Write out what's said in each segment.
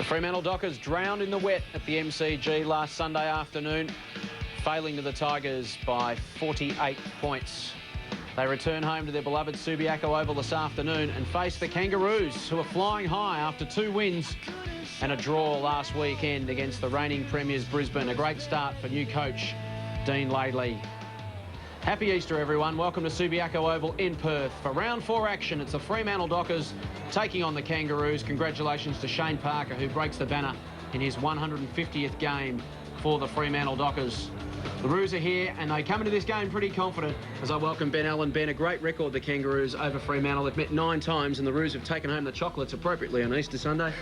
Fremantle Dockers drowned in the wet at the MCG last Sunday afternoon, failing to the Tigers by 48 points. They return home to their beloved Subiaco Oval this afternoon and face the Kangaroos, who are flying high after 2 wins and a draw last weekend against the reigning premiers Brisbane. A great start for new coach Dean Laidley. Happy Easter, everyone. Welcome to Subiaco Oval in Perth. For round 4 action, it's the Fremantle Dockers taking on the Kangaroos. Congratulations to Shane Parker, who breaks the banner in his 150th game for the Fremantle Dockers. The Roos are here, and they come into this game pretty confident. As I welcome Ben Allen. Ben, a great record, the Kangaroos over Fremantle. They've met 9 times, and the Roos have taken home the chocolates appropriately on Easter Sunday.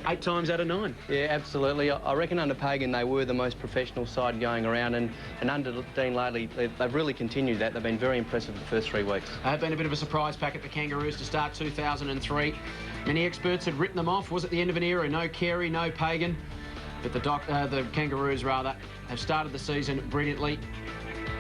8 times out of 9. Yeah, absolutely. I reckon under Pagan they were the most professional side going around, and under Dean Laidley they've really continued that. They've been very impressive the first 3 weeks. They have been a bit of a surprise pack at the Kangaroos to start 2003. Many experts had written them off. Was it the end of an era? No Carey, no Pagan. But the Kangaroos, rather, have started the season brilliantly.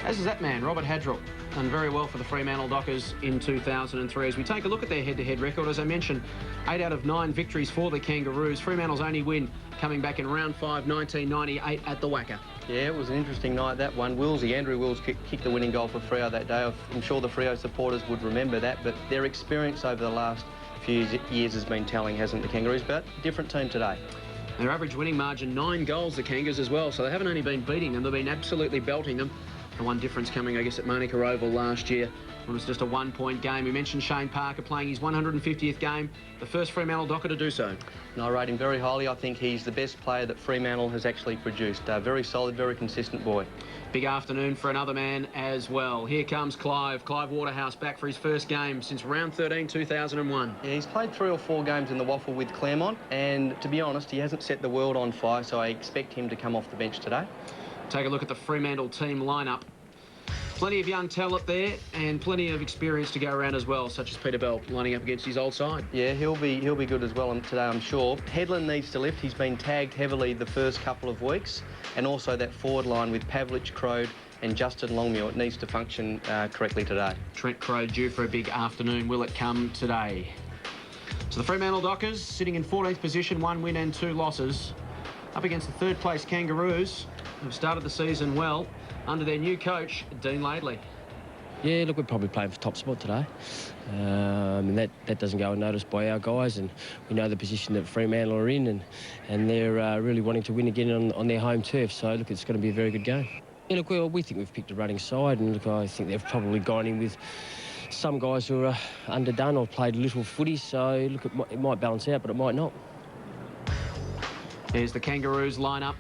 As is that man, Robert Hadrill, done very well for the Fremantle Dockers in 2003. As we take a look at their head-to-head record, as I mentioned, 8 out of 9 victories for the Kangaroos. Fremantle's only win coming back in round 5, 1998 at the Wacker. Yeah, it was an interesting night, that one. Andrew Wills kicked the winning goal for Freo that day. I'm sure the Freo supporters would remember that, but their experience over the last few years has been telling, hasn't the Kangaroos? But different team today. Their average winning margin, 9 goals, the Kangas as well, so they haven't only been beating them, they've been absolutely belting them. The one difference coming, I guess, at Monica Oval last year when it was just a 1-point game. We mentioned Shane Parker playing his 150th game, the first Fremantle Docker to do so. And I rate him very highly. I think he's the best player that Fremantle has actually produced. Very solid, very consistent boy. Big afternoon for another man as well. Here comes Clive Waterhouse, back for his first game since round 13, 2001. Yeah, he's played 3 or 4 games in the Waffle with Claremont, and to be honest, he hasn't set the world on fire, so I expect him to come off the bench today. Take a look at the Fremantle team lineup. Plenty of young talent there and plenty of experience to go around as well, such as Peter Bell lining up against his old side. Yeah, he'll be good as well today, I'm sure. Headland needs to lift. He's been tagged heavily the first couple of weeks, and also that forward line with Pavlich, Crode and Justin Longmuir. It needs to function correctly today. Trent Crode due for a big afternoon. Will it come today? So the Fremantle Dockers sitting in 14th position, 1 win and 2 losses, up against the 3rd place Kangaroos, who've started the season well under their new coach, Dean Laidley. Yeah, look, we're probably playing for top spot today. And that doesn't go unnoticed by our guys, and we know the position that Fremantle are in, and they're really wanting to win again on their home turf. So, look, it's going to be a very good game. Yeah, look, we think we've picked a running side, and look, I think they've probably gone in with some guys who are underdone or played little footy. So, look, it might balance out, but it might not. There's the Kangaroos lineup.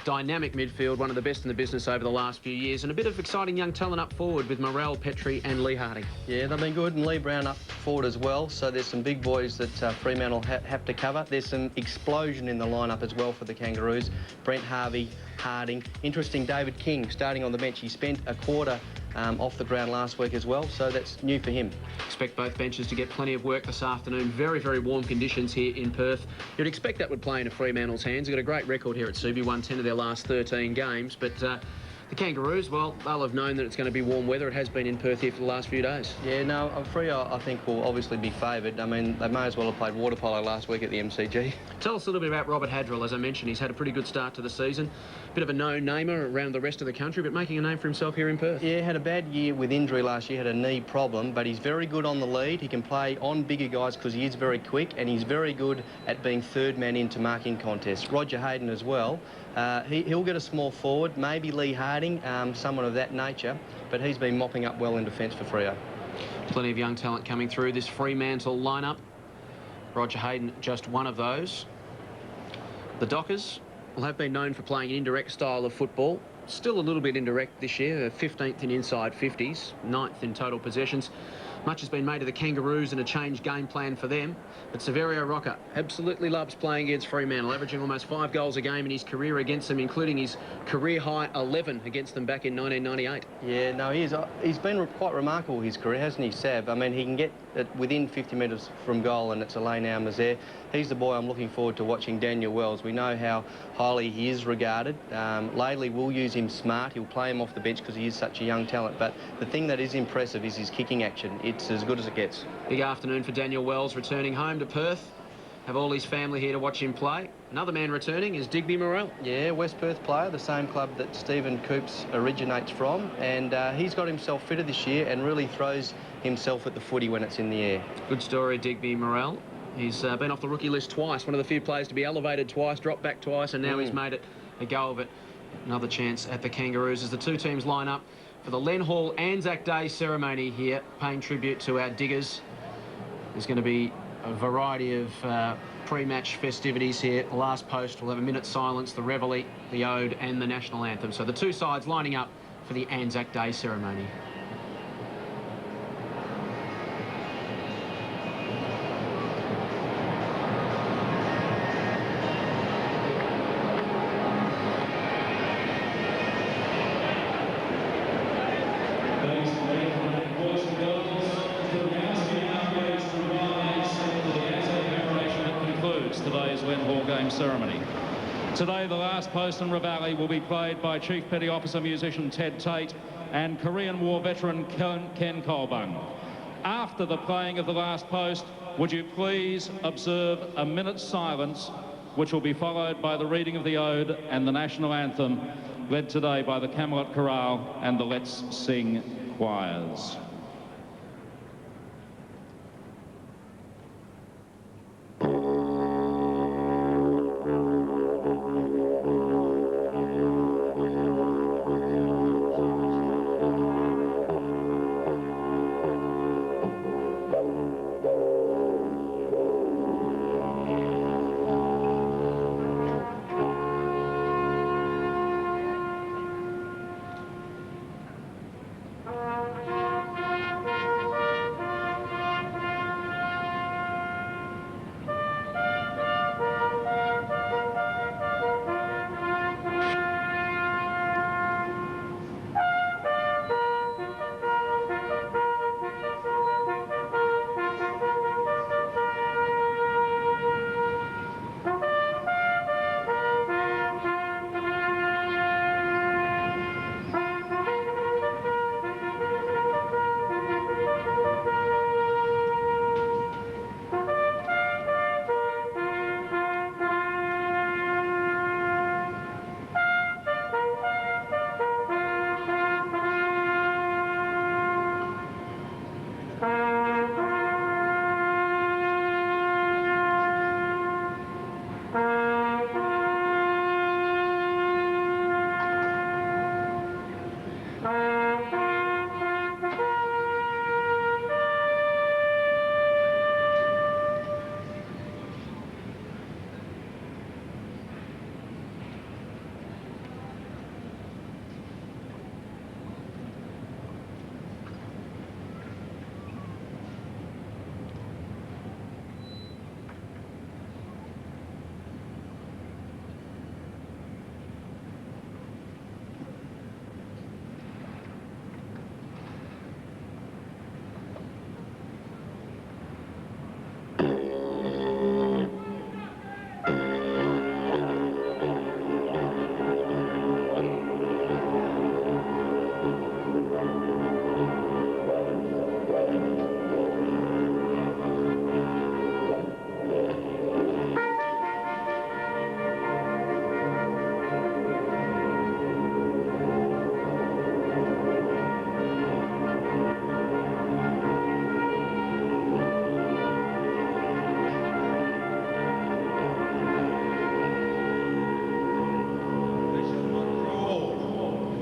Dynamic midfield, one of the best in the business over the last few years, and a bit of exciting young talent up forward with Morrell, Petrie and Lee Harding. Yeah, they've been good, and Lee Brown up forward as well, so there's some big boys that Fremantle have to cover. There's some explosion in the lineup as well for the Kangaroos. Brent Harvey, Harding. Interesting, David King starting on the bench. He spent a quarter off the ground last week as well, so that's new for him. Expect both benches to get plenty of work this afternoon. Very, very warm conditions here in Perth. You'd expect that would play into Fremantle's hands. They've got a great record here at Subi, won 10 of their last 13 games, but the Kangaroos, well, they'll have known that it's going to be warm weather. It has been in Perth here for the last few days. Yeah, no, Freo, I think, will obviously be favoured. I mean, they may as well have played water polo last week at the MCG. Tell us a little bit about Robert Hadrill. As I mentioned, he's had a pretty good start to the season. Bit of a no-namer around the rest of the country, but making a name for himself here in Perth. Yeah, had a bad year with injury last year, had a knee problem, but he's very good on the lead. He can play on bigger guys because he is very quick, and he's very good at being 3rd man into marking contests. Roger Hayden as well. He'll get a small forward, maybe Lee Harding, someone of that nature, but he's been mopping up well in defence for Freo. Plenty of young talent coming through this Fremantle lineup. Roger Hayden, just one of those. The Dockers will have been known for playing an indirect style of football. Still a little bit indirect this year, 15th in inside 50s, 9th in total possessions. Much has been made of the Kangaroos and a changed game plan for them. But Severio Rocker absolutely loves playing against Fremantle, averaging almost 5 goals a game in his career against them, including his career-high 11 against them back in 1998. Yeah, no, he's been quite remarkable, his career, hasn't he, Sav? I mean, he can get within 50 metres from goal, and it's Alain Alma's there. He's the boy I'm looking forward to watching, Daniel Wells. We know how highly he is regarded. Laidley will use him smart. He'll play him off the bench because he is such a young talent. But the thing that is impressive is his kicking action. It's as good as it gets. Big afternoon for Daniel Wells, returning home to Perth have all his family here to watch him play. Another man returning is Digby Morrell. Yeah, West Perth player, the same club that Stephen Coops originates from, and he's got himself fitter this year and really throws himself at the footy when it's in the air. Good story, Digby Morrell. He's been off the rookie list twice, one of the few players to be elevated twice, dropped back twice, and now he's made it a go of it. Another chance at the Kangaroos as the two teams line up for the Len Hall Anzac Day ceremony here, paying tribute to our diggers. There's going to be a variety of pre-match festivities here. The last post will have a minute's silence, the reveille, the ode and the national anthem. So the two sides lining up for the Anzac Day ceremony. Today's Len Hall game ceremony. Today, the last post and reveille will be played by Chief Petty Officer musician Ted Tate and Korean War veteran Ken Kolbung. After the playing of the last post, would you please observe a minute's silence, which will be followed by the reading of the ode and the national anthem, led today by the Camelot Chorale and the Let's Sing choirs.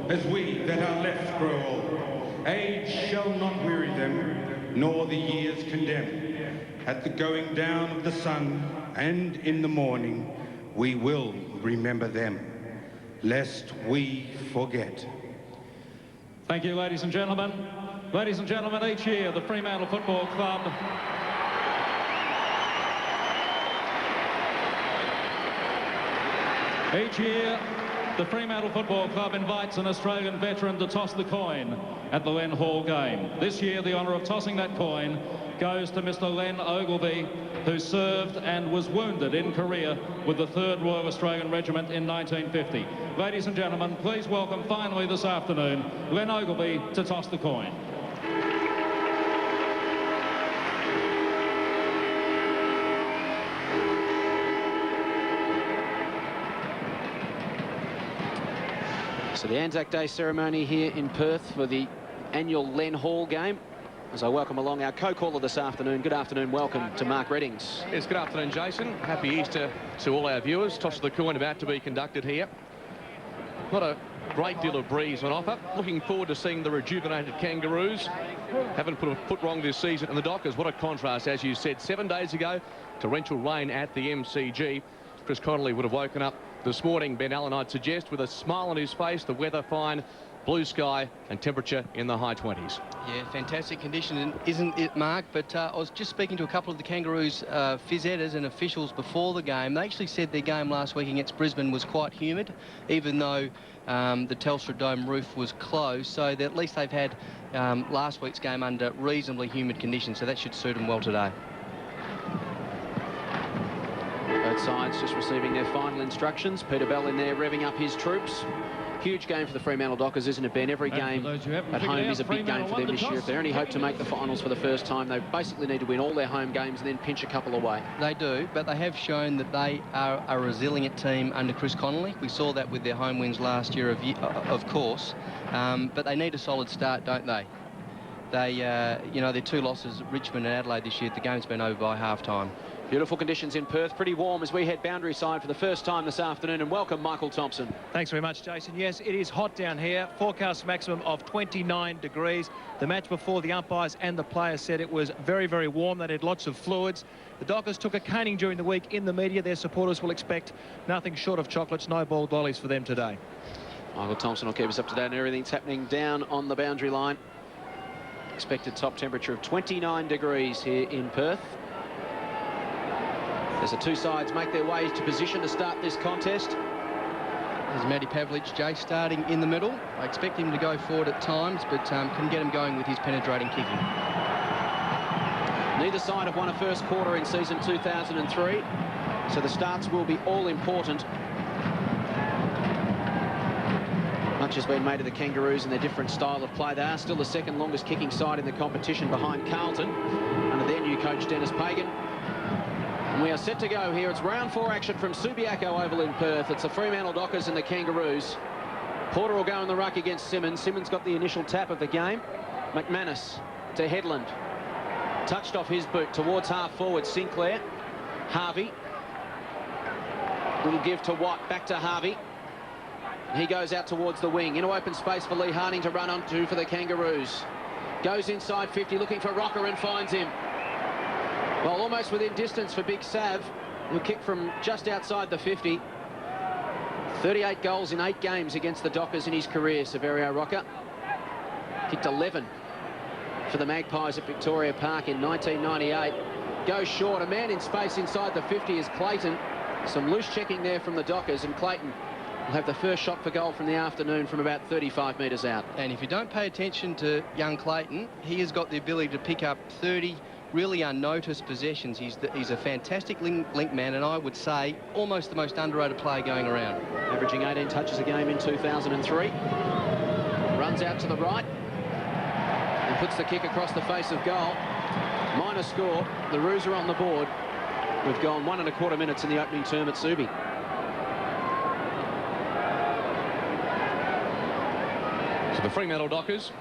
As we that are left grow old, age shall not weary them, nor the years condemn. At the going down of the sun and in the morning, we will remember them, lest we forget. Thank you, ladies and gentlemen. Ladies and gentlemen, each year the Fremantle Football Club the Fremantle Football Club invites an Australian veteran to toss the coin at the Len Hall game. This year, the honour of tossing that coin goes to Mr. Len Ogilvie, who served and was wounded in Korea with the 3rd Royal Australian Regiment in 1950. Ladies and gentlemen, please welcome finally this afternoon, Len Ogilvie to toss the coin. So the Anzac Day ceremony here in Perth for the annual Len Hall game. As I welcome along our co-caller this afternoon. Good afternoon, welcome to Mark Reddings. Yes, good afternoon, Jason. Happy Easter to all our viewers. Toss of the coin about to be conducted here. Not a great deal of breeze on offer. Looking forward to seeing the rejuvenated Kangaroos. Haven't put a foot wrong this season. And the Dockers, what a contrast, as you said, 7 days ago, torrential rain at the MCG. Chris Connolly would have woken up this morning, Ben Allen, I'd suggest, with a smile on his face, the weather fine, blue sky and temperature in the high 20s. Yeah, fantastic condition, isn't it, Mark? But I was just speaking to a couple of the Kangaroos phys editors and officials before the game. They actually said their game last week against Brisbane was quite humid, even though the Telstra Dome roof was closed. So at least they've had last week's game under reasonably humid conditions, so that should suit them well today. Both sides just receiving their final instructions. Peter Bell in there revving up his troops. Huge game for the Fremantle Dockers, isn't it, Ben? Every game at home is a big game for them this year. If they only hope to make the finals for the first time, they basically need to win all their home games and then pinch a couple away. They do, but they have shown that they are a resilient team under Chris Connolly. We saw that with their home wins last year, of course. But they need a solid start, don't they? They, you know, their two losses, Richmond and Adelaide this year, the game's been over by half-time. Beautiful conditions in Perth, pretty warm as we head boundary side for the first time this afternoon, and welcome Michael Thompson. Thanks very much, Jason. Yes, it is hot down here. Forecast maximum of 29 degrees. The match before, the umpires and the players said it was very, very warm. They had lots of fluids. The Dockers took a caning during the week in the media. Their supporters will expect nothing short of chocolates, no ball dollies for them today. Michael Thompson will keep us up to date on everything that's happening down on the boundary line. Expected top temperature of 29 degrees here in Perth. As the two sides make their way to position to start this contest. There's Matty Pavlich, Jay, starting in the middle. I expect him to go forward at times, but couldn't get him going with his penetrating kicking. Neither side have won a first quarter in season 2003, so the starts will be all important. Much has been made of the Kangaroos and their different style of play. They are still the second longest kicking side in the competition behind Carlton under their new coach Dennis Pagan. And we are set to go here. It's round 4 action from Subiaco Oval in Perth. It's the Fremantle Dockers and the Kangaroos. Porter will go in the ruck against Simmons. Simmons got the initial tap of the game. McManus to Headland. Touched off his boot towards half forward Sinclair. Harvey. Little give to Watt. Back to Harvey. He goes out towards the wing. Into open space for Lee Harding to run onto for the Kangaroos. Goes inside 50 looking for Rocker and finds him. Well, almost within distance for Big Sav, who kicked from just outside the 50. 38 goals in 8 games against the Dockers in his career, Severio Rocker. Kicked 11 for the Magpies at Victoria Park in 1998. Goes short. A man in space inside the 50 is Clayton. Some loose checking there from the Dockers, and Clayton will have the first shot for goal from the afternoon from about 35 metres out. And if you don't pay attention to young Clayton, he has got the ability to pick up 30 really unnoticed possessions. He's a fantastic link man, and I would say almost the most underrated player going around. Averaging 18 touches a game in 2003. Runs out to the right and puts the kick across the face of goal. Minor score. The Roos are on the board. We've gone 1 1/4 minutes in the opening term at Subi. So the Fremantle Dockers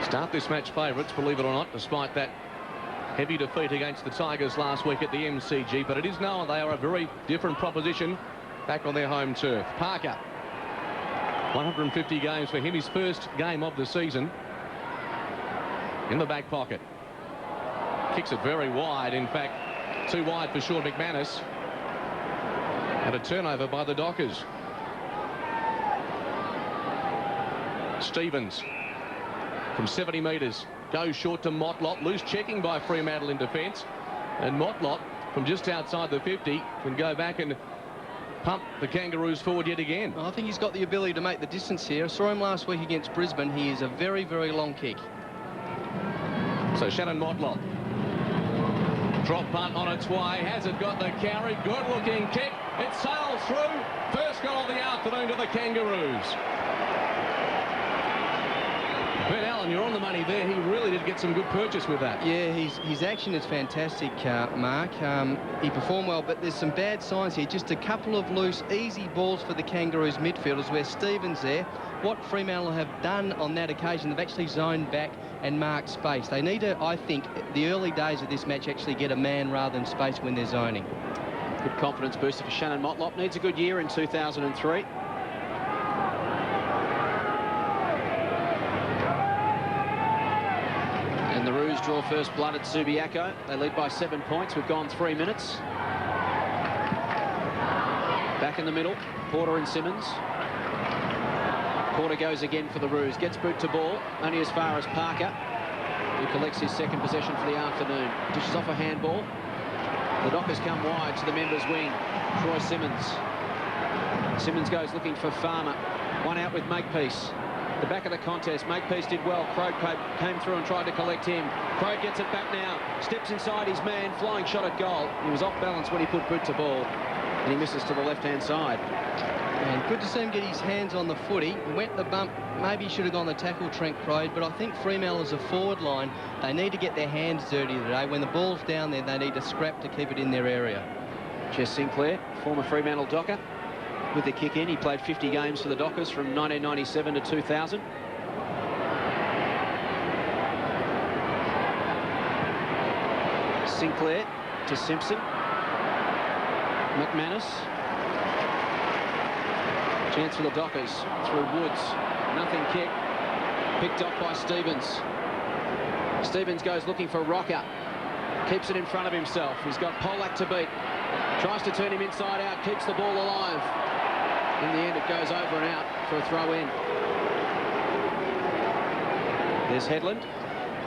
start this match favourites, believe it or not, despite that heavy defeat against the Tigers last week at the MCG. But it is known they are a very different proposition back on their home turf. Parker, 150 games for him, his first game of the season. In the back pocket. Kicks it very wide, in fact, too wide for Sean McManus. And a turnover by the Dockers. Stevens. From 70 metres, goes short to Motlop. Loose checking by Fremantle in defence. And Motlop, from just outside the 50, can go back and pump the Kangaroos forward yet again. I think he's got the ability to make the distance here. I saw him last week against Brisbane. He is a very, very long kick. So Shannon Motlop. Drop punt on its way. Has it got the carry? Good looking kick. It sails through. First goal of the afternoon to the Kangaroos. Ben Allen Alan, you're on the money there. He really did get some good purchase with that. Yeah, his action is fantastic, Mark. He performed well, but there's some bad signs here. Just a couple of loose, easy balls for the Kangaroos midfielders where Stevens there. What Fremantle have done on that occasion, they've actually zoned back and marked space. They need to, I think, the early days of this match actually get a man rather than space when they're zoning. Good confidence booster for Shannon Motlop. Needs a good year in 2003. And the Roos draw first blood at Subiaco. They lead by 7 points. We've gone 3 minutes. Back in the middle, Porter and Simmons. Porter goes again for the Roos. Gets boot to ball, only as far as Parker, who collects his second possession for the afternoon. Dishes off a handball. The Dockers come wide to the members' wing. Troy Simmons. Simmons goes looking for Farmer. One out with Makepeace. The back of the contest, Makepeace did well. Crow came through and tried to collect him. Crow gets it back now. Steps inside his man. Flying shot at goal. He was off balance when he put boot to ball. And he misses to the left-hand side. And good to see him get his hands on the footy. He went the bump. Maybe he should have gone the tackle, Trent Crow. But I think Fremantle as a forward line, they need to get their hands dirty today. When the ball's down there, they need to scrap to keep it in their area. Jess Sinclair, former Fremantle Docker, with the kick in. He played 50 games for the Dockers from 1997 to 2000. Sinclair to Simpson. McManus. Chance for the Dockers through Woods. Nothing kick. Picked up by Stevens. Stevens goes looking for Rocker. Keeps it in front of himself. He's got Polak to beat. Tries to turn him inside out. Keeps the ball alive. In the end, it goes over and out for a throw in. There's Headland.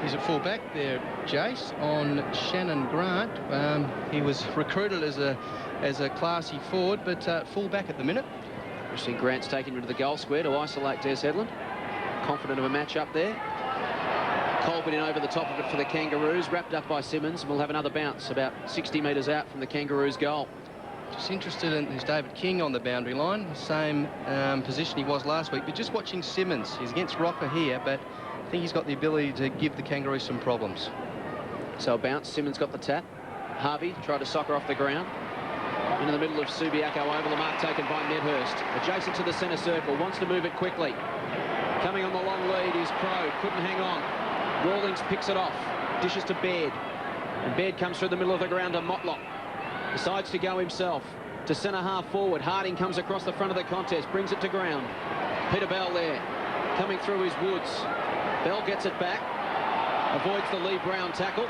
He's at full back there, Jace, on Shannon Grant. He was recruited as a classy forward, but full back at the minute. You see Grant's taken into the goal square to isolate Des Headland. Confident of a match up there. Colbert in over the top of it for the Kangaroos, wrapped up by Simmons, and we'll have another bounce about 60 metres out from the Kangaroos' goal. Just interested in is David King on the boundary line, same position he was last week, but just watching Simmons. He's against Rocker here, but I think he's got the ability to give the Kangaroos some problems. So a bounce, Simmons got the tap. Harvey tried to soccer off the ground. Into the middle of Subiaco Oval, the mark taken by Medhurst. Adjacent to the centre circle, wants to move it quickly. Coming on the long lead is Crow, couldn't hang on. Rawlings picks it off, dishes to Baird. And Baird comes through the middle of the ground to Motlop. Decides to go himself to centre half forward. Harding comes across the front of the contest, brings it to ground. Peter Bell there, coming through his Woods. Bell gets it back, avoids the Lee Brown tackle.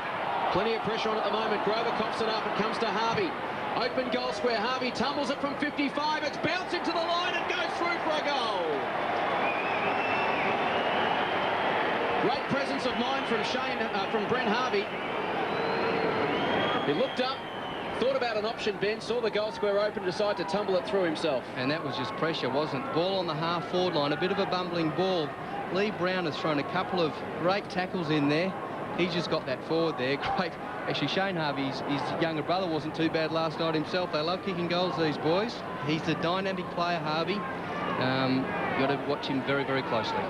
Plenty of pressure on at the moment. Grover coughs it up and comes to Harvey. Open goal square. Harvey tumbles it from 55. It's bouncing to the line and goes through for a goal. Great presence of mind from Brent Harvey. He looked up, thought about an option, Ben, saw the goal square open, decided to tumble it through himself. And that was just pressure, wasn't it? Ball on the half forward line, a bit of a bumbling ball. Lee Brown has thrown a couple of great tackles in there. He's just got that forward there. Great. Actually, Shane Harvey's his younger brother wasn't too bad last night himself. They love kicking goals, these boys. He's a dynamic player, Harvey. You've got to watch him very, very closely.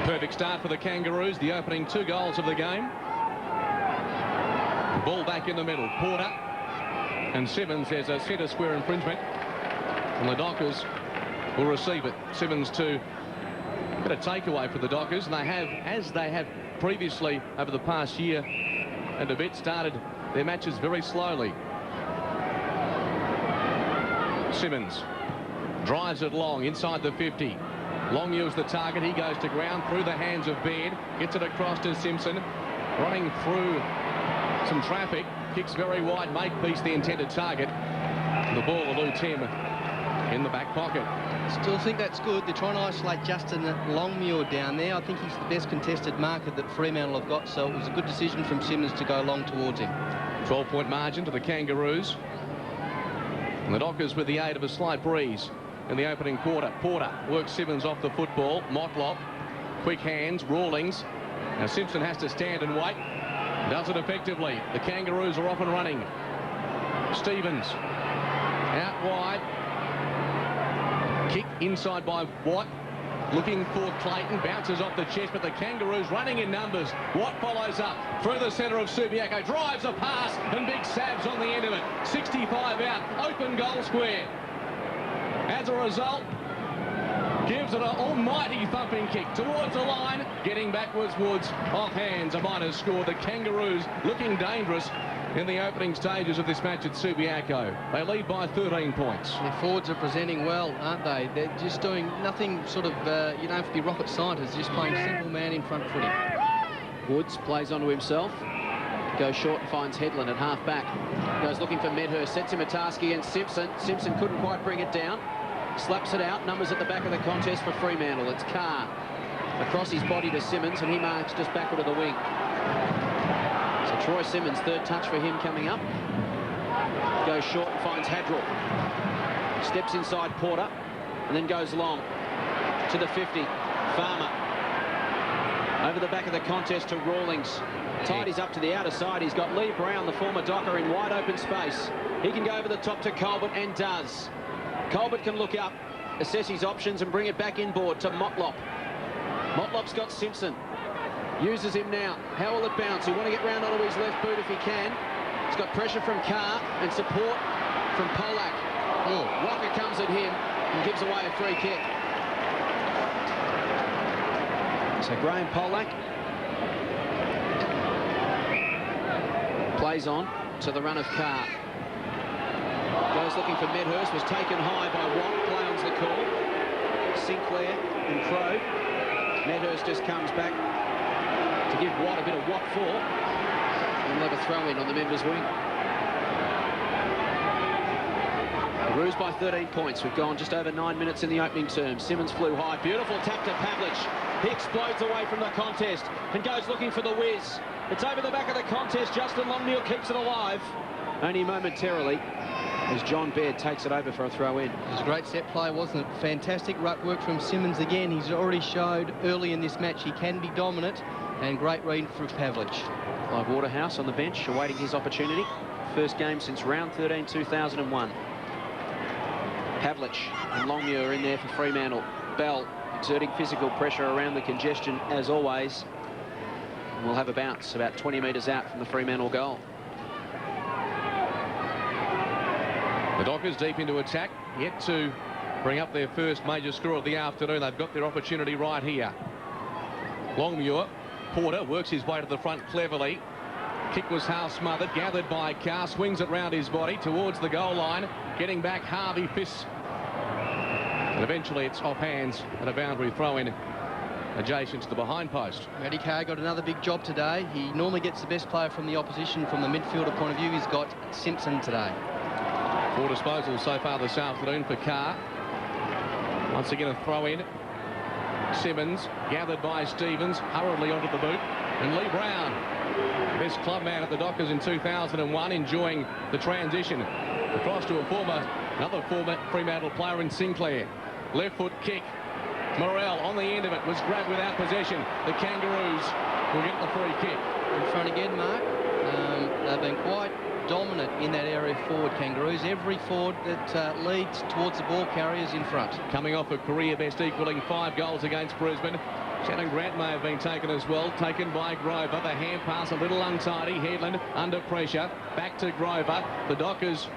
Perfect start for the Kangaroos, the opening 2 goals of the game. Ball back in the middle, Porter and Simmons. There's a centre square infringement, and the Dockers will receive it. Simmons to get a takeaway for the Dockers, and they have, as they have previously over the past year and a bit, started their matches very slowly. Simmons drives it long inside the 50. Longmuir's the target. He goes to ground through the hands of Baird. Gets it across to Simpson. Running through some traffic. Kicks very wide. Makepeace the intended target. The ball eludes him in the back pocket. Still think that's good. They're trying to isolate Justin Longmuir down there. I think he's the best contested marker that Fremantle have got, so it was a good decision from Simmons to go long towards him. 12-point margin to the Kangaroos. And the Dockers with the aid of a slight breeze in the opening quarter. Porter works Simmons off the football. Motlop, quick hands, Rawlings. Now Simpson has to stand and wait. Does it effectively. The Kangaroos are off and running. Stevens out wide. Kick inside by Watt. Looking for Clayton, bounces off the chest, but the Kangaroos running in numbers. Watt follows up through the centre of Subiaco, drives a pass, and big Sabs on the end of it. 65 out, open goal square. As a result, gives it an almighty thumping kick towards the line, getting backwards Woods, off hands. A minor score. The Kangaroos looking dangerous in the opening stages of this match at Subiaco. They lead by 13 points. Their forwards are presenting well, aren't they? They're just doing nothing sort of, you don't have to be rocket scientists, just playing simple man in front footy. Woods plays onto himself. Goes short and finds Headland at half-back. Goes looking for Medhurst, sets him a task against Simpson. Simpson couldn't quite bring it down. Slaps it out. Numbers at the back of the contest for Fremantle. It's Carr. Across his body to Simmons, and he marks just backward of the wing. So Troy Simmons, third touch for him coming up. Goes short and finds Hadrell. Steps inside Porter, and then goes long to the 50. Farmer. Over the back of the contest to Rawlings. Tidies up to the outer side. He's got Lee Brown, the former Docker, in wide open space. He can go over the top to Colbert, and does. Colbert can look up, assess his options, and bring it back inboard to Motlop. Motlop's got Simpson. Uses him now. How will it bounce? He'll want to get round onto his left boot if he can. He's got pressure from Carr and support from Polak. Oh, Walker comes at him and gives away a free kick. So Graham Polak plays on to the run of Carr. Goes looking for Medhurst, was taken high by Watt. Play on's the call. Sinclair and Crow. Medhurst just comes back to give Watt a bit of Watt for. And we'll have a throw in on the members' wing. The Roos by 13 points. We've gone just over 9 minutes in the opening term. Simmons flew high. Beautiful tap to Pavlich. He explodes away from the contest and goes looking for the whiz. It's over the back of the contest. Justin Longmuir keeps it alive. Only momentarily, as John Baird takes it over for a throw-in. It was a great set play, wasn't it? Fantastic ruck work from Simmons again. He's already showed early in this match he can be dominant, and great read for Pavlich. Clive Waterhouse on the bench, awaiting his opportunity. First game since round 13, 2001. Pavlich and Longmuir are in there for Fremantle. Bell exerting physical pressure around the congestion, as always. And we'll have a bounce about 20 metres out from the Fremantle goal. The Dockers deep into attack, yet to bring up their first major score of the afternoon. They've got their opportunity right here. Longmuir, Porter works his way to the front cleverly. Kick was half smothered, gathered by Carr, swings it round his body towards the goal line. Getting back, Harvey fists. And eventually it's off hands and a boundary throw-in adjacent to the behind post. Matty Carr got another big job today. He normally gets the best player from the opposition from the midfielder point of view. He's got Simpson today. 4 disposals so far this afternoon for Carr. Once again a throw-in. Simmons gathered by Stevens, hurriedly onto the boot. And Lee Brown, best club man at the Dockers in 2001, enjoying the transition across to another former Fremantle player in Sinclair. Left foot kick. Morrell on the end of it was grabbed without possession. The Kangaroos will get the free kick. In front again, Mark. They've been quite dominant in that area forward, Kangaroos. Every forward that leads towards the ball carriers in front. Coming off a career best equalling 5 goals against Brisbane. Shannon Grant may have been taken as well. Taken by Grover. The hand pass a little untidy. Headland under pressure. Back to Grover. The Dockers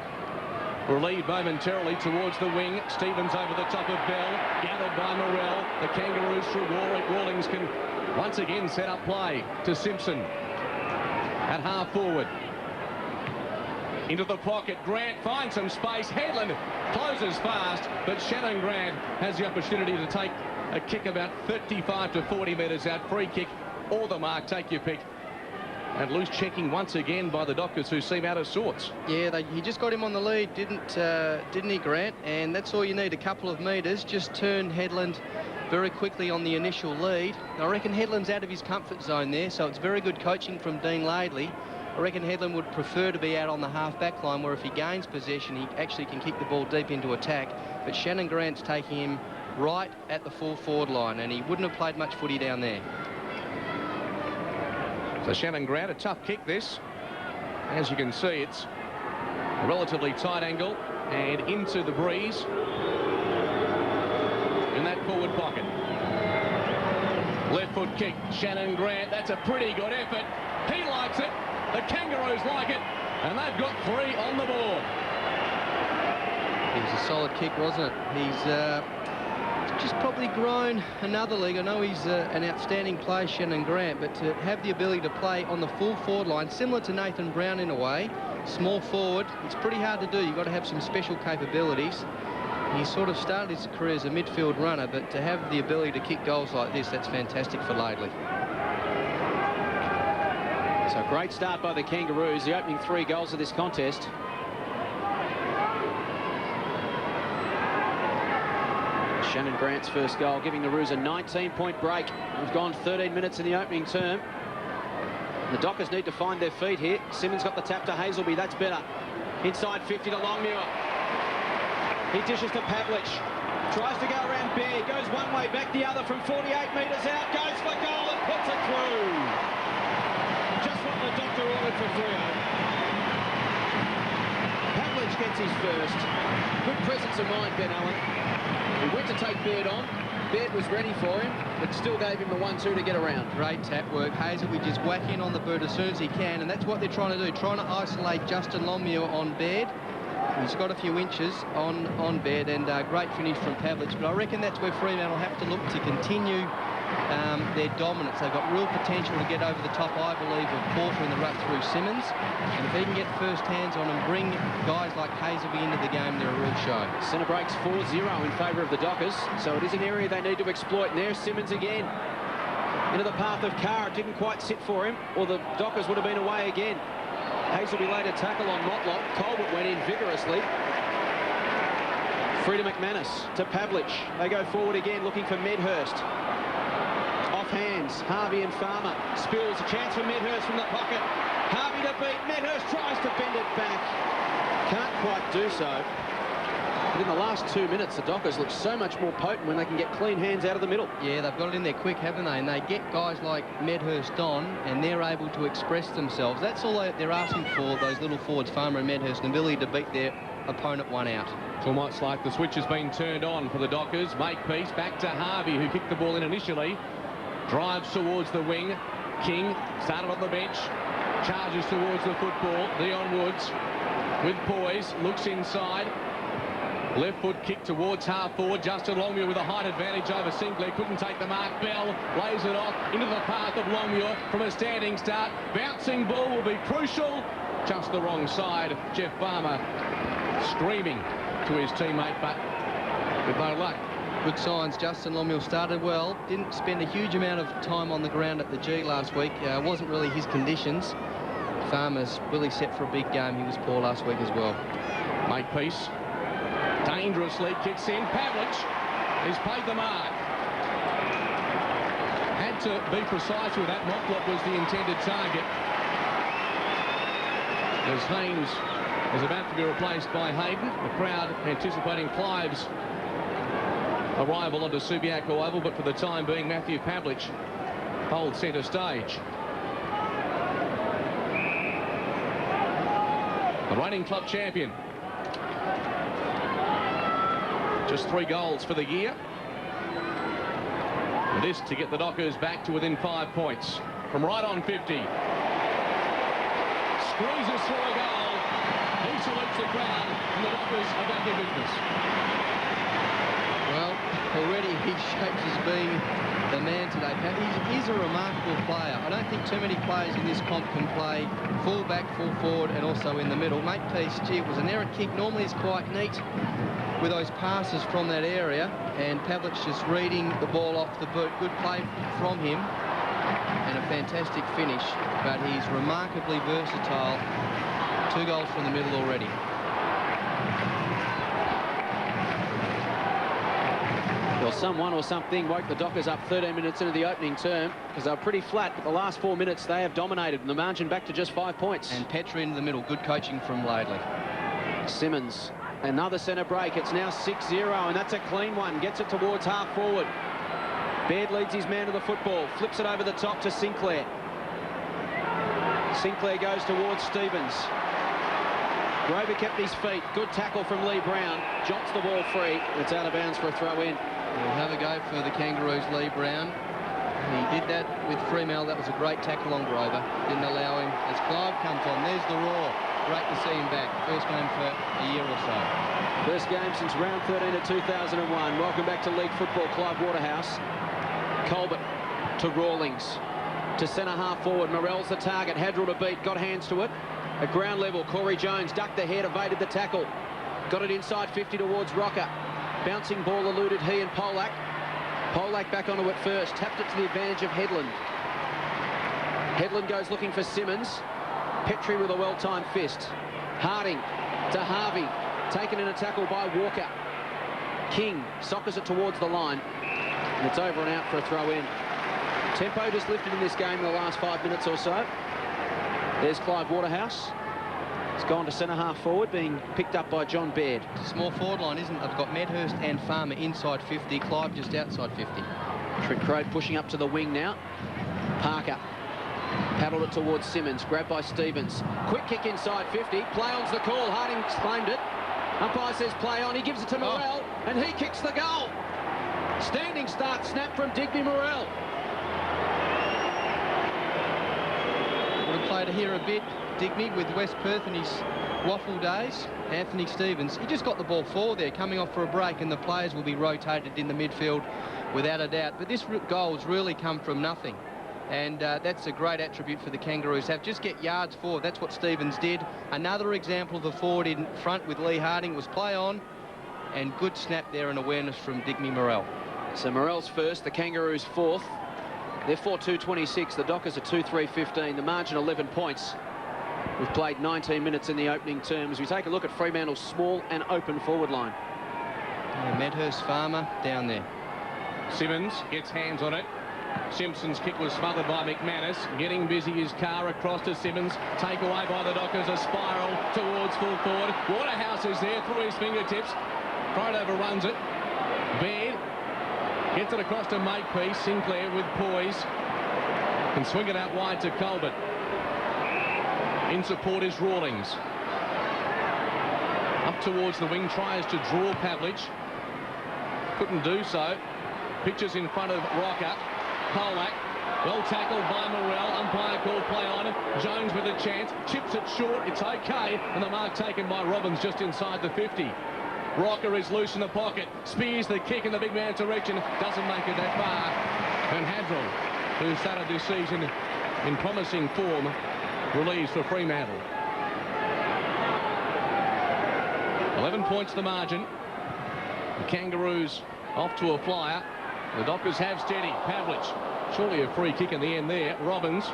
relieved momentarily towards the wing. Stevens over the top of Bell. Gathered by Morrell. The Kangaroos through Warwick. Rawlings can once again set up play to Simpson. At half forward. Into the pocket. Grant finds some space. Headland closes fast, but Shannon Grant has the opportunity to take a kick about 35 to 40 metres out. Free kick or the mark. Take your pick. And loose checking once again by the Dockers, who seem out of sorts. Yeah, he just got him on the lead, didn't he, Grant? And that's all you need, a couple of metres. Just turn Headland very quickly on the initial lead. I reckon Headland's out of his comfort zone there, so it's very good coaching from Dean Laidley. I reckon Headland would prefer to be out on the half-back line, where if he gains possession, he actually can kick the ball deep into attack. But Shannon Grant's taking him right at the full forward line, and he wouldn't have played much footy down there. So Shannon Grant, a tough kick this. As you can see, it's a relatively tight angle and into the breeze. in that forward pocket. Left foot kick, Shannon Grant. That's a pretty good effort. He likes it. The Kangaroos like it. And they've got 3 on the board. It was a solid kick, wasn't it? He's just probably grown another league. I know he's an outstanding player, Shannon Grant, but to have the ability to play on the full forward line, similar to Nathan Brown in a way, small forward, it's pretty hard to do. You've got to have some special capabilities. He sort of started his career as a midfield runner, but to have the ability to kick goals like this, that's fantastic for Laidley. So a great start by the Kangaroos, the opening 3 goals of this contest. Shannon Grant's first goal, giving the Roos a 19-point break. We've gone 13 minutes in the opening term. The Dockers need to find their feet here. Simmons got the tap to Hazelby, that's better. Inside 50 to Longmuir. He dishes to Pavlich. Tries to go around Baird, goes one way, back the other from 48 metres out, goes for goal and puts it through. Just what the doctor ordered for Freo. Pavlich gets his first. Good presence of mind, Ben Allen. He went to take Baird on. Baird was ready for him, but still gave him the 1-2 to get around. Great tap work. Hazelby just whack in on the bird as soon as he can, and that's what they're trying to do, trying to isolate Justin Longmuir on Baird. He's got a few inches on Baird, and great finish from Pavlich. But I reckon that's where Fremantle have to look to continue their dominance. They've got real potential to get over the top, I believe, of Porter in the rut through Simmons. And if he can get first hands on and bring guys like Hazelby into the game, they're a real show. Centre breaks 4-0 in favour of the Dockers, so it is an area they need to exploit. And there's Simmons again. Into the path of Carr. It didn't quite sit for him, or the Dockers would have been away again. Hazelby laid a tackle on Motlop. Colbert went in vigorously. Free to McManus, to Pavlich. They go forward again, looking for Medhurst. Off hands, Harvey and Farmer. Spills, a chance for Medhurst from the pocket. Harvey to beat, Medhurst tries to bend it back. Can't quite do so. But in the last 2 minutes, the Dockers look so much more potent when they can get clean hands out of the middle. Yeah, they've got it in there quick, haven't they? And they get guys like Medhurst on, and they're able to express themselves. That's all they're asking for, those little forwards, Farmer and Medhurst, an ability to beat their opponent one out. It's almost like the switch has been turned on for the Dockers. Makepeace back to Harvey, who kicked the ball in initially. Drives towards the wing. King started on the bench. Charges towards the football. Dion Woods with poise. Looks inside. Left foot kick towards half forward. Justin Longmuir with a height advantage over Sinclair. Couldn't take the mark. Bell lays it off into the path of Longmuir from a standing start. Bouncing ball will be crucial. Just the wrong side. Jeff Farmer screaming to his teammate, but with no luck. Good signs. Justin Longmuir started well. Didn't spend a huge amount of time on the ground at the G last week. Wasn't really his conditions. Farmer's really set for a big game. He was poor last week as well. Makepeace dangerously kicks in. Pavlich, he's paid the mark. Had to be precise with that. Motlop was the intended target. As Haynes is about to be replaced by Hayden, the crowd anticipating Clive's arrival onto Subiaco Oval, but for the time being, Matthew Pavlich holds centre stage. The reigning club champion. Just 3 goals for the year. And this to get the Dockers back to within 5 points. From right on 50. Squeezes through a goal. He salutes the crowd, and the Dockers are back in business. Well, already he shapes as being the man today, Pat. He's a remarkable player. I don't think too many players in this comp can play full back, full forward, and also in the middle. Makepeace, gee, it was an errant kick. Normally it's quite neat with those passes from that area, and Pavlich just reading the ball off the boot. Good play from him, and a fantastic finish, but he's remarkably versatile. 2 goals from the middle already. Well, someone or something woke the Dockers up 13 minutes into the opening term, because they were pretty flat, but the last 4 minutes they have dominated, and the margin back to just 5 points. And Petrie into the middle. Good coaching from Laidley. Simmons, another centre break. It's now 6-0, and that's a clean one. Gets it towards half forward. Baird leads his man to the football. Flips it over the top to Sinclair. Sinclair goes towards Stevens. Grover kept his feet. Good tackle from Lee Brown. Jots the ball free. It's out of bounds for a throw in. We'll have a go for the Kangaroos, Lee Brown. He did that with Fremantle. That was a great tackle on Grover. Didn't allow him. As Clive comes on, there's the roar. Great to see him back. First game for a year or so. First game since round 13 of 2001. Welcome back to League Football. Clive Waterhouse. Colbert to Rawlings. To centre half forward. Morell's the target. Hadrill to beat. Got hands to it. At ground level, Corey Jones ducked the head, evaded the tackle. Got it inside 50 towards Rocker. Bouncing ball eluded he and Polak. Polak back onto it first. Tapped it to the advantage of Headland. Headland goes looking for Simmons. Petrie with a well-timed fist. Harding to Harvey. Taken in a tackle by Walker. King soccers it towards the line. And it's over and out for a throw-in. Tempo just lifted in this game in the last 5 minutes or so. There's Clive Waterhouse. It's gone to centre half forward, being picked up by John Baird. It's a small forward line, isn't it? They've got Medhurst and Farmer inside 50. Clive just outside 50. Trent Crode pushing up to the wing now. Parker paddled it towards Simmons, grabbed by Stevens. Quick kick inside 50. Play on's the call. Harding claimed it. Umpire says play on. He gives it to Morell, and he kicks the goal. Standing start snap from Digby Morell. Would have played here a bit, Digby, with West Perth in his waffle days. Anthony Stevens, he just got the ball forward there, coming off for a break, and the players will be rotated in the midfield without a doubt. But this goal's really come from nothing. And that's a great attribute for the Kangaroos. Just get yards forward. That's what Stevens did. Another example of a forward in front with Lee Harding was play on, and good snap there and awareness from Digby Morell. So Morell's first, the Kangaroos fourth. They're 4-2-26. The Dockers are 2-3-15. The margin 11 points. We've played 19 minutes in the opening terms. We take a look at Fremantle's small and open forward line. Yeah, Medhurst, Farmer down there. Simmons gets hands on it. Simpson's kick was smothered by McManus. Getting busy is Carr across to Simmons. Take away by the Dockers. A spiral towards full forward. Waterhouse is there through his fingertips. Crode overruns it. Baird gets it across to Makepeace. Sinclair with poise. Can swing it out wide to Colbert. In support is Rawlings. Up towards the wing. Tries to draw Pavlich. Couldn't do so. Pitches in front of Rocker. Polak, well tackled by Morell. Umpire called play on. Jones with a chance. Chips it short. It's okay. And the mark taken by Robbins just inside the 50. Rocker is loose in the pocket. Spears the kick in the big man's direction. Doesn't make it that far. And Hadrill, who started this season in promising form, relieves for Fremantle. 11 points the margin. The Kangaroos off to a flyer. The Dockers have steady. Pavlich, surely a free kick in the end there. Robbins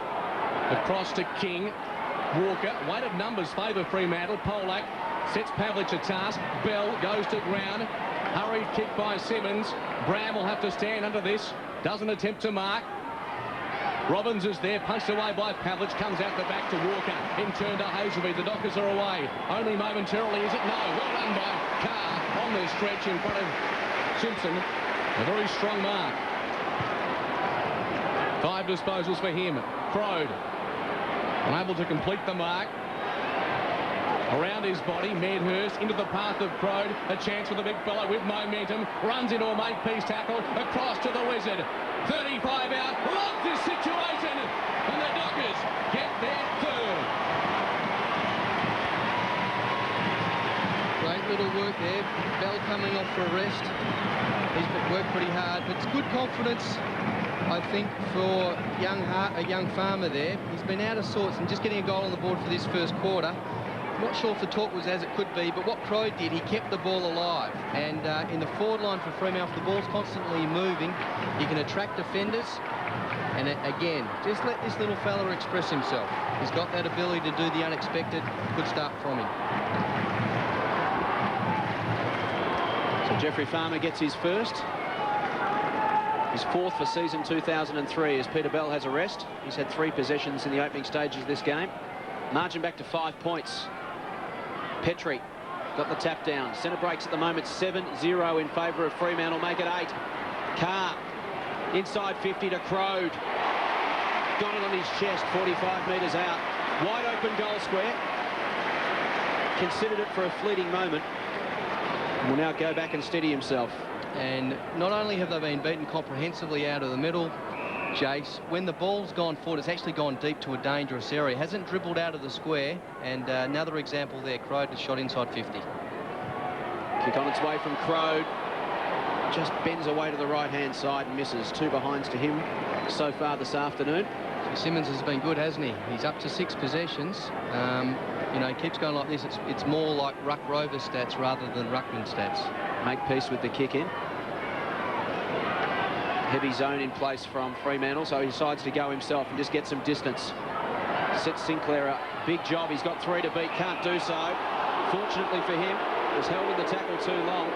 across to King. Walker, weighted numbers favour Fremantle. Polak sets Pavlich a task. Bell goes to ground. Hurried kick by Simmons. Bram will have to stand under this. Doesn't attempt to mark. Robbins is there, punched away by Pavlich. Comes out the back to Walker. In turn to Hazelby. The Dockers are away. Only momentarily, is it? No. Well done by Carr on the stretch in front of Simpson. A very strong mark. 5 disposals for him. Crode unable to complete the mark. Around his body, Medhurst into the path of Crode. A chance for the big fella with momentum. Runs into a Makepeace tackle. Across to the Wizard. 35 out. Loves this situation. And the Dockers get their third. Great little work there. Bell coming off for a rest. He's worked pretty hard, but it's good confidence, I think, for a young Farmer there. He's been out of sorts and just getting a goal on the board for this first quarter. Not sure if the talk was as it could be, but what Crode did, he kept the ball alive. And in the forward line for Fremantle, the ball's constantly moving. He can attract defenders. And again, just let this little fella express himself. He's got that ability to do the unexpected. Good start from him. So Jeffrey Farmer gets his first. His fourth for season 2003 as Peter Bell has a rest. He's had 3 possessions in the opening stages of this game. Margin back to 5 points. Petrie got the tap down. Centre breaks at the moment 7-0 in favour of Fremantle. Make it 8. Carr inside 50 to Crode. Got it on his chest, 45 metres out. Wide open goal square. Considered it for a fleeting moment. Will now go back and steady himself. And not only have they been beaten comprehensively out of the middle, Jace, when the ball's gone forward, it's actually gone deep to a dangerous area. Hasn't dribbled out of the square. And another example there, Crode has shot inside 50. Kick on its way from Crode. Just bends away to the right-hand side and misses. 2 behinds to him so far this afternoon. Simmons has been good, hasn't he? He's up to 6 possessions. You know, he keeps going like this. It's more like Ruck Rover stats rather than Ruckman stats. Make peace with the kick in. Heavy zone in place from Fremantle, so he decides to go himself and just get some distance. Sets Sinclair up. Big job. He's got 3 to beat. Can't do so. Fortunately for him, was held in the tackle too long.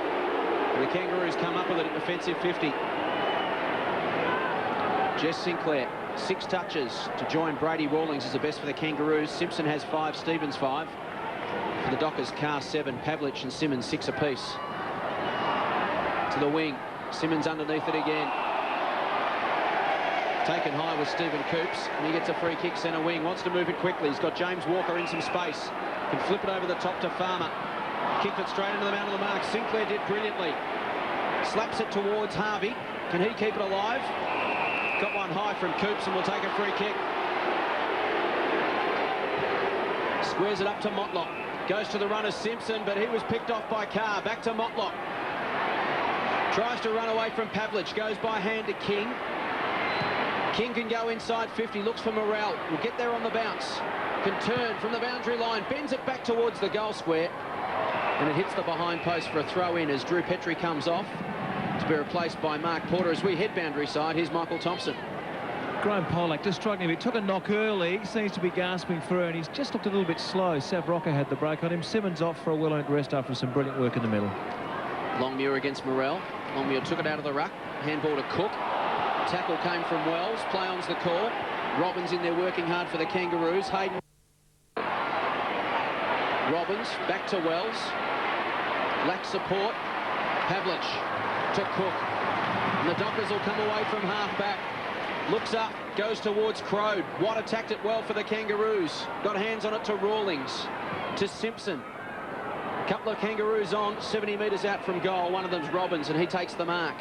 And the Kangaroos come up with it at defensive 50. Jess Sinclair, 6 touches to join Brady Rawlings as the best for the Kangaroos. Simpson has 5, Stevens 5. For the Dockers, Carr 7, Pavlich and Simmons 6 apiece. To the wing, Simmons underneath it again. Taken high with Stephen Coops, and he gets a free kick centre wing. Wants to move it quickly. He's got James Walker in some space. Can flip it over the top to Farmer. Kicked it straight into the man of the mark. Sinclair did brilliantly. Slaps it towards Harvey. Can he keep it alive? Got one high from Coops and will take a free kick. Squares it up to Motlop. Goes to the runner Simpson, but he was picked off by Carr. Back to Motlop. Tries to run away from Pavlich. Goes by hand to King. King can go inside 50. Looks for Morrell. Will get there on the bounce. Can turn from the boundary line. Bends it back towards the goal square. And it hits the behind post for a throw in as Drew Petrie comes off to be replaced by Mark Porter. As we head boundary side, here's Michael Thompson. Graham Pollack just struggling a bit. Took a knock early. Seems to be gasping through, and he's just looked a little bit slow. Sav Rocker had the break on him. Simmons off for a well-earned rest after some brilliant work in the middle. Longmuir against Morrell. Longmuir took it out of the ruck. Handball to Cook. Tackle came from Wells. Play-on's the call. Robbins in there working hard for the Kangaroos. Hayden. Robbins back to Wells. Lacks support. Pavlich to Cook. And the Dockers will come away from half-back. Looks up, goes towards Crode. Watt attacked it well for the Kangaroos. Got hands on it to Rawlings. To Simpson. Couple of Kangaroos on, 70 metres out from goal. One of them's Robbins, and he takes the mark.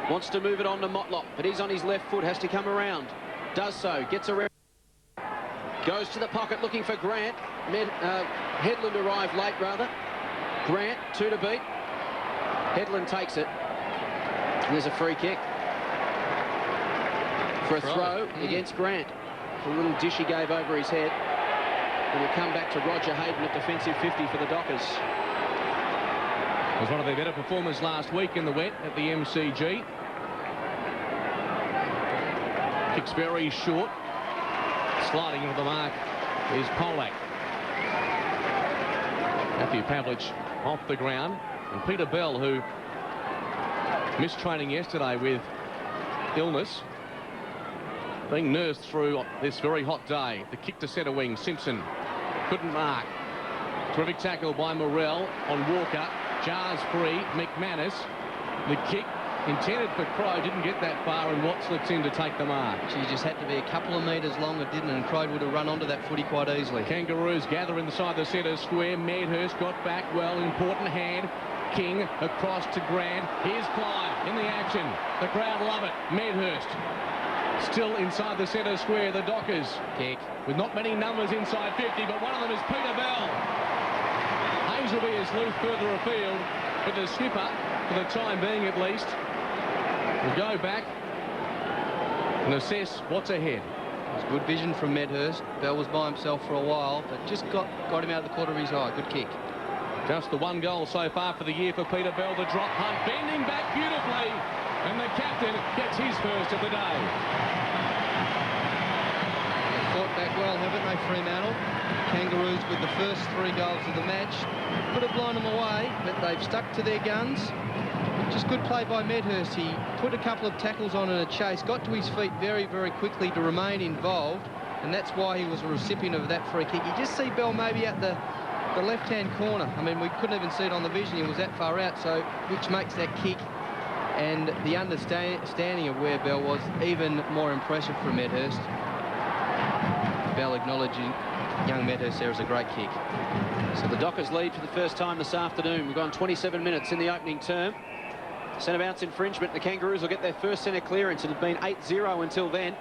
Wants to move it on to Motlop, but he's on his left foot, has to come around. Does so, gets around. Goes to the pocket looking for Grant. Headland arrived late, rather. Grant, 2 to beat. Headland takes it. And there's a free kick. For a throw against Grant. A little dish he gave over his head. And he'll come back to Roger Hayden at defensive 50 for the Dockers. It was one of their better performers last week in the wet at the MCG. Kicks very short. Sliding into the mark is Pollack. Matthew Pavlich off the ground. And Peter Bell, who missed training yesterday with illness, being nursed through this very hot day. The kick to centre wing. Simpson couldn't mark. Terrific tackle by Morrell on Walker. Jars free. McManus. The kick intended for Crowe didn't get that far, and Watt slips in to take the mark. She just had to be a couple of metres long. It didn't, and Crowe would have run onto that footy quite easily. Kangaroos gather inside the centre square. Medhurst got back well. Important hand. King across to Grant. Here's Clive in the action. The crowd love it. Medhurst still inside the centre square. The Dockers kick with not many numbers inside 50, but one of them is Peter Bell. Hazelby is loose further afield, but the skipper, for the time being at least, will go back and assess what's ahead. It was good vision from Medhurst. Bell was by himself for a while, but just got him out of the corner of his eye. Good kick. Just the 1 goal so far for the year for Peter Bell. The drop punt bending back beautifully, and the captain gets his first of the day. They've fought back well, haven't they, Fremantle? Kangaroos with the first 3 goals of the match. Could have blown them away, but they've stuck to their guns. Just good play by Medhurst. He put a couple of tackles on in a chase, got to his feet very, very quickly to remain involved, and that's why he was a recipient of that free kick. You just see Bell maybe at the left-hand corner. I mean, we couldn't even see it on the vision. He was that far out, so which makes that kick and the understanding of where Bell was even more impressive for Medhurst. Bell acknowledging young Medhurst there as a great kick. So the Dockers lead for the first time this afternoon. We've gone 27 minutes in the opening term. Centre bounce infringement. The Kangaroos will get their first centre clearance. It had been 8-0 until then.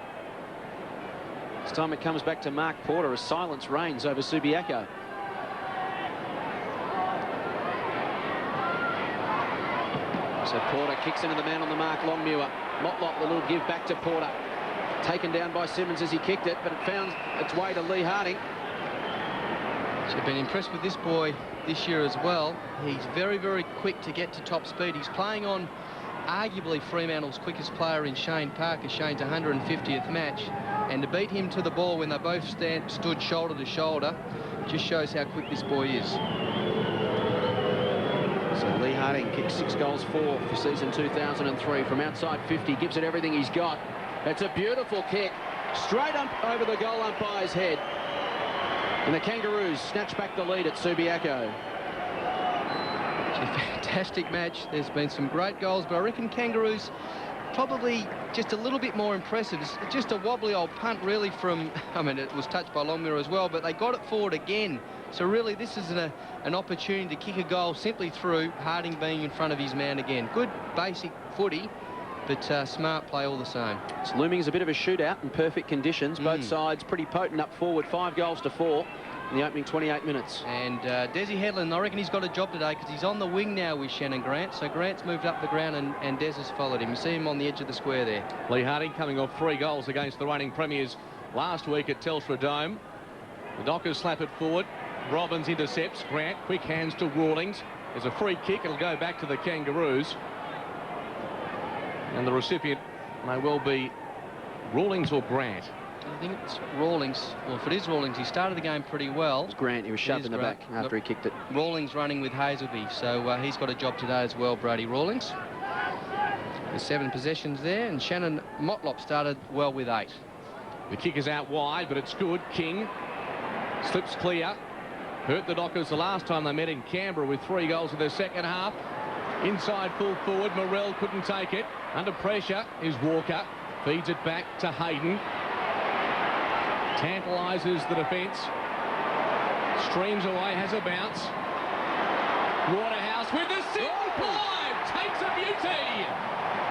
This time it comes back to Mark Porter as silence reigns over Subiaco. So Porter kicks into the man on the mark, Longmuir. Motlop, the little give back to Porter. Taken down by Simmons as he kicked it, but it found its way to Lee Harding. So I've been impressed with this boy this year as well. He's very, very quick to get to top speed. He's playing on arguably Fremantle's quickest player in Shane Parker, Shane's 150th match. And to beat him to the ball when they both stood shoulder to shoulder just shows how quick this boy is. So Lee Harding kicked 6 goals for season 2003 from outside 50, gives it everything he's got. It's a beautiful kick, straight up over the goal umpire's head. And the Kangaroos snatch back the lead at Subiaco. It's a fantastic match. There's been some great goals, but I reckon Kangaroos probably just a little bit more impressive. It's just a wobbly old punt really from, I mean, it was touched by Longmuir as well, but they got it forward again. So really this is an opportunity to kick a goal simply through Harding being in front of his man again. Good basic footy, but smart play all the same. It's looming as a bit of a shootout in perfect conditions. Both sides pretty potent up forward, 5 goals to 4 in the opening 28 minutes. And Desi Headland, I reckon he's got a job today because he's on the wing now with Shannon Grant. So Grant's moved up the ground and Des has followed him. You see him on the edge of the square there. Lee Harding coming off 3 goals against the reigning premiers last week at Telstra Dome. The Dockers slap it forward. Robbins intercepts. Grant, quick hands to Rawlings. There's a free kick. It'll go back to the Kangaroos. And the recipient may well be Rawlings or Grant. I think it's Rawlings. Well, if it is Rawlings, he started the game pretty well. It's Grant. He was shoved in the back after he kicked it. Rawlings running with Hazelby, so he's got a job today as well, Brady Rawlings. There's 7 possessions there, and Shannon Motlop started well with 8. The kick is out wide, but it's good. King slips clear. Hurt the Dockers the last time they met in Canberra with 3 goals in their second half. Inside full forward, Morrell couldn't take it. Under pressure is Walker. Feeds it back to Hayden. Tantalises the defence. Streams away, has a bounce. Waterhouse with the single drive. Takes a beauty.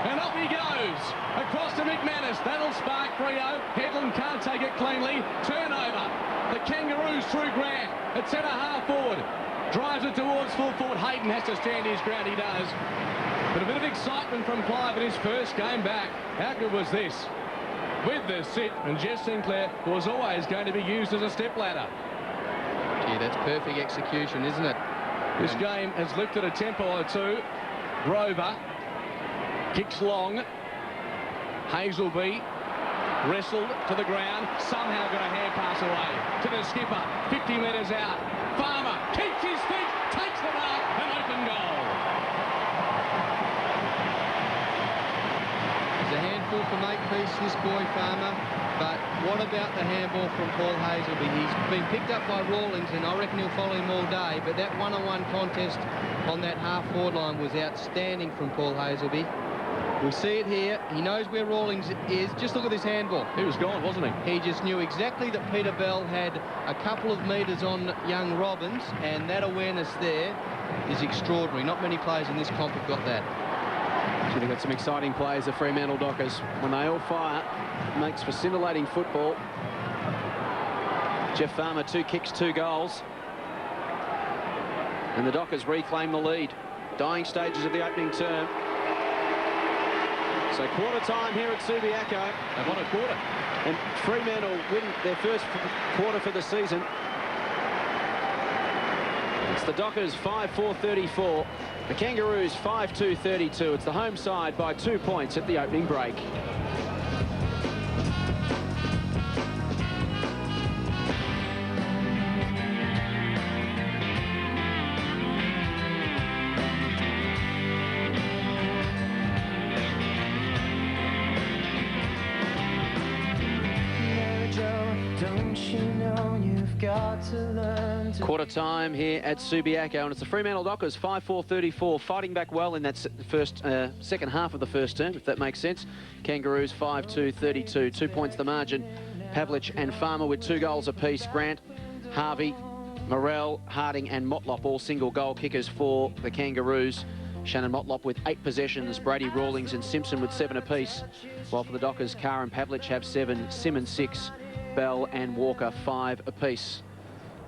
And up he goes. Across to McManus. That'll spark Freo. Headland can't take it cleanly. Turnover. The Kangaroos through Grant at centre half forward. Drives it towards full forward. Hayden has to stand his ground. He does. But a bit of excitement from Clive in his first game back. How good was this? With the sit, and Jess Sinclair was always going to be used as a stepladder. Gee, that's perfect execution, isn't it? This game has lifted a tempo or two. Grover kicks long. Hazelby wrestled to the ground. Somehow got a hand pass away to the skipper. 50 metres out. Farmer keeps his feet, takes the mark, an open goal. He's a handful for Makepeace, this boy Farmer. But what about the handball from Paul Hazelby? He's been picked up by Rawlings, and I reckon he'll follow him all day. But that one-on-one contest on that half-forward line was outstanding from Paul Hazelby. We see it here. He knows where Rawlings is. Just look at this handball. He was gone, wasn't he? He just knew exactly that Peter Bell had a couple of metres on young Robbins, and that awareness there is extraordinary. Not many players in this comp have got that. They've got some exciting players, the Fremantle Dockers. When they all fire, it makes for scintillating football. Jeff Farmer, 2 kicks, 2 goals. And the Dockers reclaim the lead. Dying stages of the opening term. So quarter time here at Subiaco. They've won a quarter. And Fremantle win their first quarter for the season. It's the Dockers 5-4-34. The Kangaroos 5-2-32. It's the home side by 2 points at the opening break. Quarter time here at Subiaco, and it's the Fremantle Dockers 5-4-34, fighting back well in that second half of the first term, if that makes sense. Kangaroos 5-2-32, 2 points the margin. Pavlich and Farmer with 2 goals apiece. Grant, Harvey, Morrell, Harding and Motlop all single goal kickers for the Kangaroos. Shannon Motlop with 8 possessions, Brady Rawlings and Simpson with 7 apiece. While for the Dockers, Carr and Pavlich have 7, Simmons 6, Bell and Walker 5 apiece.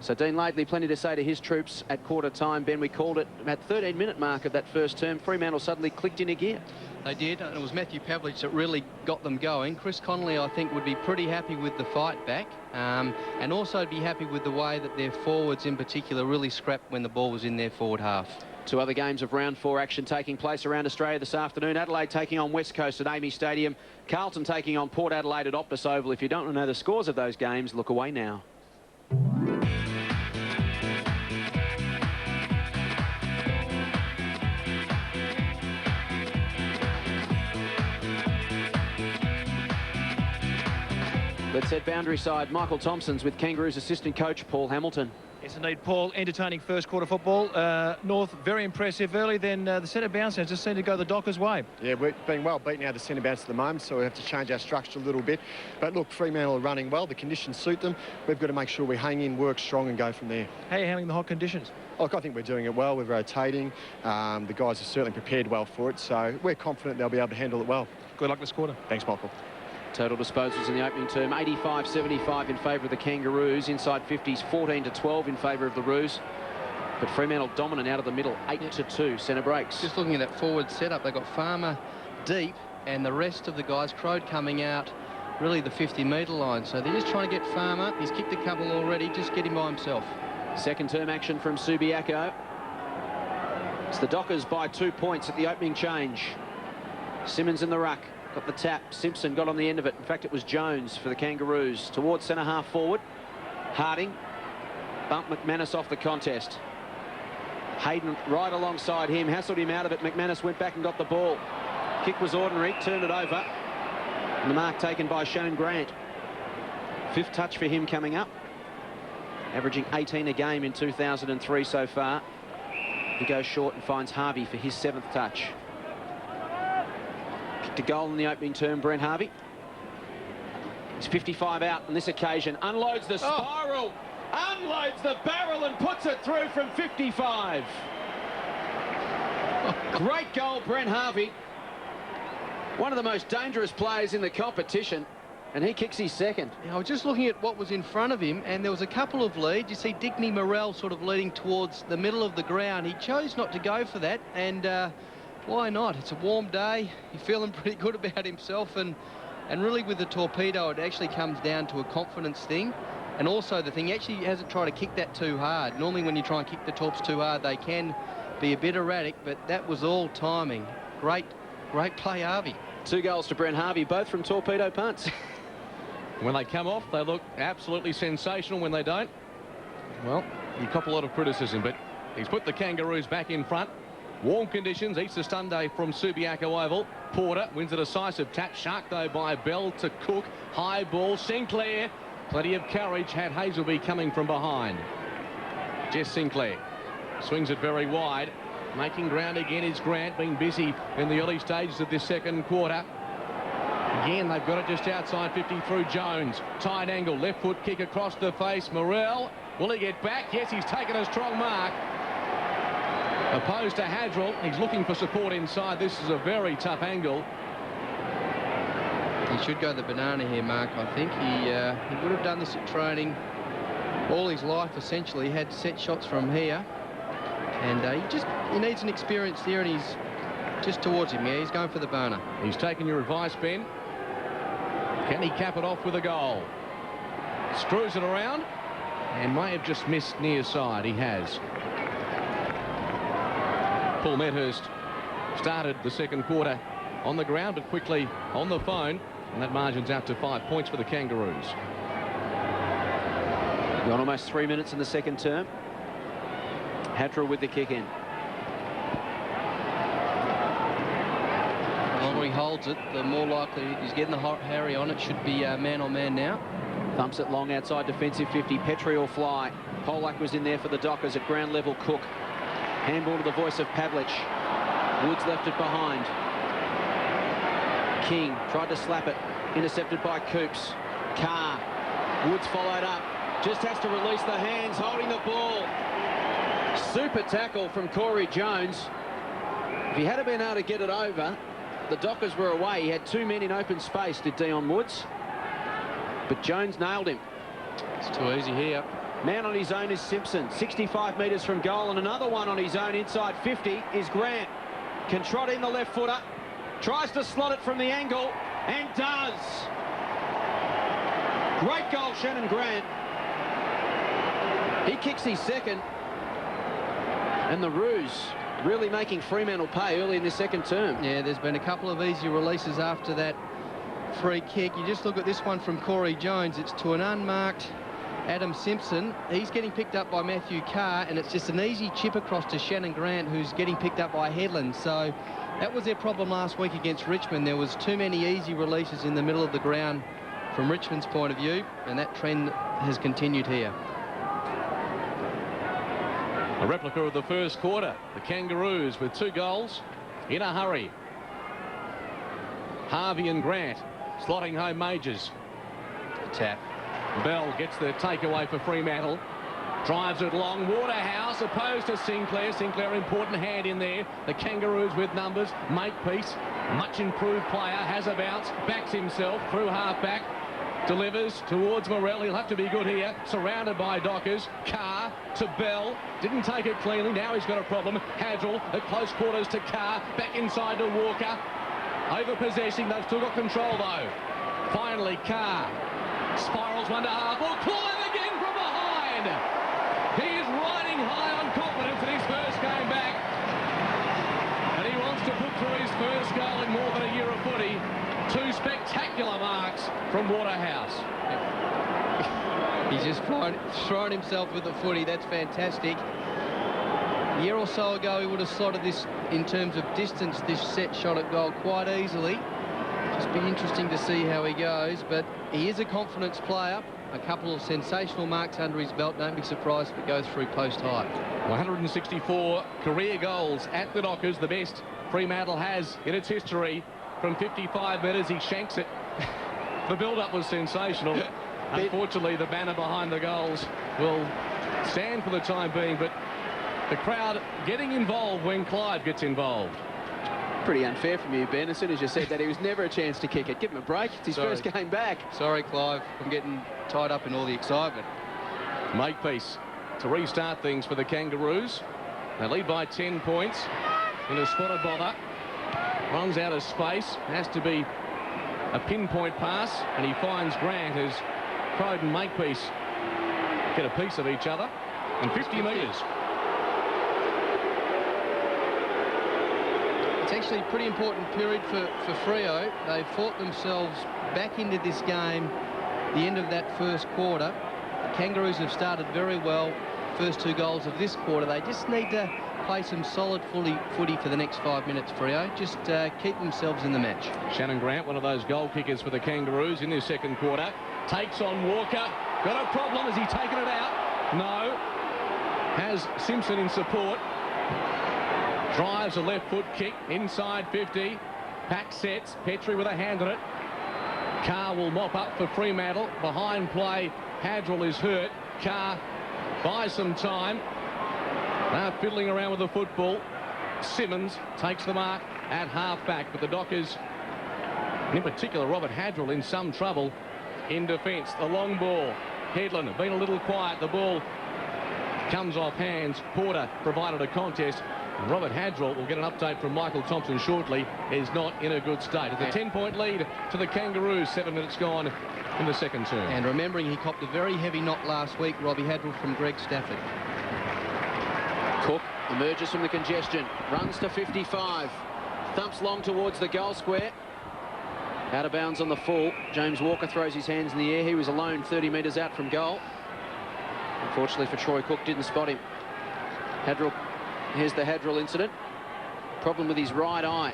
So Dean Laidley, plenty to say to his troops at quarter time. Ben, we called it at 13-minute mark of that first term. Fremantle suddenly clicked into gear. They did, and it was Matthew Pavlich that really got them going. Chris Connolly, I think, would be pretty happy with the fight back, and also be happy with the way that their forwards in particular really scrapped when the ball was in their forward half. 2 other games of round 4 action taking place around Australia this afternoon. Adelaide taking on West Coast at Amy Stadium. Carlton taking on Port Adelaide at Optus Oval. If you don't know the scores of those games, look away now. Let's head boundary side. Michael Thompson's with Kangaroos assistant coach Paul Hamilton. Yes, indeed, Paul. Entertaining first quarter football. North, very impressive early. Then the centre bounce just seemed to go the Dockers' way. Yeah, we've been well beaten out of the centre bounce at the moment, so we have to change our structure a little bit. But look, Fremantle are running well. The conditions suit them. We've got to make sure we hang in, work strong, and go from there. How are you handling the hot conditions? Look, I think we're doing it well. We're rotating. The guys are certainly prepared well for it, so we're confident they'll be able to handle it well. Good luck this quarter. Thanks, Michael. Total disposals in the opening term, 85-75 in favour of the Kangaroos. Inside 50s, 14-12 in favour of the Roos. But Fremantle dominant out of the middle, 8-2. Centre breaks. Just looking at that forward setup, they've got Farmer deep and the rest of the guys, Crode coming out, really the 50-metre line. So they're just trying to get Farmer. He's kicked a couple already. Just get him by himself. Second term action from Subiaco. It's the Dockers by 2 points at the opening change. Simmons in the ruck. Got the tap. Simpson got on the end of it. In fact, it was Jones for the Kangaroos. Towards centre half forward. Harding bumped McManus off the contest. Hayden right alongside him. Hassled him out of it. McManus went back and got the ball. Kick was ordinary. Turned it over. And the mark taken by Shannon Grant. 5th touch for him coming up. Averaging 18 a game in 2003 so far. He goes short and finds Harvey for his 7th touch. To goal in the opening term, Brent Harvey. He's 55 out on this occasion. Unloads the spiral, unloads the barrel and puts it through from 55. Great goal, Brent Harvey. One of the most dangerous players in the competition, and he kicks his 2nd. I was just looking at what was in front of him, and there was a couple of leads. You see Dickney Morrell sort of leading towards the middle of the ground. He chose not to go for that, and why not? It's a warm day. He's feeling pretty good about himself, and really with the torpedo, it actually comes down to a confidence thing, and also the thing, he actually hasn't tried to kick that too hard. Normally when you try and kick the torps too hard, they can be a bit erratic, but that was all timing. Great play, Harvey. 2 goals to Brent Harvey, both from torpedo punts. When they come off, they look absolutely sensational. When they don't, well, you cop a lot of criticism, but he's put the Kangaroos back in front. Warm conditions, Easter Sunday from Subiaco Oval. Porter wins a decisive tap. Shark, though, by Bell to Cook. High ball, Sinclair. Plenty of courage, had Hazelby coming from behind. Jess Sinclair swings it very wide. Making ground again is Grant, been busy in the early stages of this second quarter. Again, they've got it just outside 50 through Jones. Tight angle, left foot kick across the face. Morrell, will he get back? Yes, he's taken a strong mark. Opposed to Hadrell, he's looking for support inside. This is a very tough angle. He should go the banana here, Mark. I think he would have done this at training all his life, essentially. He had set shots from here, and he needs an experience there, and he's just towards him. Yeah, he's going for the banana. He's taken your advice, Ben. Can he cap it off with a goal? Screws it around and may have just missed near side. He has. Paul Medhurst started the second quarter on the ground, but quickly on the phone, and that margin's out to 5 points for the Kangaroos. Got almost 3 minutes in the second term. Hadrell with the kick in. The longer he holds it, the more likely he's getting the hot Harry on. It should be man on man now. Thumps it long outside defensive 50. Petrie will fly. Polak was in there for the Dockers at ground level. Cook. Handball to the voice of Pavlich. Woods left it behind. King tried to slap it. Intercepted by Coops. Carr. Woods followed up. Just has to release the hands, holding the ball. Super tackle from Corey Jones. If he had been able to get it over, the Dockers were away. He had 2 men in open space, did Dion Woods. But Jones nailed him. It's too easy here. Man on his own is Simpson, 65 metres from goal, and another one on his own inside 50 is Grant. Can trot in the left footer, tries to slot it from the angle, and does. Great goal, Shannon Grant. He kicks his second, and the Roos really making Fremantle pay early in the second term. Yeah, there's been a couple of easy releases after that free kick. You just look at this one from Corey Jones. It's to an unmarked Adam Simpson. He's getting picked up by Matthew Carr, and it's just an easy chip across to Shannon Grant, who's getting picked up by Headland. So that was their problem last week against Richmond. There was too many easy releases in the middle of the ground from Richmond's point of view, and that trend has continued here. A replica of the first quarter. The Kangaroos with 2 goals in a hurry. Harvey and Grant slotting home Majors. Tap. Bell gets the takeaway for Fremantle. Drives it long. Waterhouse opposed to Sinclair. Sinclair, important hand in there. The Kangaroos with numbers. Makepeace, much improved player, has a bounce. Backs himself through half-back. Delivers towards Morell. He'll have to be good here. Surrounded by Dockers. Carr to Bell. Didn't take it cleanly. Now he's got a problem. Hadrill at close quarters to Carr. Back inside to Walker. Over possessing. They've still got control though. Finally Carr. Spirals one to half. Or Clive again from behind. He is riding high on confidence in his first game back. And he wants to put through his first goal in more than a year of footy. 2 spectacular marks from Waterhouse. He's just thrown himself with the footy. That's fantastic. A year or so ago, he would have slotted this in terms of distance, this set shot at goal quite easily. Just be interesting to see how he goes, but he is a confidence player. A couple of sensational marks under his belt. Don't be surprised if it goes through post high. 164 career goals at the Dockers, the best Fremantle has in its history. From 55 metres, he shanks it. The build-up was sensational. Unfortunately, the banner behind the goals will stand for the time being, but the crowd getting involved when Clive gets involved. Pretty unfair from you, Ben. As soon as you said that, he was never a chance to kick it. Give him a break. It's his first game back. Sorry, Clive. I'm getting tied up in all the excitement. Makepeace to restart things for the Kangaroos. They lead by 10 points in a spotted bother. Runs out of space. Has to be a pinpoint pass, and he finds Grant as Crode and Makepeace get a piece of each other in 50 metres. It's actually a pretty important period for Freo. They've fought themselves back into this game the end of that first quarter. The Kangaroos have started very well. First 2 goals of this quarter. They just need to play some solid footy for the next 5 minutes, Freo. Just keep themselves in the match. Shannon Grant, one of those goal kickers for the Kangaroos in this second quarter. Takes on Walker. Got a problem. Has he taken it out? No. Has Simpson in support. Drives a left foot kick inside 50. Pack sets. Petrie with a hand on it. Carr will mop up for Fremantle. Behind play. Hadrill is hurt. Carr buys some time. Now fiddling around with the football. Simmons takes the mark at half-back, but the Dockers, and in particular Robert Hadrill, in some trouble in defence. The long ball. Headland been a little quiet. The ball comes off hands. Porter provided a contest. And Robert Hadrill, will get an update from Michael Thompson shortly, is not in a good state. It's a 10-point lead to the Kangaroos. 7 minutes gone in the second term. And remembering he copped a very heavy knock last week, Robbie Hadrill, from Greg Stafford. Cook emerges from the congestion, runs to 55, thumps long towards the goal square. Out of bounds on the full. James Walker throws his hands in the air. He was alone 30 metres out from goal. Unfortunately for Troy Cook, didn't spot him. Hadrill, here's the Hadrill incident. Problem with his right eye.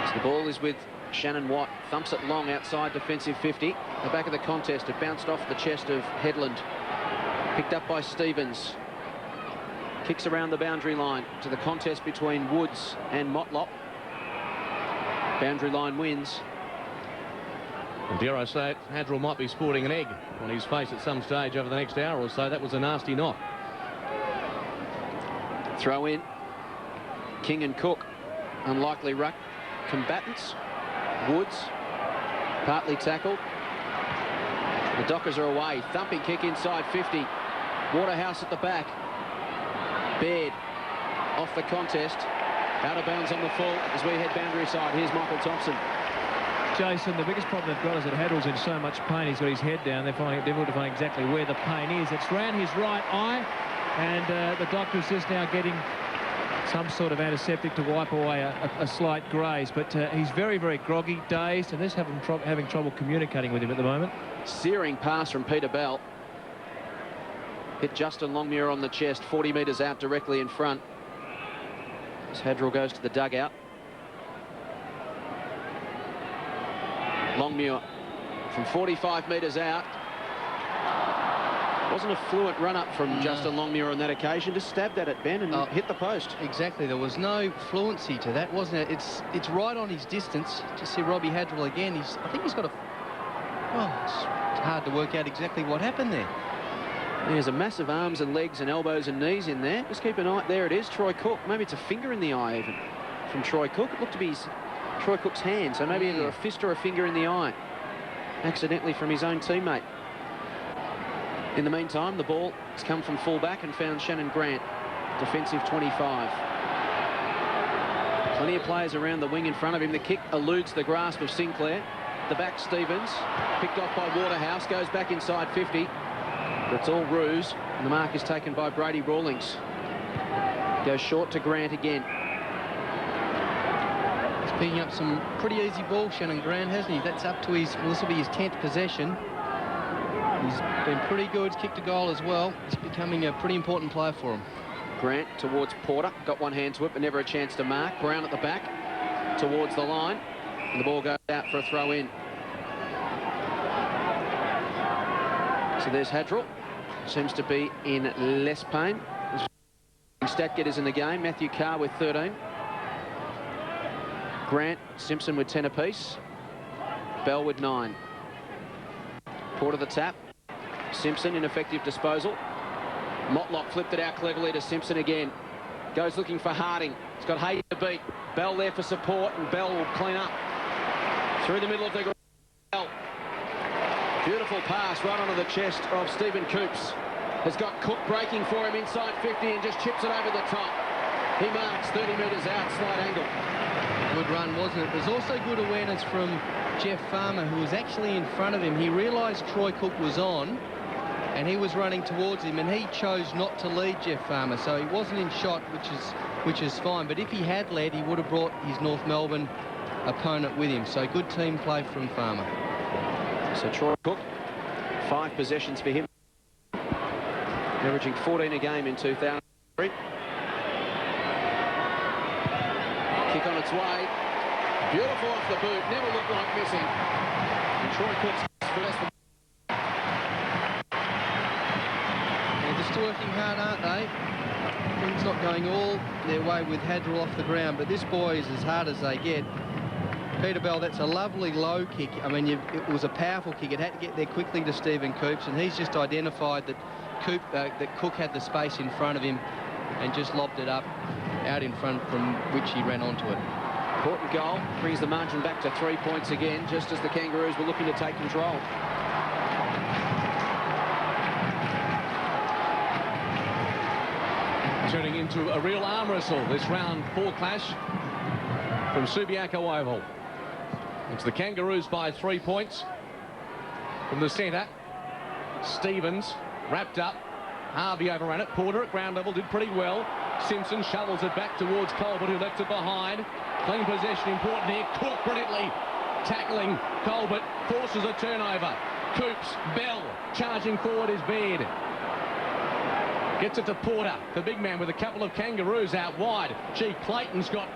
So the ball is with Shannon Watt. Thumps it long outside defensive 50. The back of the contest, it bounced off the chest of Headland. Picked up by Stevens. Kicks around the boundary line to the contest between Woods and Motlop. Boundary line wins. And dare I say it, Hadrill might be sporting an egg on his face at some stage over the next hour or so. That was a nasty knock. Throw in. King and Cook, unlikely ruck combatants. Woods, partly tackled. The Dockers are away. Thumping kick inside 50. Waterhouse at the back. Baird off the contest. Out of bounds on the full as we head boundary side. Here's Michael Thompson. Jason, the biggest problem they've got is that Hadrell's in so much pain. He's got his head down. They're finding it difficult to find exactly where the pain is. It's round his right eye, and the doctor's just now getting some sort of antiseptic to wipe away a slight graze. But he's very, very groggy, dazed, and they're just having trouble communicating with him at the moment. Searing pass from Peter Bell. Hit Justin Longmuir on the chest, 40 metres out directly in front. As Hadrell goes to the dugout. Longmuir from 45 metres out. Wasn't a fluent run-up from Justin Longmuir on that occasion. Just stabbed at it, Ben, and hit the post. Exactly. There was no fluency to that, wasn't it? It's right on his distance. Just see Robbie Hadrell again. I think he's got a... Well, it's hard to work out exactly what happened there. There's a massive arms and legs and elbows and knees in there. Just keep an eye. There it is, Troy Cook. Maybe it's a finger in the eye even from Troy Cook. It looked to be Troy Cook's hand, so maybe either a fist or a finger in the eye, accidentally from his own teammate. In the meantime, the ball has come from full-back and found Shannon Grant, defensive 25. Plenty of players around the wing in front of him. The kick eludes the grasp of Sinclair. The back, Stevens, picked off by Waterhouse, goes back inside 50. But it's all ruse, and the mark is taken by Brady Rawlings. Goes short to Grant again. He's picking up some pretty easy ball, Shannon Grant, hasn't he? That's up to his... Well, this will be his 10th possession. He's been pretty good, kicked a goal as well. He's becoming a pretty important player for him. Grant towards Porter, got one hand to it, but never a chance to mark. Brown at the back, towards the line, and the ball goes out for a throw-in. So there's Hadrell. Seems to be in less pain. Stat getters in the game. Matthew Carr with 13. Grant, Simpson with 10 apiece. Bell with 9. Porter the tap. Simpson, ineffective disposal. Motlock flipped it out cleverly to Simpson again. Goes looking for Harding. He's got Hayes to beat. Bell there for support, and Bell will clean up. Through the middle of the ground. Bell. Beautiful pass right onto the chest of Stephen Coops. Has got Cook breaking for him inside 50 and just chips it over the top. He marks 30 metres out, slight angle. Good run, wasn't it? There's also good awareness from Jeff Farmer, who was actually in front of him. He realised Troy Cook was on, and he was running towards him, and he chose not to lead Jeff Farmer, so he wasn't in shot, which is fine. But if he had led, he would have brought his North Melbourne opponent with him. So good team play from Farmer. So Troy Cook, 5 possessions for him, averaging 14 a game in 2003. Kick on its way. Beautiful off the boot. Never looked like missing. And Troy Cook's first. They're just working hard, aren't they? Things not going all their way with Hadrell off the ground, but this boy is as hard as they get. Peter Bell, that's a lovely low kick. I mean, it was a powerful kick. It had to get there quickly to Stephen Coops, and he's just identified that Cook had the space in front of him and just lobbed it up out in front, from which he ran onto it. Important goal, brings the margin back to 3 points again, just as the Kangaroos were looking to take control. Turning into a real arm wrestle, this round 4 clash from Subiaco Oval. It's the Kangaroos by 3 points. From the centre, Stevens wrapped up. Harvey overran it. Porter at ground level did pretty well. Simpson shovels it back towards Colbert, who left it behind. Clean possession important here. Cook brilliantly tackling Colbert, forces a turnover. Coops, Bell charging forward is Baird. Gets it to Porter, the big man with a couple of Kangaroos out wide. Gee, Clayton's got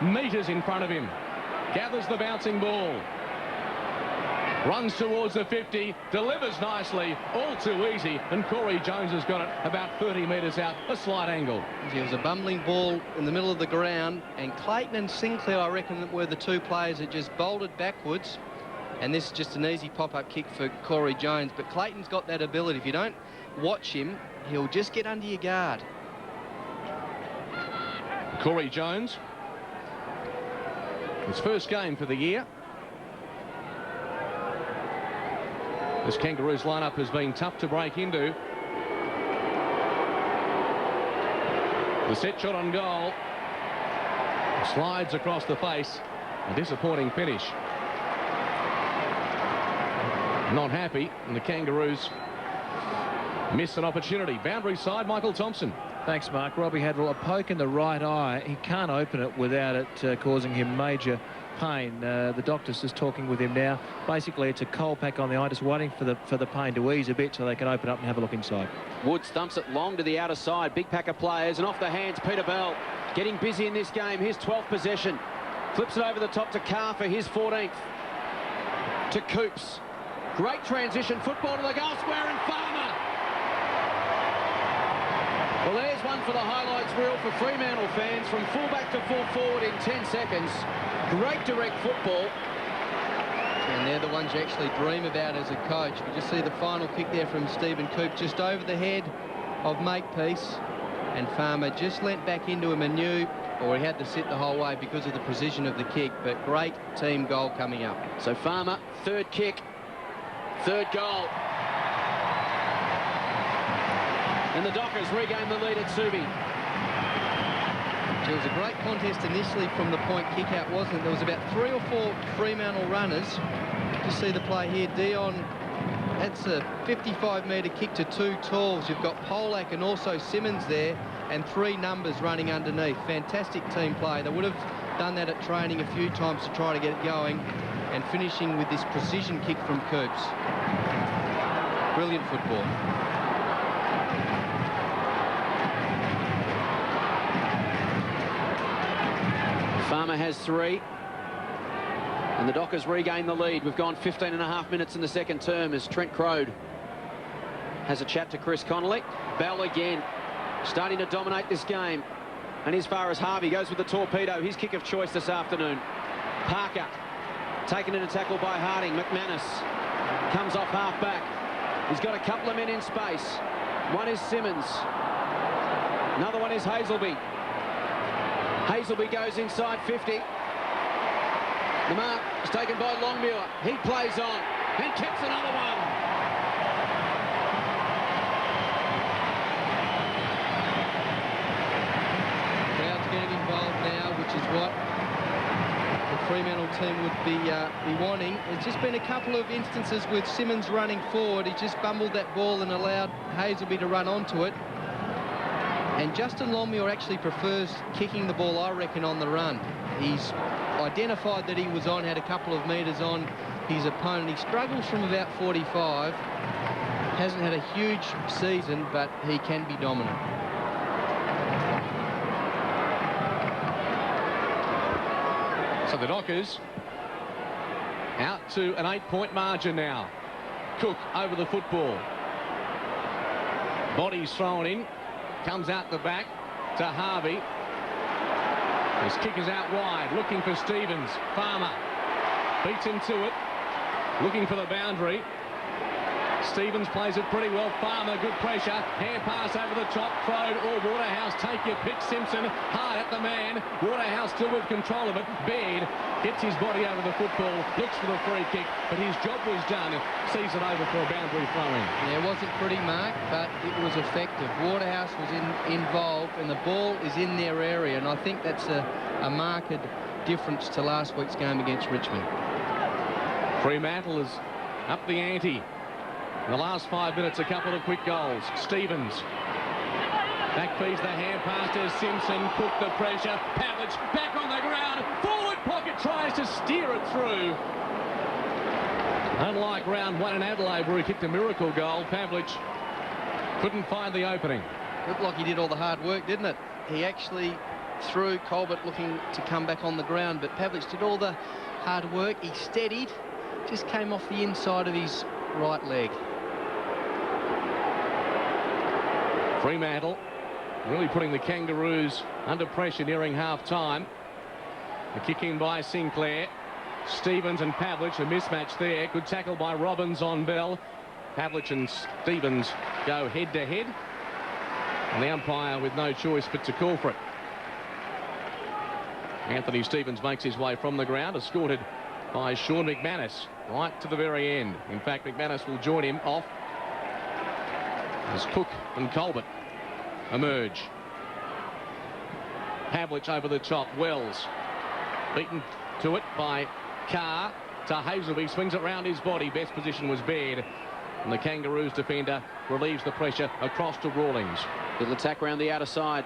metres in front of him. Gathers the bouncing ball. Runs towards the 50, delivers nicely, all too easy, and Corey Jones has got it about 30 metres out, a slight angle. It was a bumbling ball in the middle of the ground, and Clayton and Sinclair, I reckon, were the 2 players that just bolted backwards, and this is just an easy pop-up kick for Corey Jones, but Clayton's got that ability. If you don't watch him, he'll just get under your guard. Corey Jones. His first game for the year. This Kangaroos lineup has been tough to break into. The set shot on goal. Slides across the face. A disappointing finish. Not happy, and the Kangaroos miss an opportunity. Boundary side, Michael Thompson. Thanks, Mark. Robbie had a poke in the right eye. He can't open it without it causing him major pain. The doctor's just talking with him now. Basically, it's a cold pack on the eye, just waiting for the pain to ease a bit so they can open up and have a look inside. Woods thumps it long to the outer side. Big pack of players, and off the hands, Peter Bell. Getting busy in this game. His 12th possession. Flips it over the top to Carr for his 14th. To Coops. Great transition. Football to the goal square, and Farmer. Well, there's one for the highlights reel for Fremantle fans. From fullback to full forward in 10 seconds. Great direct football. And they're the ones you actually dream about as a coach. You just see the final kick there from Stephen Coop, just over the head of Makepeace. And Farmer just leant back into him and knew, or he had to sit the whole way because of the precision of the kick. But great team goal coming up. So Farmer, third kick, third goal. And the Dockers regain the lead at Subi. It was a great contest initially from the point kick out, wasn't it? There was about 3 or 4 Fremantle runners. Just see the play here. Dion, that's a 55-metre kick to 2 talls. You've got Polak and also Simmons there, and 3 numbers running underneath. Fantastic team play. They would have done that at training a few times to try to get it going, and finishing with this precision kick from Coops. Brilliant football. Farmer has 3. And the Dockers regain the lead. We've gone 15.5 minutes in the second term as Trent Crode has a chat to Chris Connolly. Bell again, starting to dominate this game. And as far as Harvey goes with the torpedo, his kick of choice this afternoon. Parker taken in a tackle by Harding. McManus comes off half-back. He's got a couple of men in space. One is Simmons. Another one is Hazelby. Hazelby goes inside 50. The mark is taken by Longmuir. He plays on and kicks another one. Crowd's getting involved now, which is what the Fremantle team would be wanting. There's just been a couple of instances with Simmons running forward. He just bumbled that ball and allowed Hazelby to run onto it. And Justin Longmuir actually prefers kicking the ball, I reckon, on the run. He's identified that he was on, had a couple of metres on his opponent. He struggles from about 45. Hasn't had a huge season, but he can be dominant. So the Dockers out to an 8-point margin now. Cook over the football. Body's thrown in. Comes out the back to Harvey. His kick is out wide, looking for Stevens. Farmer beats him to it, looking for the boundary. Stevens plays it pretty well. Farmer, good pressure. Hand pass over the top. Crode or Waterhouse. Take your pick. Simpson hard at the man. Waterhouse still with control of it. Baird gets his body over the football. Looks for the free kick, but his job was done. Sees it over for a boundary throw-in. Yeah, it wasn't pretty, Mark, but it was effective. Waterhouse was involved, and the ball is in their area, and I think that's a marked difference to last week's game against Richmond. Fremantle is up the ante. In the last 5 minutes, a couple of quick goals. Stevens back feeds the hand pass to Simpson. Cook the pressure. Pavlich back on the ground. Forward pocket tries to steer it through. Unlike round 1 in Adelaide, where he kicked a miracle goal, Pavlich couldn't find the opening. Looked like he did all the hard work, didn't it? He actually threw Colbert looking to come back on the ground, but Pavlich did all the hard work. He steadied, just came off the inside of his right leg. Fremantle really putting the Kangaroos under pressure nearing half-time. The kick in by Sinclair. Stevens and Pavlich, a mismatch there. Good tackle by Robbins on Bell. Pavlich and Stevens go head-to-head. And the umpire with no choice but to call for it. Anthony Stevens makes his way from the ground, escorted by Sean McManus right to the very end. In fact, McManus will join him off as Cook and Colbert emerge. Pavlich over the top. Wells beaten to it by Carr to Hazelby. Swings it round his body. Best position was Baird. And the Kangaroos defender relieves the pressure across to Rawlings. Little attack round the outer side.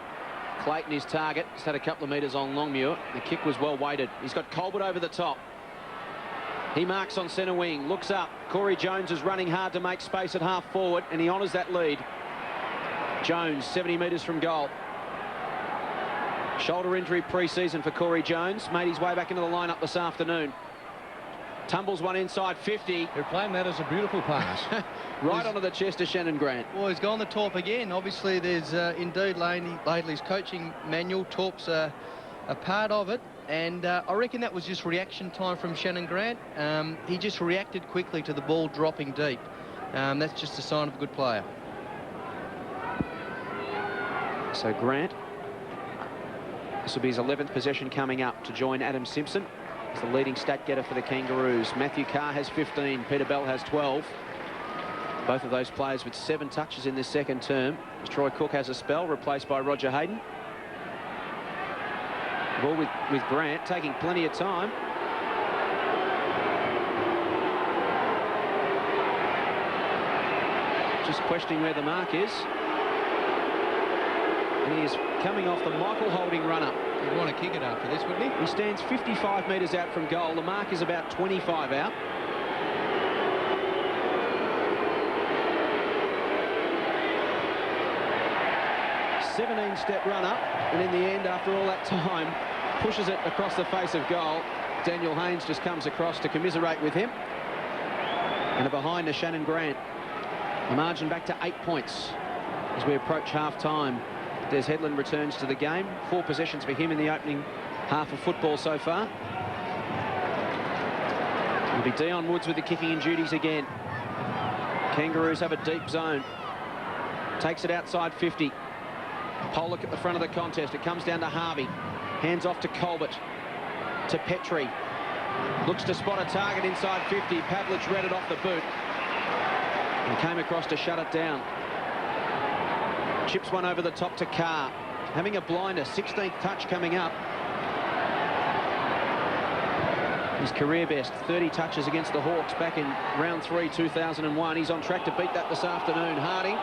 Clayton, his target, has had a couple of metres on Longmuir. The kick was well weighted. He's got Colbert over the top. He marks on centre wing, looks up. Corey Jones is running hard to make space at half forward, and he honours that lead. Jones, 70 metres from goal. Shoulder injury pre-season for Corey Jones. Made his way back into the lineup this afternoon. Tumbles one inside 50. They're playing that as a beautiful pass. Right onto the chest of Shannon Grant. Well, he's gone the top again. Obviously, there's indeed Laidley's coaching manual. Torp's a part of it. And I reckon that was just reaction time from Shannon Grant. He just reacted quickly to the ball dropping deep. That's just a sign of a good player. So Grant, this will be his 11th possession coming up to join Adam Simpson as the leading stat getter for the Kangaroos. Matthew Carr has 15, Peter Bell has 12. Both of those players with 7 touches in this second term. As Troy Cook has a spell, replaced by Roger Hayden. Ball with Grant, taking plenty of time. Just questioning where the mark is. And he is coming off the Michael Holding run-up. He'd want to kick it after this, wouldn't he? He stands 55 metres out from goal. The mark is about 25 out. Step run-up, and in the end, after all that time, pushes it across the face of goal. Daniel Haynes just comes across to commiserate with him. And a behind to Shannon Grant. The margin back to 8 points as we approach half-time. Des Headland returns to the game. 4 possessions for him in the opening half of football so far. It'll be Dion Woods with the kicking and duties again. Kangaroos have a deep zone. Takes it outside 50. Pollock at the front of the contest. It comes down to Harvey. Hands off to Colbert. To Petrie. Looks to spot a target inside 50. Pavlich read it off the boot. And came across to shut it down. Chips one over the top to Carr. Having a blinder. 16th touch coming up. His career best. 30 touches against the Hawks back in round 3, 2001. He's on track to beat that this afternoon. Harding.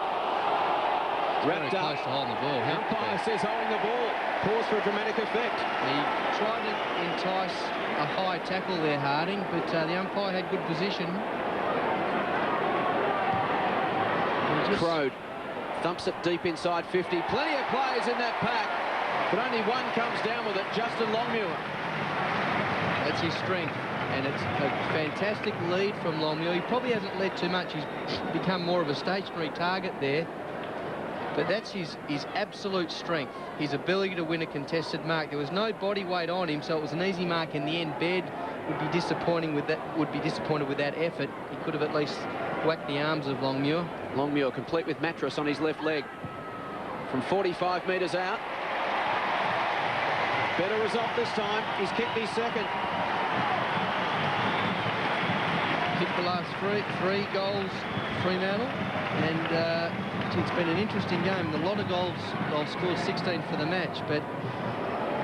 Wrapped up. Close to holding the ball. Umpire says holding the ball. Pause for a dramatic effect. He tried to entice a high tackle there, Harding, but the umpire had good position. Crowd thumps it deep inside 50. Plenty of players in that pack, but only one comes down with it, Justin Longmuir. That's his strength, and it's a fantastic lead from Longmuir. He probably hasn't led too much. He's become more of a stationary target there. But that's his absolute strength, his ability to win a contested mark. There was no body weight on him, so it was an easy mark in the end. Baird would be disappointed with that effort. He could have at least whacked the arms of Longmuir. Longmuir complete with mattress on his left leg. From 45 metres out. Better result this time. He's kicked his second. Kicked the last three goals, Fremantle, and it's been an interesting game. A lot of goals. They'll score 16 for the match, but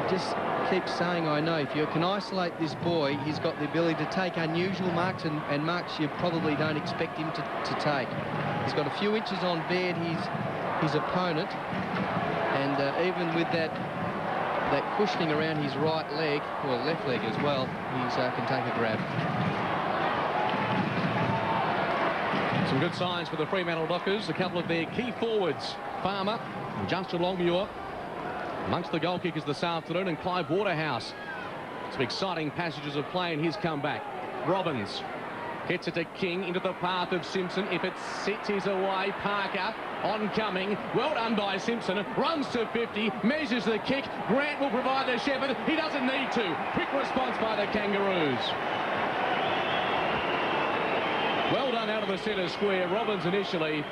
just keep saying, I know, if you can isolate this boy, he's got the ability to take unusual marks and marks you probably don't expect him to take. He's got a few inches on Baird, his opponent, and even with that cushioning around his right leg, or left leg as well, he can take a grab. Some good signs for the Fremantle Dockers. A couple of their key forwards, Farmer and Justin Longmuir, amongst the goal kickers this afternoon, and Clive Waterhouse. Some exciting passages of play in his comeback. Robbins hits it to King into the path of Simpson. If it sits his away, Parker oncoming. Well done by Simpson. Runs to 50, measures the kick. Grant will provide the shepherd. He doesn't need to. Quick response by the Kangaroos. Well done out of the centre square. Robbins initially,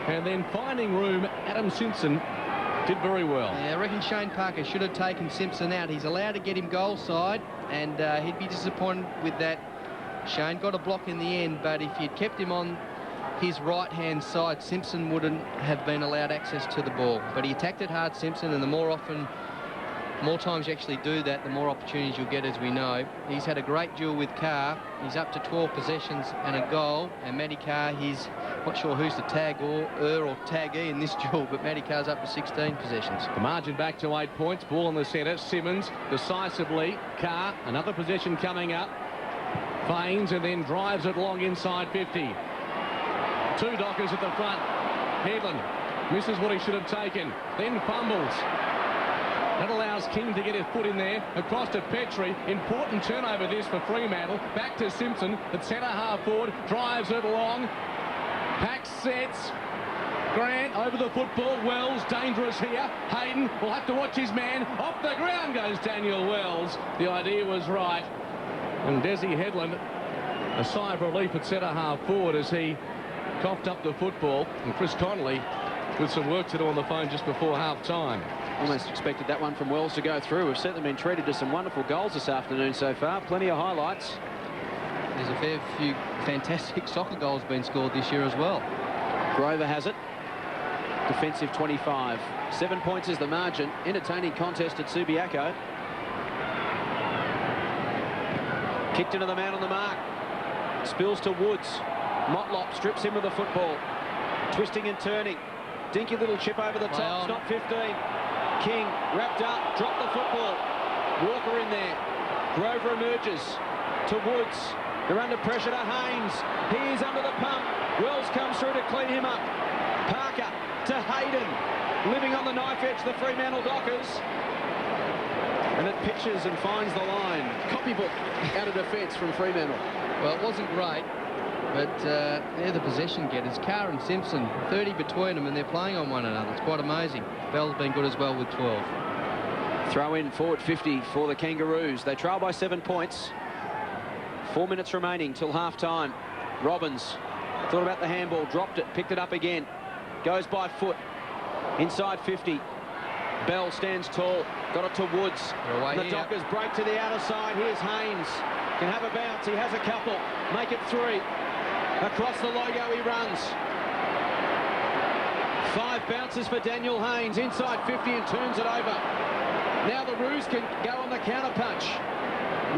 and then finding room, Adam Simpson Did very well. Yeah, I reckon Shane Parker should have taken Simpson out. He's allowed to get him goal side, and he'd be disappointed with that. Shane got a block in the end, but if you'd kept him on his right-hand side, Simpson wouldn't have been allowed access to the ball. But he attacked it hard, Simpson, and the more times you actually do that, the more opportunities you'll get, as we know. He's had a great duel with Carr. He's up to 12 possessions and a goal. And Matty Carr, he's not sure who's the tag or taggee in this duel, but Matty Carr's up to 16 possessions. The margin back to 8 points. Ball in the centre. Simmons decisively. Carr, another possession coming up. Feigns and then drives it long inside 50. 2 Dockers at the front. Headland misses what he should have taken. Then fumbles. That allows King to get his foot in there. Across to Petrie. Important turnover this for Fremantle. Back to Simpson at centre half forward. Drives it long. Pack sets. Grant over the football. Wells dangerous here. Hayden will have to watch his man. Off the ground goes Daniel Wells. The idea was right. And Desi Headland, a sigh of relief at centre half forward as he coughed up the football. And Chris Connolly with some work to do on the phone just before half-time. Almost expected that one from Wells to go through. We've certainly been treated to some wonderful goals this afternoon so far. Plenty of highlights. There's a fair few fantastic soccer goals being scored this year as well. Grover has it. Defensive 25. 7 points is the margin. Entertaining contest at Subiaco. Kicked into the man on the mark. Spills to Woods. Motlop strips him of the football. Twisting and turning. Dinky little chip over the top. It's not 15. King wrapped up. Dropped the football. Walker in there. Grover emerges to Woods. They're under pressure to Haynes. He is under the pump. Wells comes through to clean him up. Parker to Hayden. Living on the knife edge, the Fremantle Dockers. And it pitches and finds the line. Copybook out of defence from Fremantle. Well, it wasn't great, but they're the possession getters. Carr and Simpson, 30 between them, and they're playing on one another. It's quite amazing. Bell's been good as well with 12. Throw in forward 50 for the Kangaroos. They trail by 7 points. 4 minutes remaining till half-time. Robbins thought about the handball, dropped it, picked it up again. Goes by foot. Inside 50. Bell stands tall. Got it to Woods. The Dockers break to the outer side. Here's Haynes. Can have a bounce. He has a couple. Make it 3. Across the logo he runs. 5 bounces for Daniel Haynes. Inside 50 and turns it over. Now the Roos can go on the counter-punch.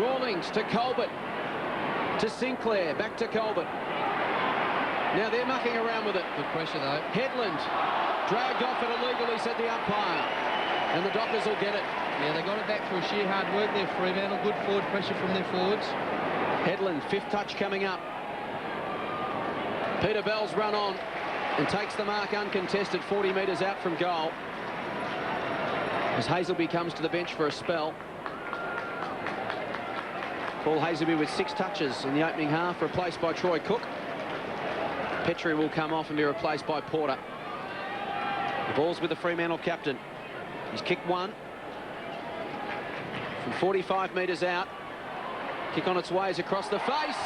Rawlings to Colbert. To Sinclair. Back to Colbert. Now they're mucking around with it. Good pressure, though. Headland dragged off it illegally, said the umpire. And the Dockers will get it. Yeah, they got it back through sheer hard work there, Fremantle. Good forward pressure from their forwards. Headland, 5th touch coming up. Peter Bell's run on and takes the mark uncontested, 40 metres out from goal. As Hazelby comes to the bench for a spell. Paul Hazelby with 6 touches in the opening half, replaced by Troy Cook. Petrie will come off and be replaced by Porter. The ball's with the Fremantle captain. He's kicked one from 45 metres out. Kick on its ways across the face.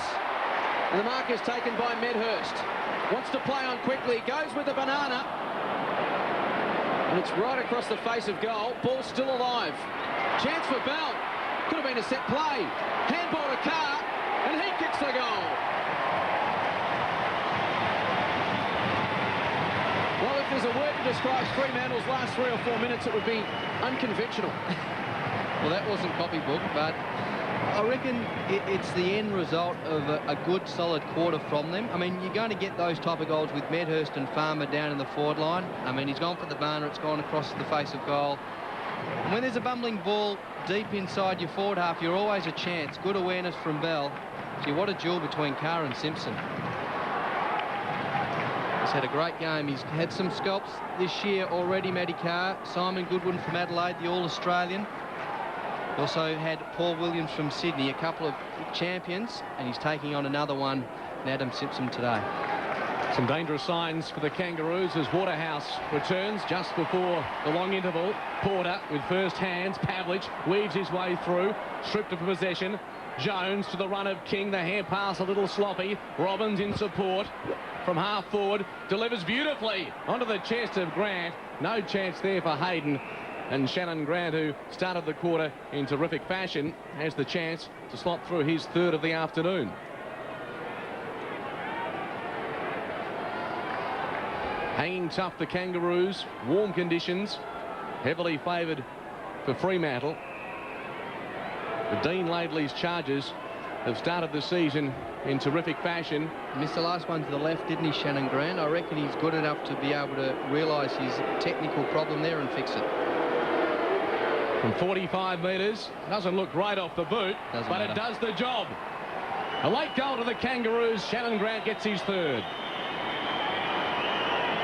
And the mark is taken by Medhurst. Wants to play on quickly. Goes with the banana. And it's right across the face of goal. Ball still alive. Chance for Bell. Could have been a set play. Handball to Carr. And he kicks the goal. Well, if there's a word to describe Fremantle's last 3 or 4 minutes, it would be unconventional. Well, that wasn't copybook, but I reckon it's the end result of a good, solid quarter from them. I mean, you're going to get those type of goals with Medhurst and Farmer down in the forward line. I mean, he's gone for the banner. It's gone across the face of goal. And when there's a bumbling ball deep inside your forward half, you're always a chance. Good awareness from Bell. Gee, what a duel between Carr and Simpson. He's had a great game. He's had some scalps this year already, Matty Carr. Simon Goodwin from Adelaide, the All-Australian. Also had Paul Williams from Sydney, a couple of champions, and he's taking on another one in Adam Simpson today. Some dangerous signs for the Kangaroos as Waterhouse returns just before the long interval. Porter with first hands. Pavlich weaves his way through. Stripped of possession. Jones to the run of King. The hand pass a little sloppy. Robbins in support from half forward. Delivers beautifully onto the chest of Grant. No chance there for Hayden. And Shannon Grant, who started the quarter in terrific fashion, has the chance to slot through his third of the afternoon. Hanging tough, the Kangaroos. Warm conditions. Heavily favoured for Fremantle. The Dean Laidley's Chargers have started the season in terrific fashion. Missed the last one to the left, didn't he, Shannon Grant? I reckon he's good enough to be able to realise his technical problem there and fix it. From 45 metres, doesn't look great off the boot, but it does the job. A late goal to the Kangaroos. Shannon Grant gets his third.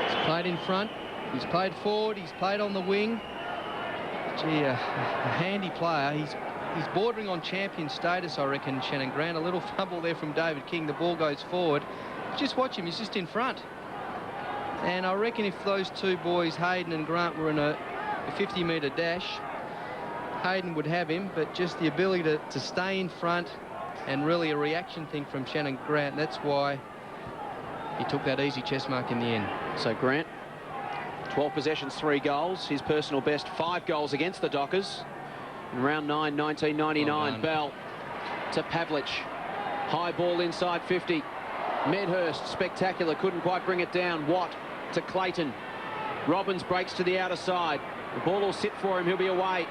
He's played in front, he's played forward, he's played on the wing. Gee, a handy player. He's bordering on champion status, I reckon, Shannon Grant. A little fumble there from David King. The ball goes forward. Just watch him, he's just in front. And I reckon if those two boys, Hayden and Grant, were in a 50-metre dash, Hayden would have him, but just the ability to stay in front and really a reaction thing from Shannon Grant. That's why he took that easy chest mark in the end. So Grant, 12 possessions, 3 goals. His personal best, 5 goals against the Dockers. In round 9, 1999, well Bell to Pavlich. High ball inside 50. Medhurst, spectacular, couldn't quite bring it down. Watt to Clayton. Robbins breaks to the outer side. The ball will sit for him, he'll be away.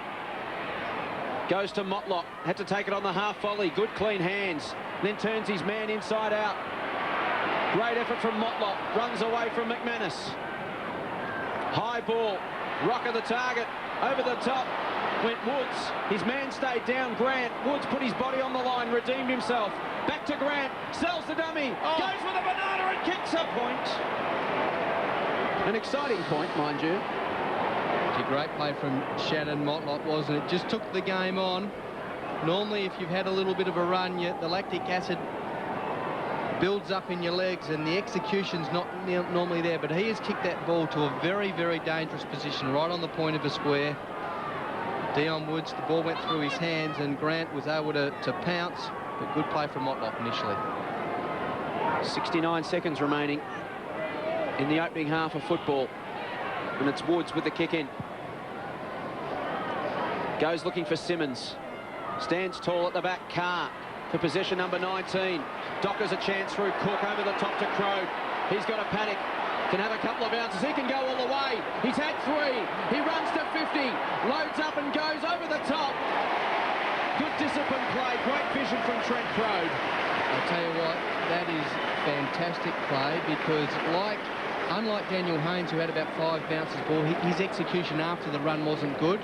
Goes to Motlop, had to take it on the half volley. Good clean hands, then turns his man inside out. Great effort from Motlop, runs away from McManus. High ball, rock of the target, over the top went Woods. His man stayed down, Grant. Woods put his body on the line, redeemed himself. Back to Grant, sells the dummy, goes with a banana and kicks a point. An exciting point, mind you. A great play from Shannon Motlop, wasn't it? Just took the game on. Normally, if you've had a little bit of a run, the lactic acid builds up in your legs and the execution's not normally there, but he has kicked that ball to a very, very dangerous position, right on the point of a square. Dion Woods, the ball went through his hands and Grant was able to pounce, but good play from Motlop initially. 69 seconds remaining in the opening half of football. And it's Woods with the kick in. Goes looking for Simmons. Stands tall at the back. Carr for possession number 19. Dockers a chance through Cook over the top to Crode. He's got a panic. Can have a couple of bounces. He can go all the way. He's had 3. He runs to 50. Loads up and goes over the top. Good disciplined play. Great vision from Trent Crode. I'll tell you what, that is fantastic play because unlike Daniel Haynes, who had about 5 bounces ball, his execution after the run wasn't good.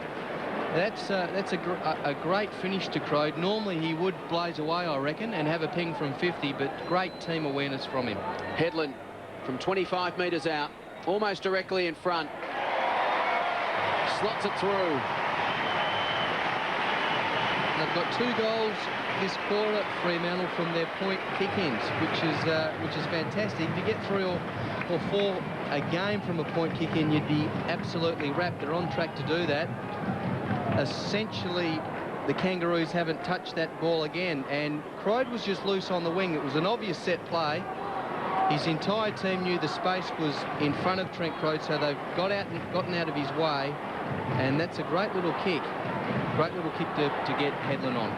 That's a great finish to Crode. Normally he would blaze away, I reckon, and have a ping from 50, but great team awareness from him. Headland from 25 metres out, almost directly in front. Slots it through. They've got 2 goals this quarter, Fremantle, from their point kick-ins, which is fantastic. If you get 3 or 4 a game from a point kick-in, you'd be absolutely wrapped. They're on track to do that. Essentially, the Kangaroos haven't touched that ball again, and Crode was just loose on the wing. It was an obvious set play. His entire team knew the space was in front of Trent Crode, so they've gotten out of his way, and that's a great little kick. Great little kick to get Headland on.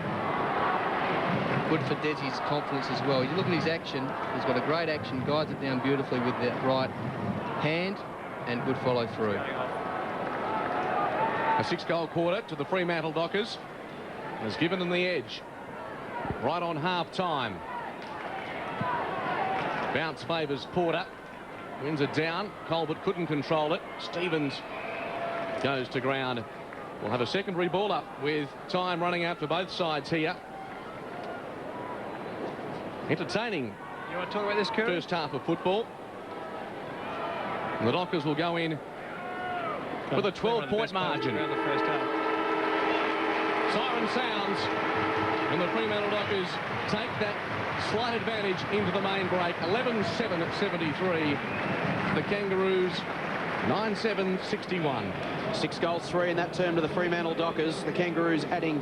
Good for Desi's confidence as well. You look at his action, he's got a great action, guides it down beautifully with that right hand, and good follow through. A 6-goal quarter to the Fremantle Dockers has given them the edge right on half-time. Bounce favours Porter, wins it down. Colbert couldn't control it. Stevens goes to ground. We'll have a secondary ball up with time running out for both sides here. Entertaining. You want to talk about this, Curry? First half of football. And the Dockers will go in with a 12-point margin. Siren sounds, and the Fremantle Dockers take that slight advantage into the main break. 11-7 at 73. The Kangaroos 9-7, 61. 6 goals, 3 in that term to the Fremantle Dockers. The Kangaroos adding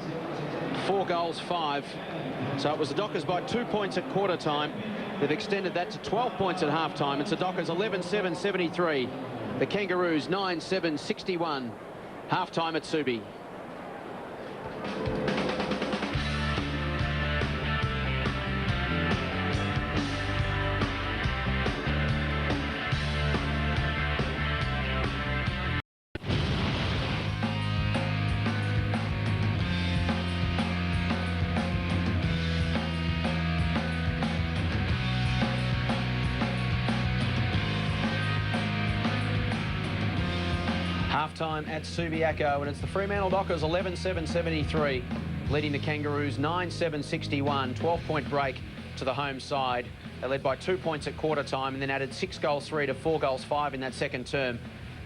4 goals, 5. So it was the Dockers by 2 points at quarter time. They've extended that to 12 points at half time. It's the Dockers 11-7, 73. The Kangaroos 9-7, 61. Half time at Subi. Half-time at Subiaco, and it's the Fremantle Dockers 11-7, 73, leading the Kangaroos 9-7, 61, 12-point break to the home side. They led by 2 points at quarter time and then added 6 goals, 3 to 4 goals, 5 in that second term.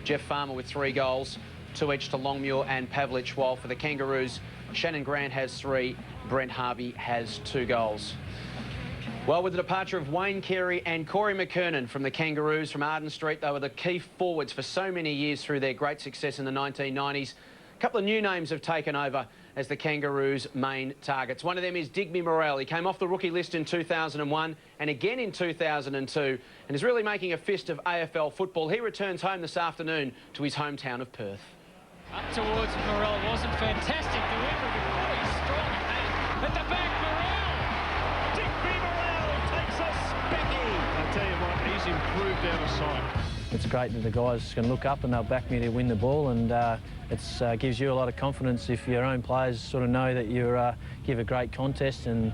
Jeff Farmer with 3 goals, 2 each to Longmuir and Pavlich, while for the Kangaroos, Shannon Grant has 3, Brent Harvey has 2 goals. Well, with the departure of Wayne Carey and Corey McKernan from the Kangaroos from Arden Street, they were the key forwards for so many years through their great success in the 1990s. A couple of new names have taken over as the Kangaroos' main targets. One of them is Digby Morrell. He came off the rookie list in 2001 and again in 2002 and is really making a fist of AFL football. He returns home this afternoon to his hometown of Perth. Up towards Morrell, wasn't fantastic delivery, but really strong at the back. Morrell, Digby Morrell takes a specky. I tell you what, he's improved out of sight. It's great that the guys can look up and they'll back me to win the ball, and it gives you a lot of confidence if your own players sort of know that you give a great contest and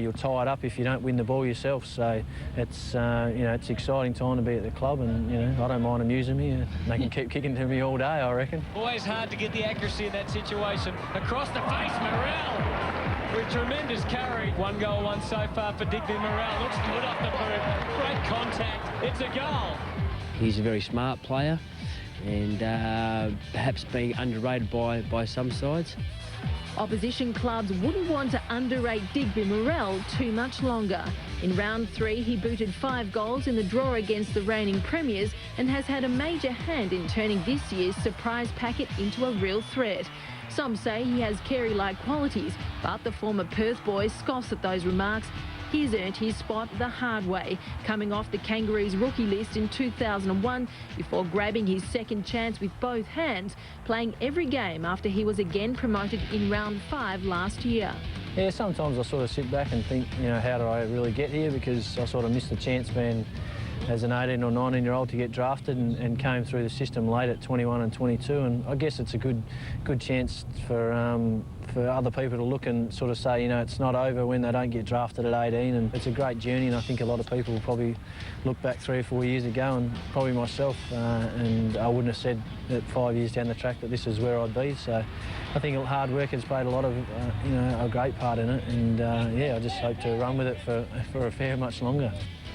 you'll tie it up if you don't win the ball yourself. So it's it's an exciting time to be at the club, and I don't mind them using me. They can keep kicking to me all day, I reckon. Always hard to get the accuracy in that situation. Across the face, Morrell with tremendous carry. 1 goal, 1 so far for Digby Morrell. Looks good off the boot. Great contact. It's a goal. He's a very smart player and perhaps being underrated by some sides. Opposition clubs wouldn't want to underrate Digby Morrell too much longer. In round 3, he booted 5 goals in the draw against the reigning premiers and has had a major hand in turning this year's surprise packet into a real threat. Some say he has Carey-like qualities, but the former Perth boy scoffs at those remarks. He's earned his spot the hard way, coming off the Kangaroos rookie list in 2001 before grabbing his second chance with both hands, playing every game after he was again promoted in round 5 last year. Yeah, sometimes I sort of sit back and think, how did I really get here? Because I sort of missed the chance being as an 18 or 19-year-old to get drafted and came through the system late at 21 and 22, and I guess it's a good chance for other people to look and sort of say, it's not over when they don't get drafted at 18, and it's a great journey, and I think a lot of people will probably look back 3 or 4 years ago, and probably myself, and I wouldn't have said that 5 years down the track that this is where I'd be. So I think hard work has played a lot of, a great part in it, and yeah, I just hope to run with it for a fair much longer.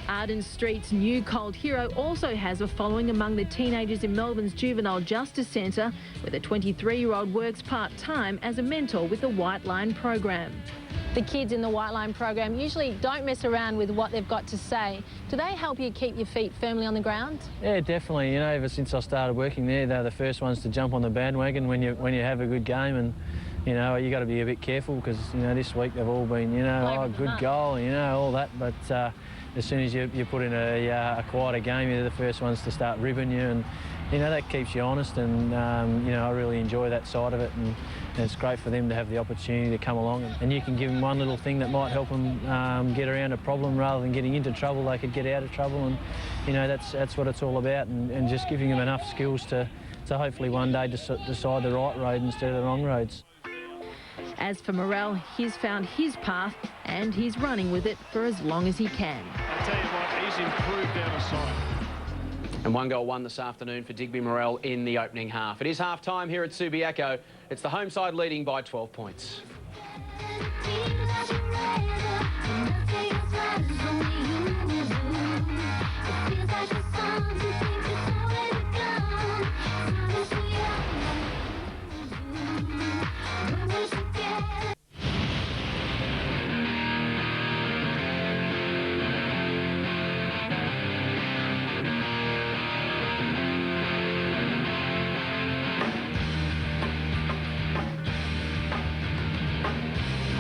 Arden Street's new cult hero also has a following among the teenagers in Melbourne's Juvenile Justice Centre, where the 23-year-old works part-time as a mentor with the White Line program. The kids in the White Line program usually don't mess around with what they've got to say. Do they help you keep your feet firmly on the ground? Yeah, definitely. Ever since I started working there, they're the first ones to jump on the bandwagon when you have a good game, and you got to be a bit careful because this week they've all been oh, good goal, all that, but as soon as you put in a quieter game, they're the first ones to start ribbing you, and that keeps you honest, and I really enjoy that side of it, and it's great for them to have the opportunity to come along, and you can give them one little thing that might help them get around a problem rather than getting into trouble. They could get out of trouble, and that's what it's all about, and just giving them enough skills to hopefully one day decide the right road instead of the wrong roads. As for Morrell, he's found his path and he's running with it for as long as he can. I tell you what, he's improved out of sight. And 1 goal, 1 this afternoon for Digby Morrell in the opening half. It is half-time here at Subiaco. It's the home side leading by 12 points.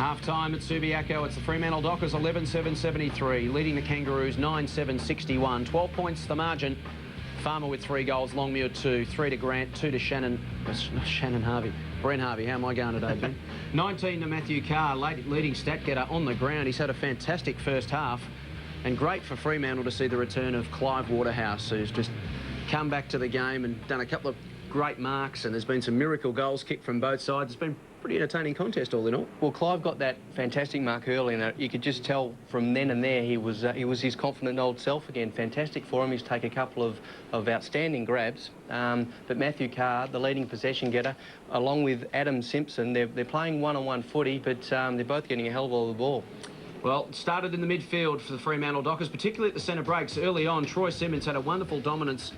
Half-time at Subiaco, it's the Fremantle Dockers 11-7-73, leading the Kangaroos 9-7-61. 12 points the margin. Farmer with 3 goals, Longmuir 2, 3 to Grant, 2 to Brent Harvey. How am I going today, Ben? 19 to Matthew Carr, leading stat getter on the ground. He's had a fantastic first half, and great for Fremantle to see the return of Clive Waterhouse, who's just come back to the game and done a couple of great marks, and there's been some miracle goals kicked from both sides. It's been a pretty entertaining contest all in all. Well, Clive got that fantastic mark early, and you could just tell from then and there he was his confident old self again. Fantastic for him. He's taken a couple of outstanding grabs. But Matthew Carr, the leading possession getter, along with Adam Simpson, they're playing one-on-one footy, but they're both getting a hell of a lot of the ball. Well, it started in the midfield for the Fremantle Dockers, particularly at the centre breaks. Early on, Troy Simmons had a wonderful dominance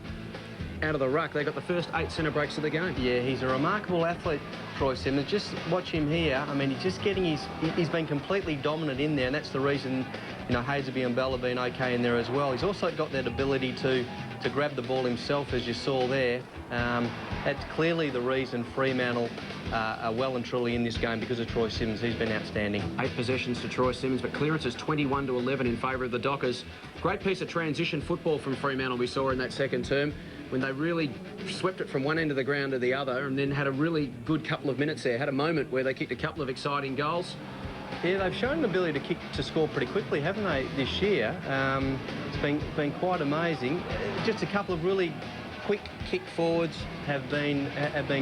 out of the ruck. They got the first 8 centre breaks of the game. Yeah, he's a remarkable athlete, Troy Simmons. Just watch him here. I mean, he's just getting he's been completely dominant in there, and that's the reason, you know, Hazerbee and Bell have been okay in there as well. He's also got that ability to grab the ball himself, as you saw there. That's clearly the reason Fremantle are well and truly in this game, because of Troy Simmons. He's been outstanding. 8 possessions to Troy Simmons, but clearances 21-11 in favour of the Dockers. Great piece of transition football from Fremantle we saw in that second term, when they really swept it from one end of the ground to the other, and then had a really good couple of minutes there. Had a moment where they kicked a couple of exciting goals. Yeah, they've shown an ability to score pretty quickly, haven't they, this year? It's been quite amazing. Just a couple of really quick kick forwards have been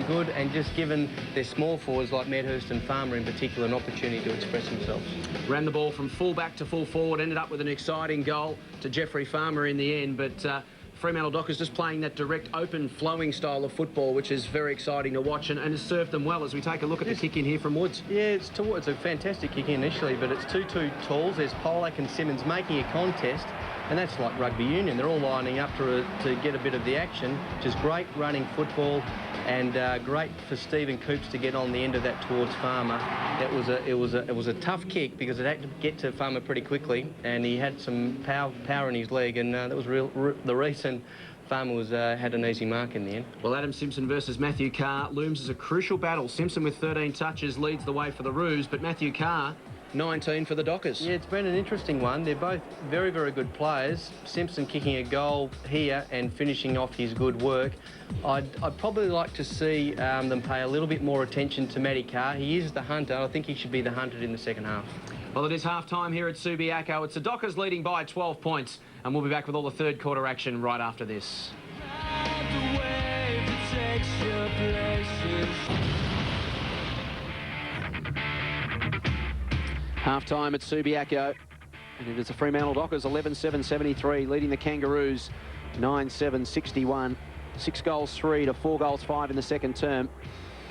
good, and just given their small forwards like Medhurst and Farmer in particular an opportunity to express themselves. Ran the ball from full back to full forward, ended up with an exciting goal to Jeffrey Farmer in the end, but Fremantle Dockers just playing that direct, open, flowing style of football, which is very exciting to watch, and has served them well as we take a look at the kick in here from Woods. Yeah, it's a fantastic kick in initially, but it's 2-2 talls. There's Polak and Simmons making a contest, and that's like rugby union. They're all lining up to get a bit of the action. Just great running football, and great for Stephen Coops to get on the end of that towards Farmer. It was a tough kick, because it had to get to Farmer pretty quickly, and he had some power in his leg, and that was the reason Farmer had an easy mark in the end. Well, Adam Simpson versus Matthew Carr looms as a crucial battle. Simpson with 13 touches leads the way for the Roos, but Matthew Carr 19 for the Dockers. Yeah, it's been an interesting one. They're both very, very good players. Simpson kicking a goal here and finishing off his good work. I'd probably like to see them pay a little bit more attention to Matty Carr. He is the hunter. I think he should be the hunted in the second half. Well, it is half-time here at Subiaco. It's the Dockers leading by 12 points, and we'll be back with all the third quarter action right after this. Half-time at Subiaco, and it is the Fremantle Dockers 11-7-73, leading the Kangaroos 9-7-61. 6 goals 3 to 4 goals 5 in the second term.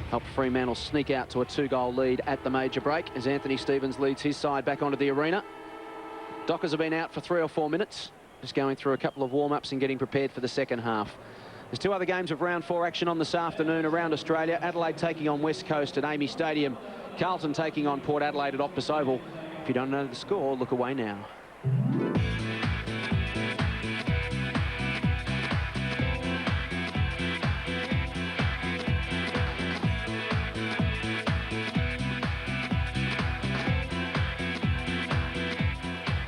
Helped Fremantle sneak out to a 2-goal lead at the major break as Anthony Stevens leads his side back onto the arena. Dockers have been out for 3 or 4 minutes, just going through a couple of warm-ups and getting prepared for the second half. There's 2 other games of round 4 action on this afternoon around Australia. Adelaide taking on West Coast at Amy Stadium. Carlton taking on Port Adelaide at Optus Oval. If you don't know the score, look away now.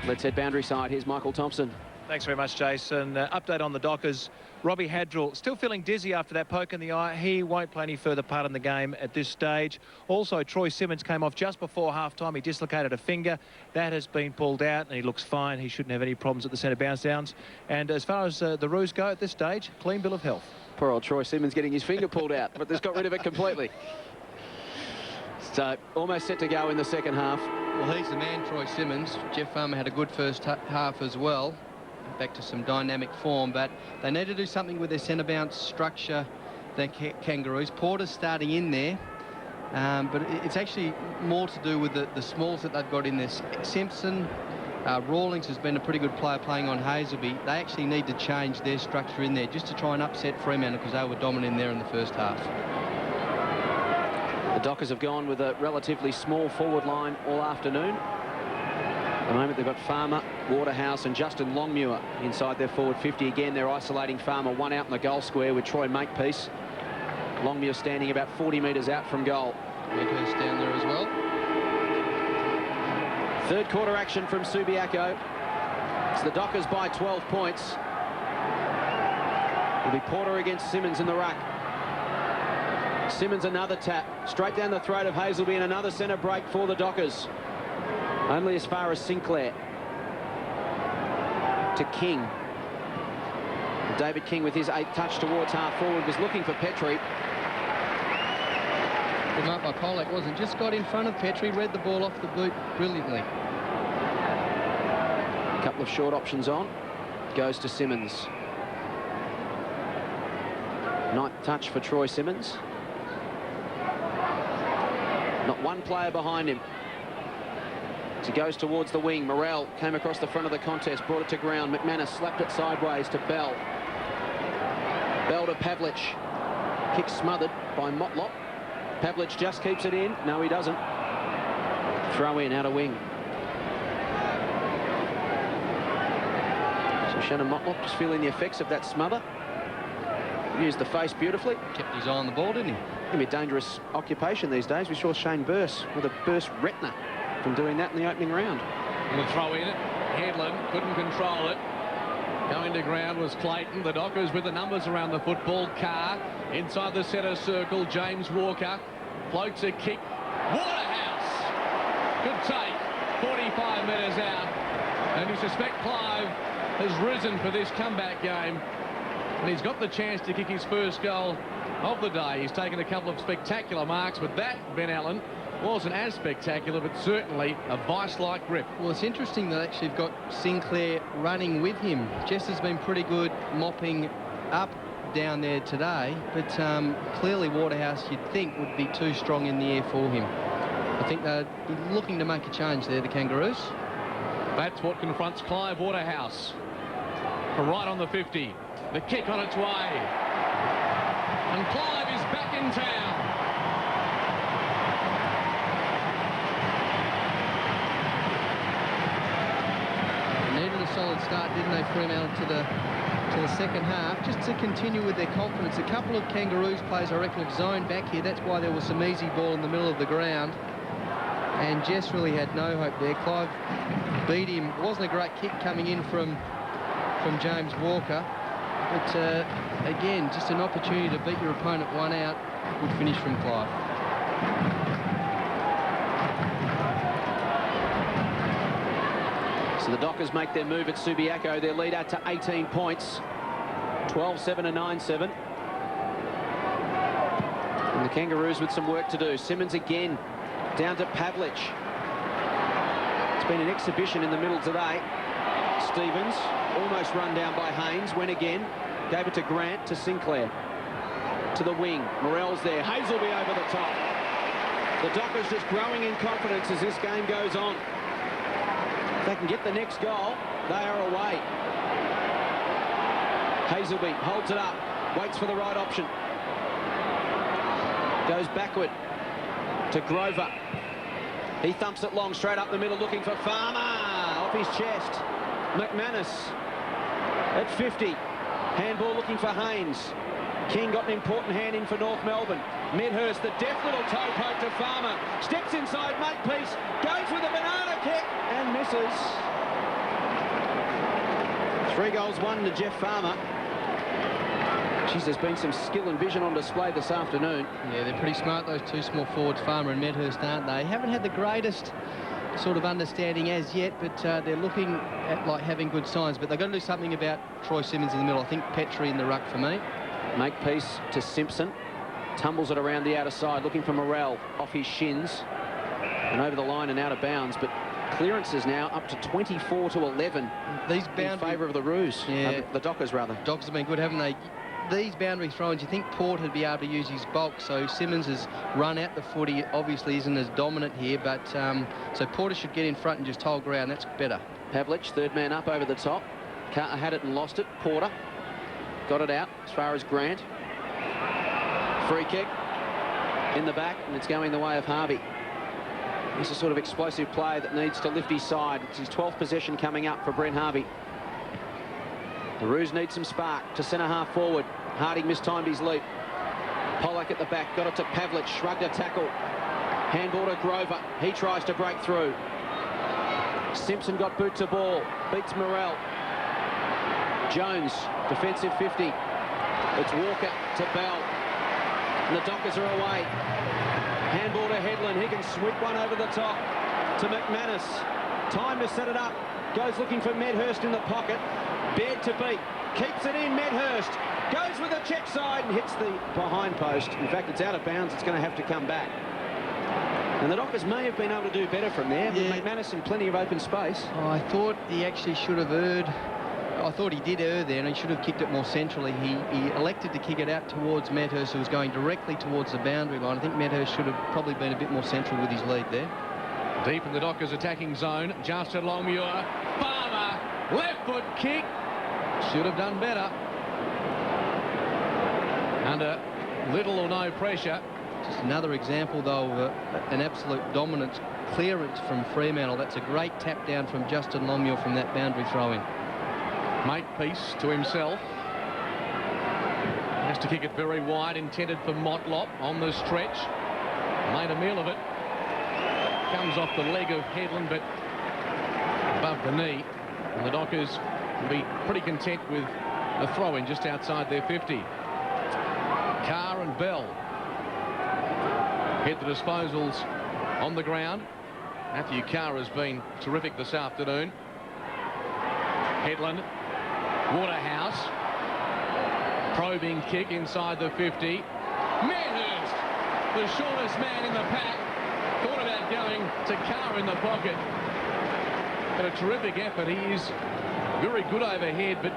Let's head boundary side. Here's Michael Thompson. Thanks very much, Jason. Update on the Dockers. Robbie Hadrill still feeling dizzy after that poke in the eye. He won't play any further part in the game at this stage. Also, Troy Simmons came off just before half-time. He dislocated a finger. That has been pulled out, and he looks fine. He shouldn't have any problems at the centre bounce downs. And as far as the Roos go at this stage, clean bill of health. Poor old Troy Simmons getting his finger pulled out, but they've got rid of it completely. So, almost set to go in the second half. Well, he's the man, Troy Simmons. Jeff Farmer had a good first half as well. Back to some dynamic form, but they need to do something with their centre bounce structure, the Kangaroos. Porter's starting in there, but it's actually more to do with the smalls that they've got in this. Simpson, Rawlings has been a pretty good player playing on Hazerbee. They actually need to change their structure in there just to try and upset Fremantle, because they were dominant in there in the first half. The Dockers have gone with a relatively small forward line all afternoon. At the moment, they've got Farmer, Waterhouse and Justin Longmuir inside their forward 50. Again, they're isolating Farmer, 1 out in the goal square with Troy Makepeace. Longmuir standing about 40 metres out from goal. Medhurst down there as well. Third quarter action from Subiaco. It's the Dockers by 12 points. It'll be Porter against Simmons in the ruck. Simmons another tap. Straight down the throat of Hazelby and another centre break for the Dockers. Only as far as Sinclair. To King. David King with his 8th touch towards half forward was looking for Petrie. The mark by Polak wasn't. Just got in front of Petrie, read the ball off the boot brilliantly. A couple of short options on. Goes to Simmons. 9th touch for Troy Simmons. Not one player behind him. As he goes towards the wing, Morrell came across the front of the contest, brought it to ground. McManus slapped it sideways to Bell. Bell to Pavlich. Kick smothered by Motlop. Pavlich just keeps it in. No, he doesn't. Throw in out of wing. So Shannon Motlop just feeling the effects of that smother. Used the face beautifully. Kept his eye on the ball, didn't he? It'd be a dangerous occupation these days. We saw Shane Burse with a burst retina from doing that in the opening round. And the throw in it. Headland couldn't control it. Going to ground was Clayton. The Dockers with the numbers around the football. Carr inside the centre circle. James Walker floats a kick. Waterhouse. Good take. 45 metres out. And you suspect Clive has risen for this comeback game. And he's got the chance to kick his first goal of the day. He's taken a couple of spectacular marks, but that, Ben Allen, wasn't as spectacular, but certainly a vice-like grip. Well, it's interesting that actually you've got Sinclair running with him. Jess has been pretty good mopping up down there today, but clearly Waterhouse, you'd think, would be too strong in the air for him. I think they're looking to make a change there, the Kangaroos. That's what confronts Clive Waterhouse. Right on the 50. The kick on its way. And Clive is back in town. Needed a solid start, didn't they, Fremantle, to the second half, just to continue with their confidence. A couple of Kangaroos players, I reckon, have zoned back here. That's why there was some easy ball in the middle of the ground. And Jess really had no hope there. Clive beat him. It wasn't a great kick coming in from James Walker. But again, just an opportunity to beat your opponent one out. Good finish from Clive. So the Dockers make their move at Subiaco. Their lead out to 18 points. 12-7 and 9-7. And the Kangaroos with some work to do. Simmons again down to Pavlich. It's been an exhibition in the middle today. Stevens almost run down by Haynes. Went again. Gave it to Grant, to Sinclair. To the wing. Morrell's there. Hazelby over the top. The Dockers just growing in confidence as this game goes on. If they can get the next goal, they are away. Hazelby holds it up. Waits for the right option. Goes backward to Grover. He thumps it long, straight up the middle, looking for Farmer. Off his chest. McManus at 50. Handball looking for Haynes. King got an important hand in for North Melbourne. Medhurst, the deft little toe poke to Farmer. Steps inside Makepeace. Goes with a banana kick and misses. 3 goals, 1 to Jeff Farmer. Geez, there's been some skill and vision on display this afternoon. Yeah, they're pretty smart, those two small forwards, Farmer and Medhurst, aren't they? Haven't had the greatest sort of understanding as yet, but they're looking at like having good signs. But they've got to do something about Troy Simmons in the middle. I think Petrie in the ruck for me. Makepeace to Simpson. Tumbles it around the outer side, looking for Morrell off his shins. And over the line and out of bounds. But clearances now up to 24-11. These in favour of the Roos. Yeah. The Dockers, rather. Dockers have been good, haven't they? These boundary throw-ins, you think Port would be able to use his bulk, so Simmons has run out the footy, obviously isn't as dominant here, but so Porter should get in front and just hold ground. That's better. Pavlich, third man up over the top. Carter had it and lost it. Porter got it out as far as Grant. Free kick in the back, and it's going the way of Harvey. He's a sort of explosive player that needs to lift his side. It's his 12th possession coming up for Brent Harvey. The Roos need some spark to centre half forward. Harding mistimed his leap. Polak at the back, got it to Pavlich, shrugged a tackle. Handball to Grover. He tries to break through. Simpson got boot to ball, beats Morrell. Jones, defensive 50. It's Walker to Bell. And the Dockers are away. Handball to Headland. He can sweep one over the top to McManus. Time to set it up. Goes looking for Medhurst in the pocket. Baird to beat. Keeps it in, Medhurst. Goes with the check side and hits the behind post. In fact, it's out of bounds. It's going to have to come back. And the Dockers may have been able to do better from there. Yeah. McManus in plenty of open space. Oh, I thought he actually should have erred. I thought he did err there, and he should have kicked it more centrally. He elected to kick it out towards Medhurst, who was going directly towards the boundary line. I think Medhurst should have probably been a bit more central with his lead there. Deep in the Dockers' attacking zone, Justin Longmuir. Farmer, left foot kick. Should have done better. Under little or no pressure. Just another example, though, of an absolute dominant clearance from Fremantle. That's a great tap down from Justin Longmuir from that boundary throw-in. Makepeace to himself. Has to kick it very wide, intended for Motlop on the stretch. Made a meal of it. Comes off the leg of Headland, but above the knee. And the Dockers will be pretty content with a throw-in just outside their 50. Carr and Bell get the disposals on the ground. Matthew Carr has been terrific this afternoon. Headland, Waterhouse, probing kick inside the 50. Medhurst, the shortest man in the pack, thought about going to Carr in the pocket. But a terrific effort. He is very good overhead, but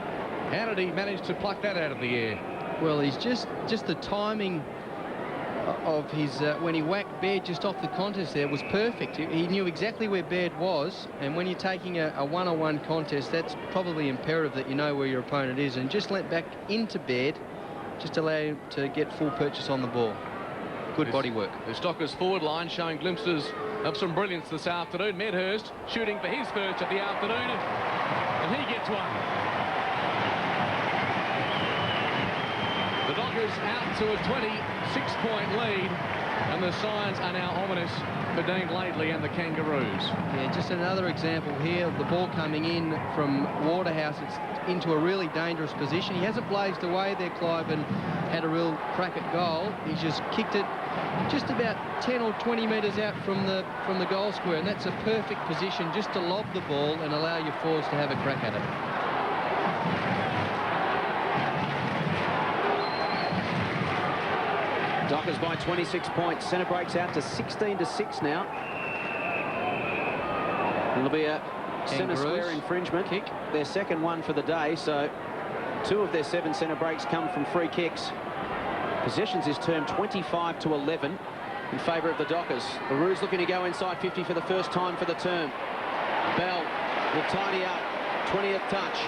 how did he manage to pluck that out of the air? Well, he's just the timing of his when he whacked Baird just off the contest there was perfect. He knew exactly where Baird was, and when you're taking a one-on-one contest, that's probably imperative that you know where your opponent is, and just leant back into Baird, just allow him to get full purchase on the ball. Good body work. The Dockers forward line showing glimpses of some brilliance this afternoon. Medhurst shooting for his first of the afternoon, and he gets one. The Dockers out to a 26-point lead, and the signs are now ominous for Dean Laidley and the Kangaroos. Yeah, just another example here of the ball coming in from Waterhouse. It's into a really dangerous position. He hasn't blazed away there, Clive, and had a real crack at goal. He's just kicked it just about 10 or 20 metres out from the goal square, and that's a perfect position just to lob the ball and allow your forwards to have a crack at it. Dockers by 26 points. Centre breaks out to 16-6 now. It'll be a centre square infringement kick. Their second one for the day, so 2 of their 7 centre breaks come from free kicks. Possessions is termed 25-11 in favour of the Dockers. The Roos looking to go inside 50 for the first time for the term. Bell will tidy up. 20th touch.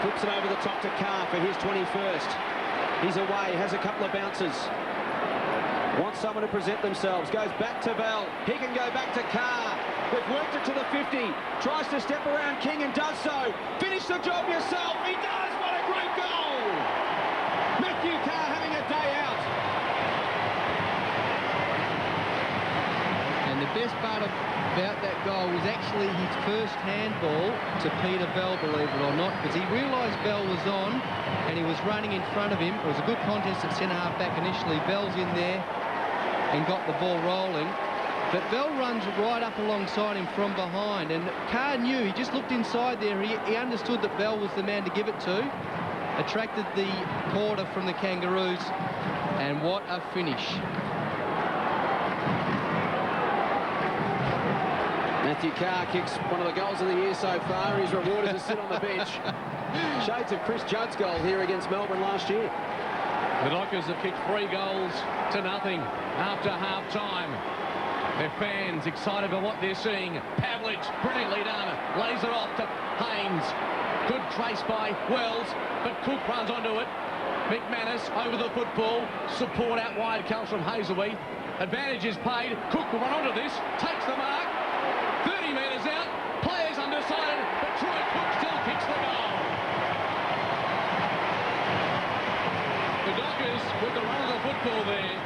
Flips it over the top to Carr for his 21st. He's away, has a couple of bounces. Wants someone to present themselves. Goes back to Bell. He can go back to Carr. They've worked it to the 50. Tries to step around King and does so. Finish the job yourself. He does. What a great goal. Matthew Carr having a day out. And the best part about that goal was actually his first handball to Peter Bell, believe it or not, because he realised Bell was on and he was running in front of him. It was a good contest at centre half back initially. Bell's in there and got the ball rolling. But Bell runs right up alongside him from behind, and Carr knew, he just looked inside there. He understood that Bell was the man to give it to. Attracted the porter from the Kangaroos, and what a finish. Matthew Carr kicks one of the goals of the year so far. He's rewarded to sit on the bench. Shades of Chris Judd's goal here against Melbourne last year. The Dockers have kicked 3 goals to nothing after half-time. Their fans excited by what they're seeing. Pavlich, brilliantly done. Lays it off to Haynes. Good trace by Wells, but Cook runs onto it. McManus over the football. Support out wide comes from Hazelby. Advantage is paid. Cook will run onto this. Takes the mark. 30 metres out. Players undecided, but Troy Cook still kicks the goal. The Dockers with the run of the football there.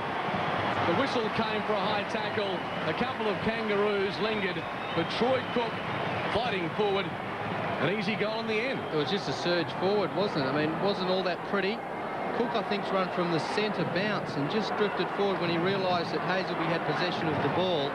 The whistle came for a high tackle. A couple of Kangaroos lingered, but Troy Cook fighting forward. An easy goal in the end. It was just a surge forward, wasn't it? I mean, it wasn't all that pretty. Cook, I think, run from the centre bounce and just drifted forward when he realised that Hazelby had possession of the ball.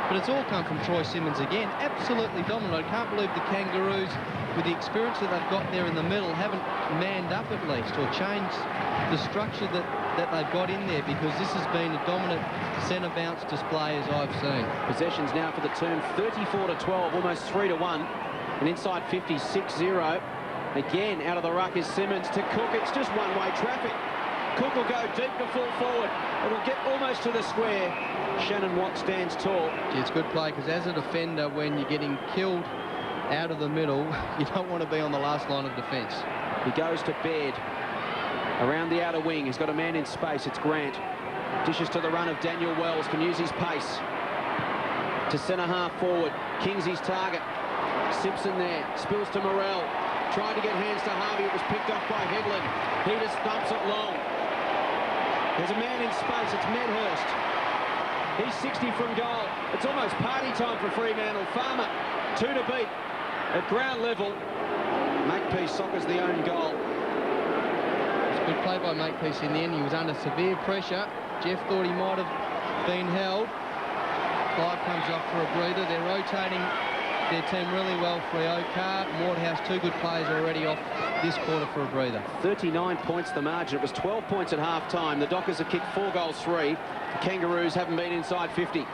But it's all come from Troy Simmons again. Absolutely dominant. I can't believe the Kangaroos, with the experience that they've got there in the middle, haven't manned up at least or changed the structure that they've got in there, because this has been a dominant centre bounce display as I've seen. Possessions now for the term 34-12, almost 3-1. And inside 56-0. Again, out of the ruck is Simmons to Cook. It's just one-way traffic. Cook will go deep to full forward. It'll get almost to the square. Shannon Watt stands tall. It's good play, because as a defender, when you're getting killed out of the middle, you don't want to be on the last line of defence. He goes to Baird. Around the outer wing, he's got a man in space. It's Grant. Dishes to the run of Daniel Wells. Can use his pace. To centre half forward. King's his target. Simpson there. Spills to Morrell. Tried to get hands to Harvey. It was picked off by Headland. He just thumps it long. There's a man in space. It's Medhurst. He's 60 from goal. It's almost party time for Fremantle. Farmer, 2 to beat. At ground level, Makepeace soccers the own goal. It's a good play by Makepeace in the end. He was under severe pressure. Jeff thought he might have been held. Clive comes up for a breather. They're rotating their team really well. Freo, Carr, Morehouse, 2 good players already off this quarter for a breather. 39 points the margin. It was 12 points at half-time. The Dockers have kicked 4 goals, 3. The Kangaroos haven't been inside 50.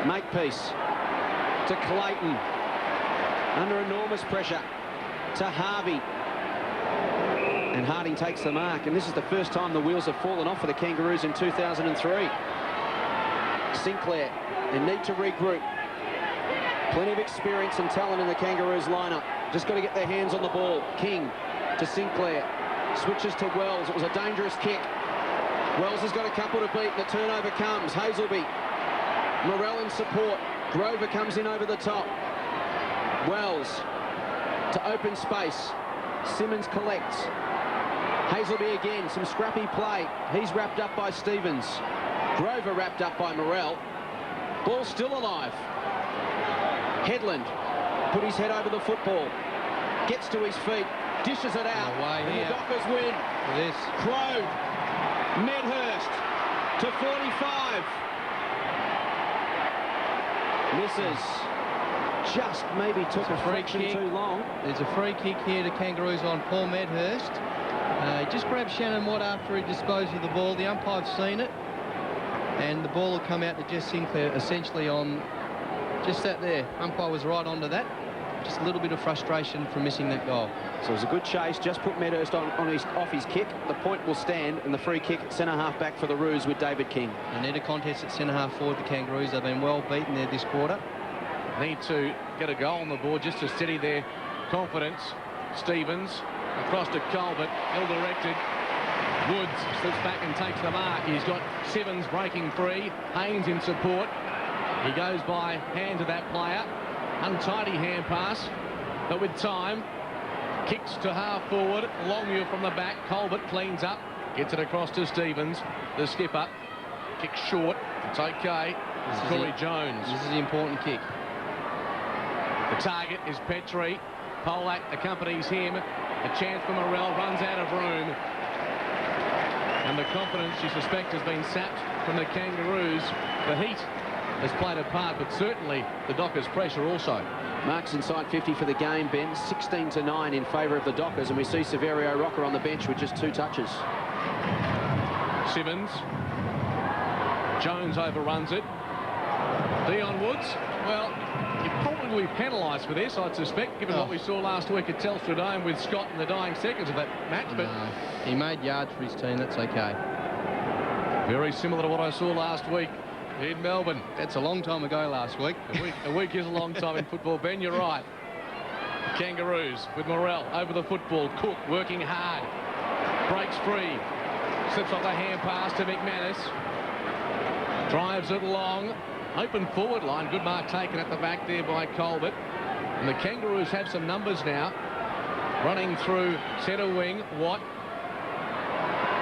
Makepeace to Clayton. Under enormous pressure to Harvey. And Harding takes the mark. And this is the first time the wheels have fallen off for the Kangaroos in 2003. Sinclair, they need to regroup. Plenty of experience and talent in the Kangaroos lineup. Just got to get their hands on the ball. King to Sinclair. Switches to Wells. It was a dangerous kick. Wells has got a couple to beat. The turnover comes. Hazelby. Morrell in support. Grover comes in over the top. Wells to open space. Simmons collects. Hazelby again. Some scrappy play. He's wrapped up by Stevens. Grover wrapped up by Morrell. Ball still alive. Headland put his head over the football. Gets to his feet. Dishes it out. And the Dockers win. This. Crow. Medhurst to 45. Misses. Just maybe took a fraction too long. There's a free kick here to Kangaroos on Paul Medhurst. He just grabbed Shannon Watt after he disposed of the ball. The umpire's seen it. And the ball will come out to Jess Sinclair essentially on just that there. Umpire was right onto that. Just a little bit of frustration from missing that goal. So it was a good chase. Just put Medhurst off his kick. The point will stand, and the free kick at centre half back for the Roos with David King. They need a contest at centre half forward. The Kangaroos have been well beaten there this quarter. Need to get a goal on the board just to steady their confidence. Stevens across to Colbert, ill-directed. Woods slips back and takes the mark. He's got Simmons breaking free. Haynes in support. He goes by hand to that player. Untidy hand pass, but with time. Kicks to half forward. Longmuir from the back. Colbert cleans up. Gets it across to Stevens. The skipper. Kicks short. It's okay. Corey Jones. This is the important kick. The target is Petrie. Polak accompanies him. A chance for Morrell. Runs out of room. And the confidence you suspect has been sapped from the Kangaroos. The heat has played a part, but certainly the Dockers' pressure also. Marks inside 50 for the game, Ben. 16-9 in favour of the Dockers, and we see Severio Rocker on the bench with just 2 touches. Simmons. Jones overruns it. Dion Woods, well, he'd probably be penalised for this, I'd suspect, given what we saw last week at Telstra Dome with Scott in the dying seconds of that match. But he made yards for his team, that's okay. Very similar to what I saw last week in Melbourne. That's a long time ago last week. A week is a long time in football, Ben, you're right. Kangaroos with Morrell over the football. Cook working hard. Breaks free. Slips off the hand pass to McManus. Drives it long. Open forward line. Good mark taken at the back there by Colbert. And the Kangaroos have some numbers now. Running through centre wing. Watt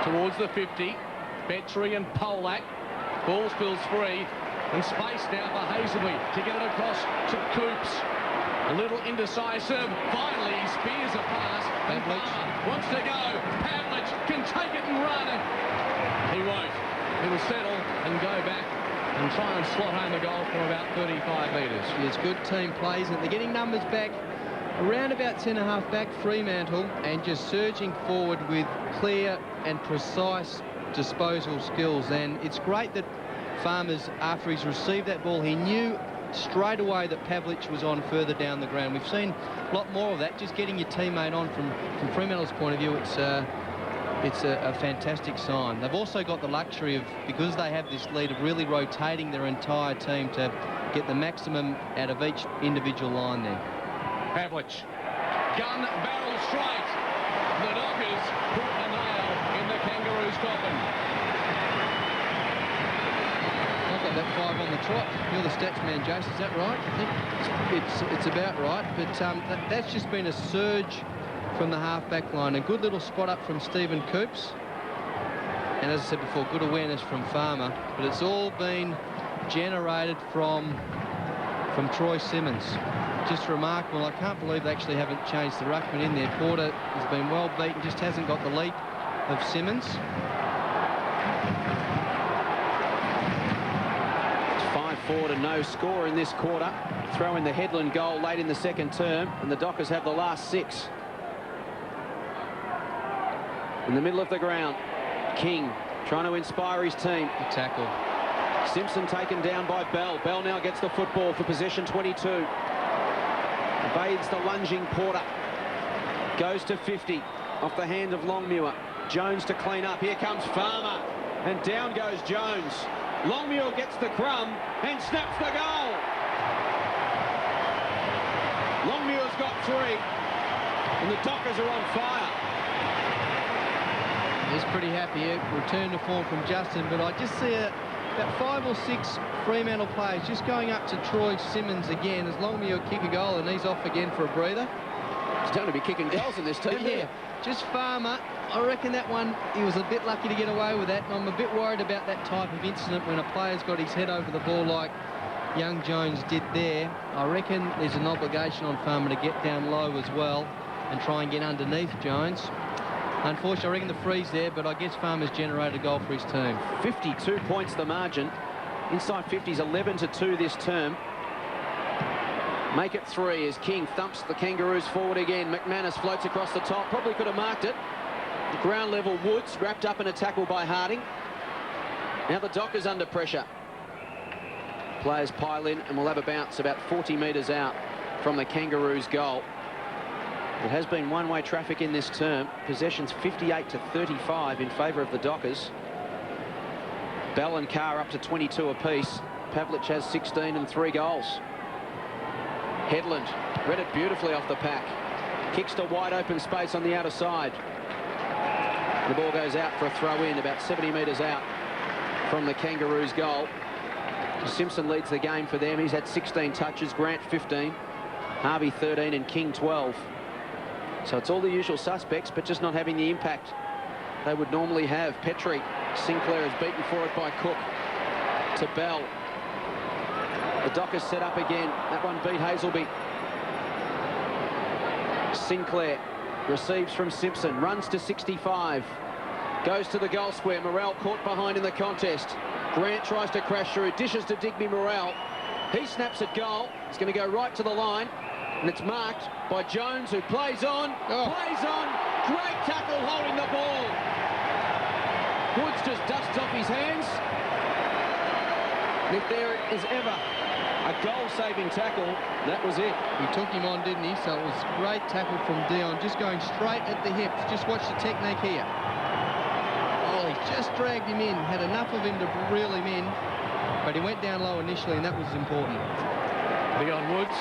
towards the 50. Petrie and Polak. Ball spills free. And space now for Hazelby to get it across to Coops. A little indecisive. Finally, he spears a pass. And Palmer wants to go. Pavlich can take it and run. He won't. He'll settle and go back and try and slot home the goal from about 35 metres. It's good team plays, and they're getting numbers back around about centre-half back Fremantle, and just surging forward with clear and precise disposal skills. And it's great that Farmers, after he's received that ball, he knew straight away that Pavlich was on further down the ground. We've seen a lot more of that, just getting your teammate on from Fremantle's point of view. It's a fantastic sign. They've also got the luxury of, because they have this lead, of really rotating their entire team to get the maximum out of each individual line there. Pavlich, gun barrel straight. The Dockers put a nail in the Kangaroos' coffin. I've got that 5 on the trot. You're the stats man, Jason, is that right? I think it's about right, but that's just been a surge from the half-back line. A good little spot up from Stephen Coops. And as I said before, good awareness from Farmer. But it's all been generated from Troy Simmons. Just remarkable. I can't believe they actually haven't changed the ruckman in there. Porter has been well beaten, just hasn't got the leap of Simmons. It's 5-4 to no score in this quarter. Throw in the Headland goal late in the second term, and the Dockers have the last 6. In the middle of the ground, King trying to inspire his team. The tackle. Simpson taken down by Bell. Bell now gets the football for possession 22. Evades the lunging Porter. Goes to 50 off the hand of Longmuir. Jones to clean up. Here comes Farmer. And down goes Jones. Longmuir gets the crumb and snaps the goal. Longmuir's got 3. And the Dockers are on fire. He's pretty happy. Return to form from Justin, but I just see about 5 or 6 Fremantle players just going up to Troy Simmons again as Longmuir kick a goal, and he's off again for a breather. He's going to be kicking goals in this team. Yeah, just Farmer. I reckon that one, he was a bit lucky to get away with that, and I'm a bit worried about that type of incident when a player's got his head over the ball like young Jones did there. I reckon there's an obligation on Farmer to get down low as well and try and get underneath Jones. Unfortunately, I reckon the freeze there, but I guess Farmer's generated a goal for his team. 52 points the margin. Inside 50's 11-2 this term. Make it 3 as King thumps the Kangaroos forward again. McManus floats across the top. Probably could have marked it. The ground level Woods wrapped up in a tackle by Harding. Now the Dockers under pressure. Players pile in and will have a bounce about 40 metres out from the Kangaroos' goal. It has been one-way traffic in this term. Possessions 58-35 in favour of the Dockers. Bell and Carr up to 22 apiece. Pavlich has 16 and 3 goals. Headland read it beautifully off the pack. Kicks to wide open space on the outer side. The ball goes out for a throw-in about 70 metres out from the Kangaroos' goal. Simpson leads the game for them. He's had 16 touches, Grant 15, Harvey 13 and King 12. So it's all the usual suspects, but just not having the impact they would normally have. Petrie, Sinclair is beaten for it by Cook. To Bell. The Dockers set up again. That one beat Hazelby. Sinclair receives from Simpson, runs to 65. Goes to the goal square. Morrell caught behind in the contest. Grant tries to crash through, dishes to Digby Morrell. He snaps at goal. It's going to go right to the line. And it's marked by Jones, who plays on. Plays on. Great tackle holding the ball. Woods just dusts off his hands. And if there is ever a goal-saving tackle, that was it. He took him on, didn't he? So it was a great tackle from Dion, just going straight at the hips. Just watch the technique here. Oh, he just dragged him in. Had enough of him to reel him in. But he went down low initially, and that was important. Dion Woods.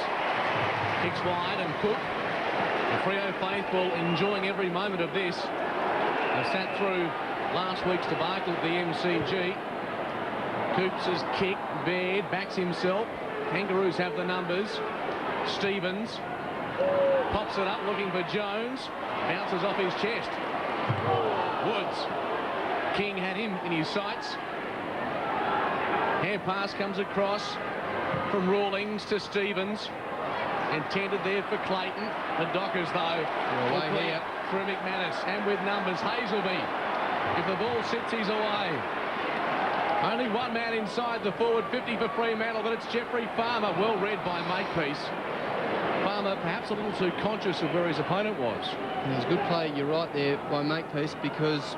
Kicks wide and Cook. The Freo faithful enjoying every moment of this. They sat through last week's debacle at the MCG. Coops' kick, Baird backs himself. Kangaroos have the numbers. Stevens pops it up looking for Jones. Bounces off his chest. Woods. King had him in his sights. Hand pass comes across from Rawlings to Stevens. Intended there for Clayton. The Dockers, though, away here through McManus. And with numbers, Hazelby. If the ball sits, he's away. Only one man inside the forward 50 for Fremantle, but it's Jeffrey Farmer. Well read by Makepeace. Farmer perhaps a little too conscious of where his opponent was. It was a good play, you're right there, by Makepeace, because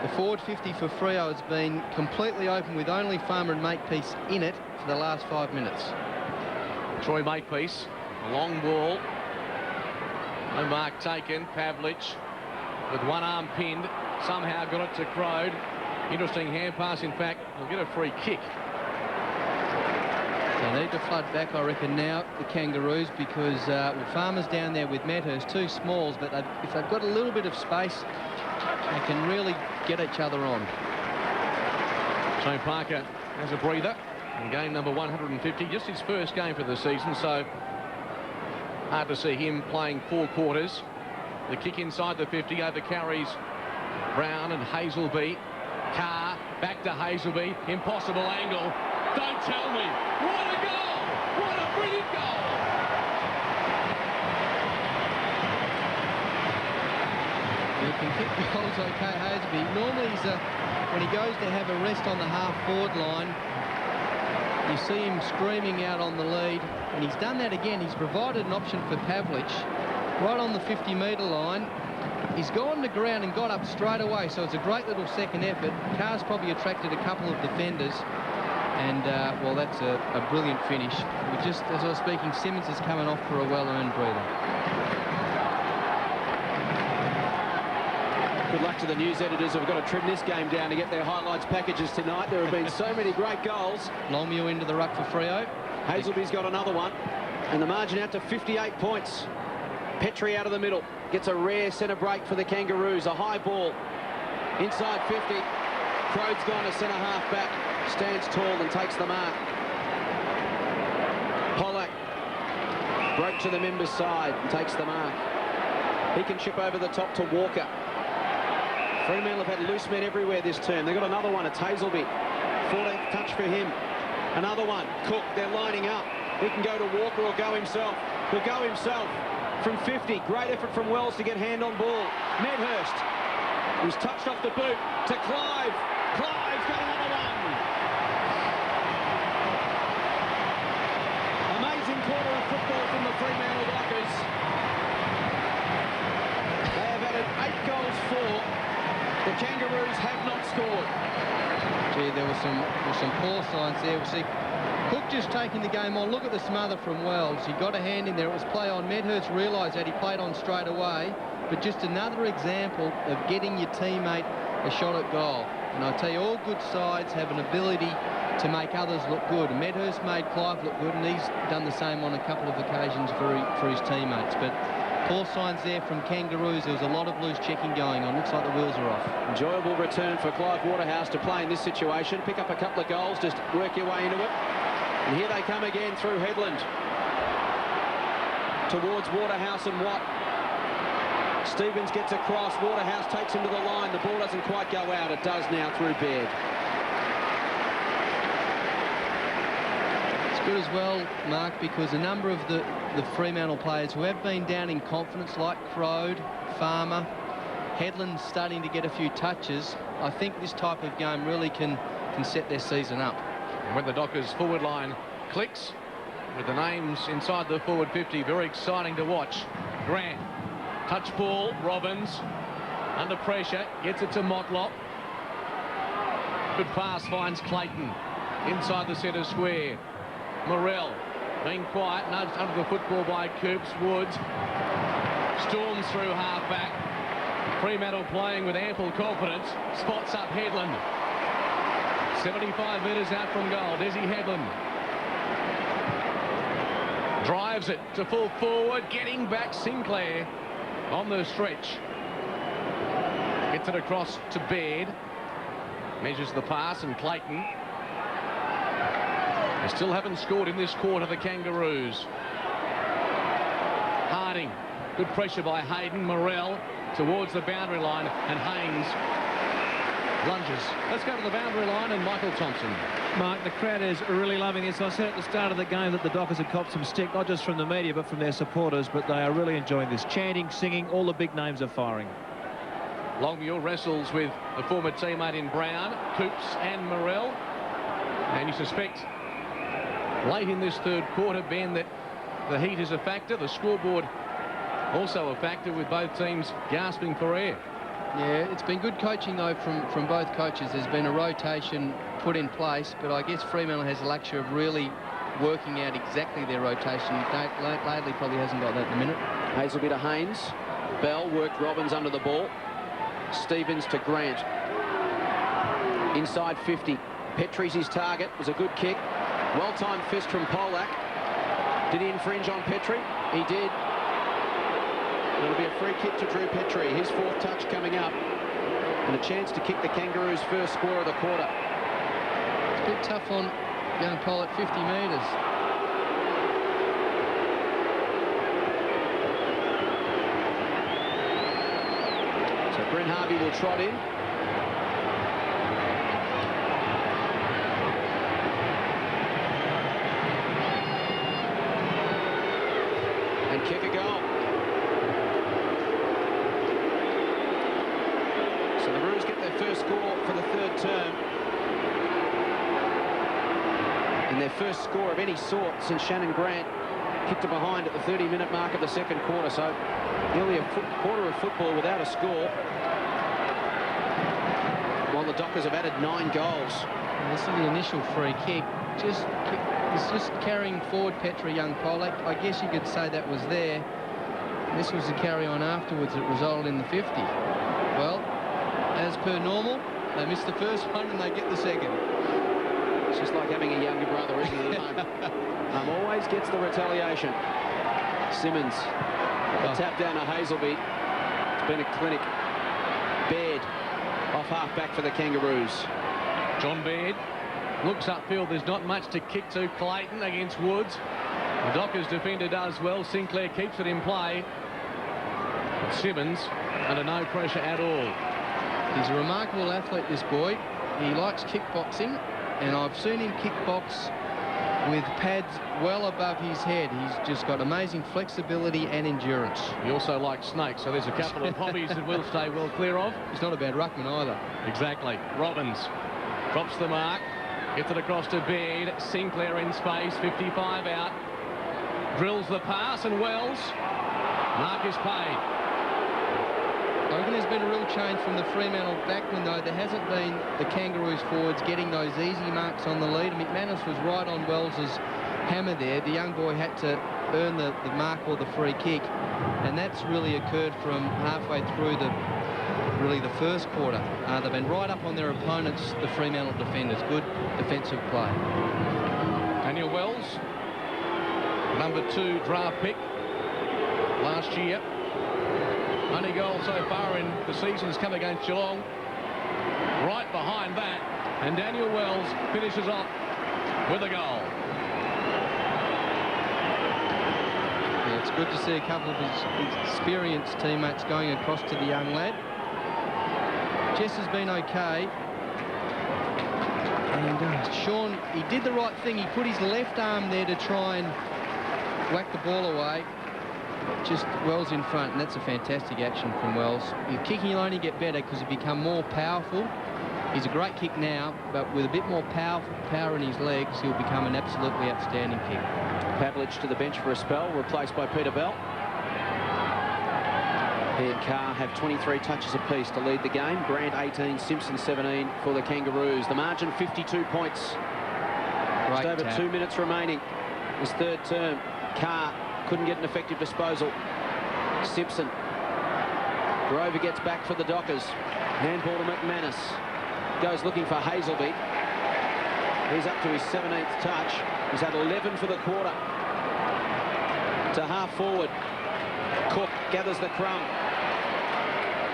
the forward 50 for Freo has been completely open with only Farmer and Makepeace in it for the last 5 minutes. Troy Makepeace, a long ball. No mark taken. Pavlich with one arm pinned. Somehow got it to Crode. Interesting hand pass, in fact. He'll get a free kick. They need to flood back, I reckon, now, the Kangaroos, because Farmer's down there with Medhurst, two smalls, but if they've got a little bit of space, they can really get each other on. Shane Parker has a breather in game number 150, just his first game for the season, so hard to see him playing 4 quarters. The kick inside the 50 over carries Brown and Hazelby. Carr back to Hazelby. Impossible angle. Don't tell me. What a goal! What a brilliant goal! He can kick goals okay, Hazelby. Normally, when he goes to have a rest on the half-forward line, you see him screaming out on the lead, and he's done that again. He's provided an option for Pavlich right on the 50-metre line. He's gone to ground and got up straight away, so it's a great little second effort. Carr's probably attracted a couple of defenders, and, well, that's a brilliant finish. We just, as I was speaking, Simmons is coming off for a well-earned breather. Good luck to the news editors who've got to trim this game down to get their highlights packages tonight. There have been so many great goals. Longmuir into the ruck for Freo. Hazelby's got another one, and the margin out to 58 points. Petrie out of the middle. Gets a rare centre break for the Kangaroos. A high ball. Inside 50. Crode's gone to centre half back. Stands tall and takes the mark. Pollack broke to the member's side and takes the mark. He can chip over the top to Walker. Fremantle have had loose men everywhere this term. They've got another one. It's Hazelby. 14th touch for him. Another one. Cook. They're lining up. He can go to Walker or go himself. He'll go himself. From 50, great effort from Wells to get hand on ball. Medhurst, who's touched off the boot, to Clive. Clive's got another one. Amazing quarter of football from the Fremantle Dockers. They have added 8 goals for. The Kangaroos have not scored. Gee, there were some poor signs there. We see Cook just taking the game on. Look at the smother from Wells. He got a hand in there. It was play on. Medhurst realised that he played on straight away. But just another example of getting your teammate a shot at goal. And I tell you, all good sides have an ability to make others look good. And Medhurst made Clive look good, and he's done the same on a couple of occasions for his teammates. But poor signs there from Kangaroos. There was a lot of loose checking going on. Looks like the wheels are off. Enjoyable return for Clive Waterhouse to play in this situation. Pick up a couple of goals, just work your way into it. And here they come again through Headland. Towards Waterhouse and Watt. Stevens gets across. Waterhouse takes him to the line. The ball doesn't quite go out. It does now through Baird. It's good as well, Mark, because a number of the Fremantle players who have been down in confidence, like Crode, Farmer, Headland starting to get a few touches, I think this type of game really can set their season up. When the Dockers forward line clicks with the names inside the forward 50, very exciting to watch. Grant, touch ball, Robbins under pressure, gets it to Motlop. Good pass, finds Clayton inside the centre square. Morrell being quiet, nudged under the football by Coops. Woods storms through half back. Fremantle playing with ample confidence, spots up Headland. 75 metres out from goal. Desi Headland drives it to full forward, getting back Sinclair on the stretch. Gets it across to Baird. Measures the pass, and Clayton. They still haven't scored in this quarter, the Kangaroos. Harding. Good pressure by Hayden. Morrell towards the boundary line, and Haynes lunges. Let's go to the boundary line and Michael Thompson. Mark, the crowd is really loving this. I said at the start of the game that the Dockers had copped some stick, not just from the media, but from their supporters, but they are really enjoying this. Chanting, singing, all the big names are firing. Longmuir wrestles with a former teammate in Brown, Coops and Morrell. And you suspect late in this third quarter, Ben, that the heat is a factor. The scoreboard also a factor, with both teams gasping for air. Yeah, it's been good coaching, though, from both coaches. There's been a rotation put in place, but I guess Fremantle has the luxury of really working out exactly their rotation. Lately probably hasn't got that in a minute. Hazelby to Haynes. Bell worked Robbins under the ball. Stevens to Grant. Inside 50. Petrie's his target. It was a good kick. Well-timed fist from Polak. Did he infringe on Petrie? He did. It'll be a free kick to Drew Petrie. His fourth touch coming up. And a chance to kick the Kangaroos' first score of the quarter. It's a bit tough on young Polak, 50 metres. So Brent Harvey will trot in. And kick a goal. So the Roos get their first score for the third term. And their first score of any sort since Shannon Grant kicked it behind at the 30-minute mark of the second quarter. So nearly a quarter of football without a score. While the Dockers have added 9 goals. And this is the initial free kick. It's just carrying forward Petrie, young Polak. I guess you could say that was there. This was the carry on afterwards that resulted in the 50. Well, as per normal, they missed the first one and they get the second. It's just like having a younger brother, isn't it, at home? Always gets the retaliation. Simmons, a tap down to Hazelby. It's been a clinic. Baird, off half-back for the Kangaroos. John Baird looks upfield. There's not much to kick to. Clayton against Woods. The Dockers defender does well. Sinclair keeps it in play. Simmons under no pressure at all. He's a remarkable athlete, this boy. He likes kickboxing, and I've seen him kickbox with pads well above his head. He's just got amazing flexibility and endurance. He also likes snakes, so there's a couple of hobbies that we'll stay well clear of. He's not a bad ruckman either. Exactly. Robbins drops the mark, gets it across to Baird. Sinclair in space, 55 out. Drills the pass, and Wells. Mark is paid. I reckon there's been a real change from the Fremantle backman, though. There hasn't been the Kangaroos forwards getting those easy marks on the lead. McManus was right on Wells's hammer there. The young boy had to earn the mark or the free kick, and that's really occurred from halfway through the first quarter. They've been right up on their opponents, the Fremantle defenders. Good defensive play. Daniel Wells, number 2 draft pick last year. Only goal so far in the season has come against Geelong. Right behind that, and Daniel Wells finishes off with a goal. Yeah, it's good to see a couple of his experienced teammates going across to the young lad. Jess has been okay. And Sean, he did the right thing. He put his left arm there to try and whack the ball away. Just Wells in front, and that's a fantastic action from Wells. Your kicking will only get better because he'll become more powerful. He's a great kick now, but with a bit more power in his legs, he'll become an absolutely outstanding kick. Pavlich to the bench for a spell, replaced by Peter Bell. He and Carr have 23 touches apiece to lead the game. Grant 18, Simpson 17 for the Kangaroos. The margin 52 points. Just over 2 minutes remaining. This third term. Carr couldn't get an effective disposal. Simpson. Grover gets back for the Dockers. Handball to McManus. Goes looking for Hazelby. He's up to his 17th touch. He's had 11 for the quarter. To half forward. Cook gathers the crumb.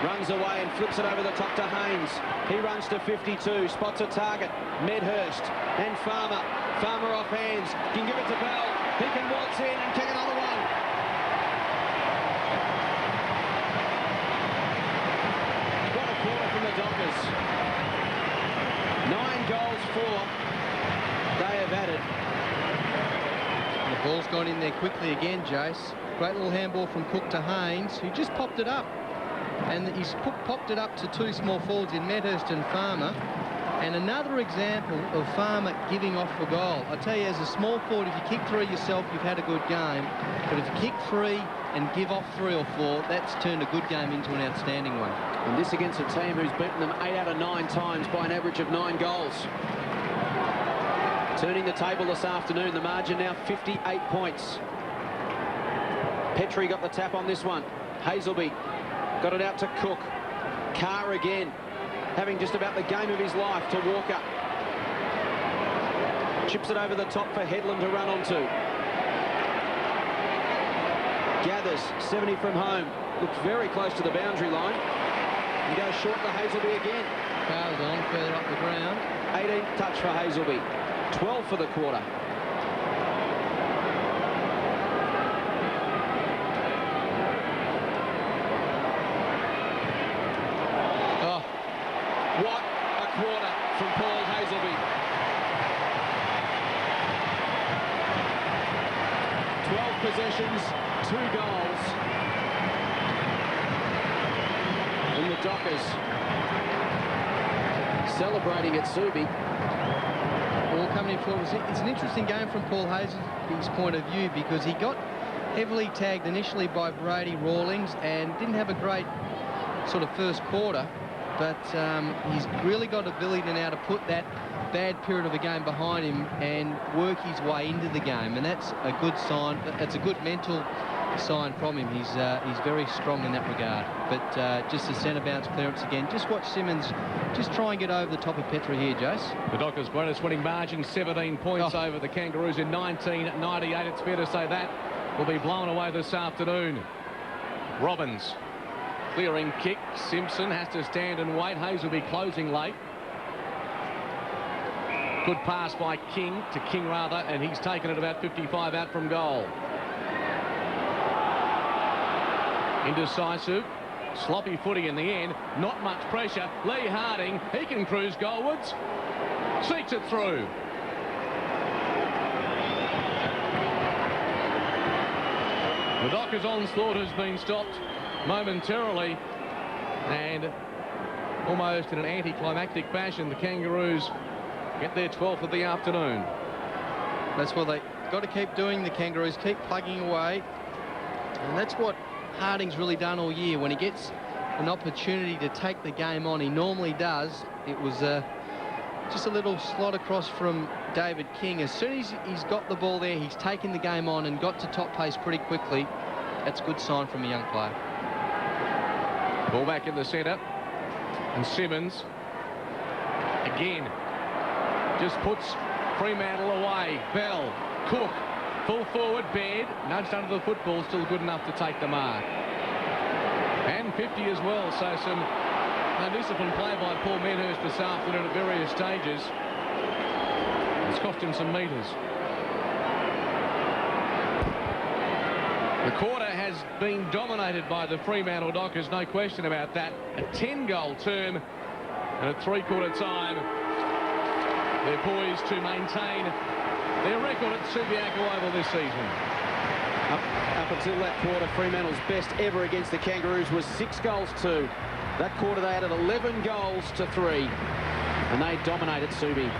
Runs away and flips it over the top to Haynes. He runs to 52. Spots a target. Medhurst and Farmer. Farmer off hands. Can give it to Bell. He can waltz in and kick another one. What a quarter from the Dockers. they have added. And the ball's gone in there quickly again, Jace. Great little handball from Cook to Haynes, who just popped it up. And he's popped it up to two small forwards in Medhurst and Farmer. And another example of Farmer giving off for goal. I tell you, as a small forward, if you kick three yourself, you've had a good game. But if you kick three and give off 3 or 4, that's turned a good game into an outstanding one. And this against a team who's beaten them 8 out of 9 times by an average of 9 goals. Turning the table this afternoon, the margin now 58 points. Petrie got the tap on this one. Hazelby got it out to Cook. Carr again, having just about the game of his life to Walker. Chips it over the top for Headland to run onto. Gathers, 70 from home. Looks very close to the boundary line. And goes short to Hazelby again. Carr's on, further up the ground. 18th touch for Hazelby. 12 for the quarter. Oh, what a quarter from Paul Hazelby. 12 possessions, 2 goals. And the Dockers celebrating at Subi. All coming in forward. It's an interesting game from Paul Hazelby's point of view, because he got heavily tagged initially by Brady Rawlings and didn't have a great sort of first quarter, but he's really got ability now to put that bad period of the game behind him and work his way into the game, and that's a good sign. That's a good mental sign from him. He's very strong in that regard. But just a centre bounce clearance again. Just watch Simmons just try and get over the top of Petrie here, Jace. The Dockers' greatest winning margin, 17 points over the Kangaroos in 1998. It's fair to say that will be blown away this afternoon. Robbins clearing kick. Simpson has to stand and wait. Hayes will be closing late. Good pass by King, and he's taken it about 55 out from goal. Indecisive, sloppy footy in the end, not much pressure. Lee Harding, he can cruise goalwards, seeks it through. The Dockers' onslaught has been stopped momentarily, and almost in an anticlimactic fashion, the Kangaroos get their 12th of the afternoon. That's what they've got to keep doing, the Kangaroos, keep plugging away. And that's what Harding's really done all year. When he gets an opportunity to take the game on, he normally does. It was just a little slot across from David King. As soon as he's got the ball there, he's taken the game on and got to top pace pretty quickly. That's a good sign from a young player. Ball back in the centre. And Simmons, again, just puts Fremantle away. Bell, Cook, full forward, Baird, nudged under the football, still good enough to take the mark. And 50 as well, so some undisciplined play by Paul Medhurst this afternoon at various stages. It's cost him some metres. The quarter has been dominated by the Fremantle Dockers, no question about that. A 10-goal term, and at three-quarter time, they're poised to maintain their record at Subiaco Oval this season. Up until that quarter, Fremantle's best ever against the Kangaroos was 6-2. That quarter they added 11 goals to 3, and they dominated Subi.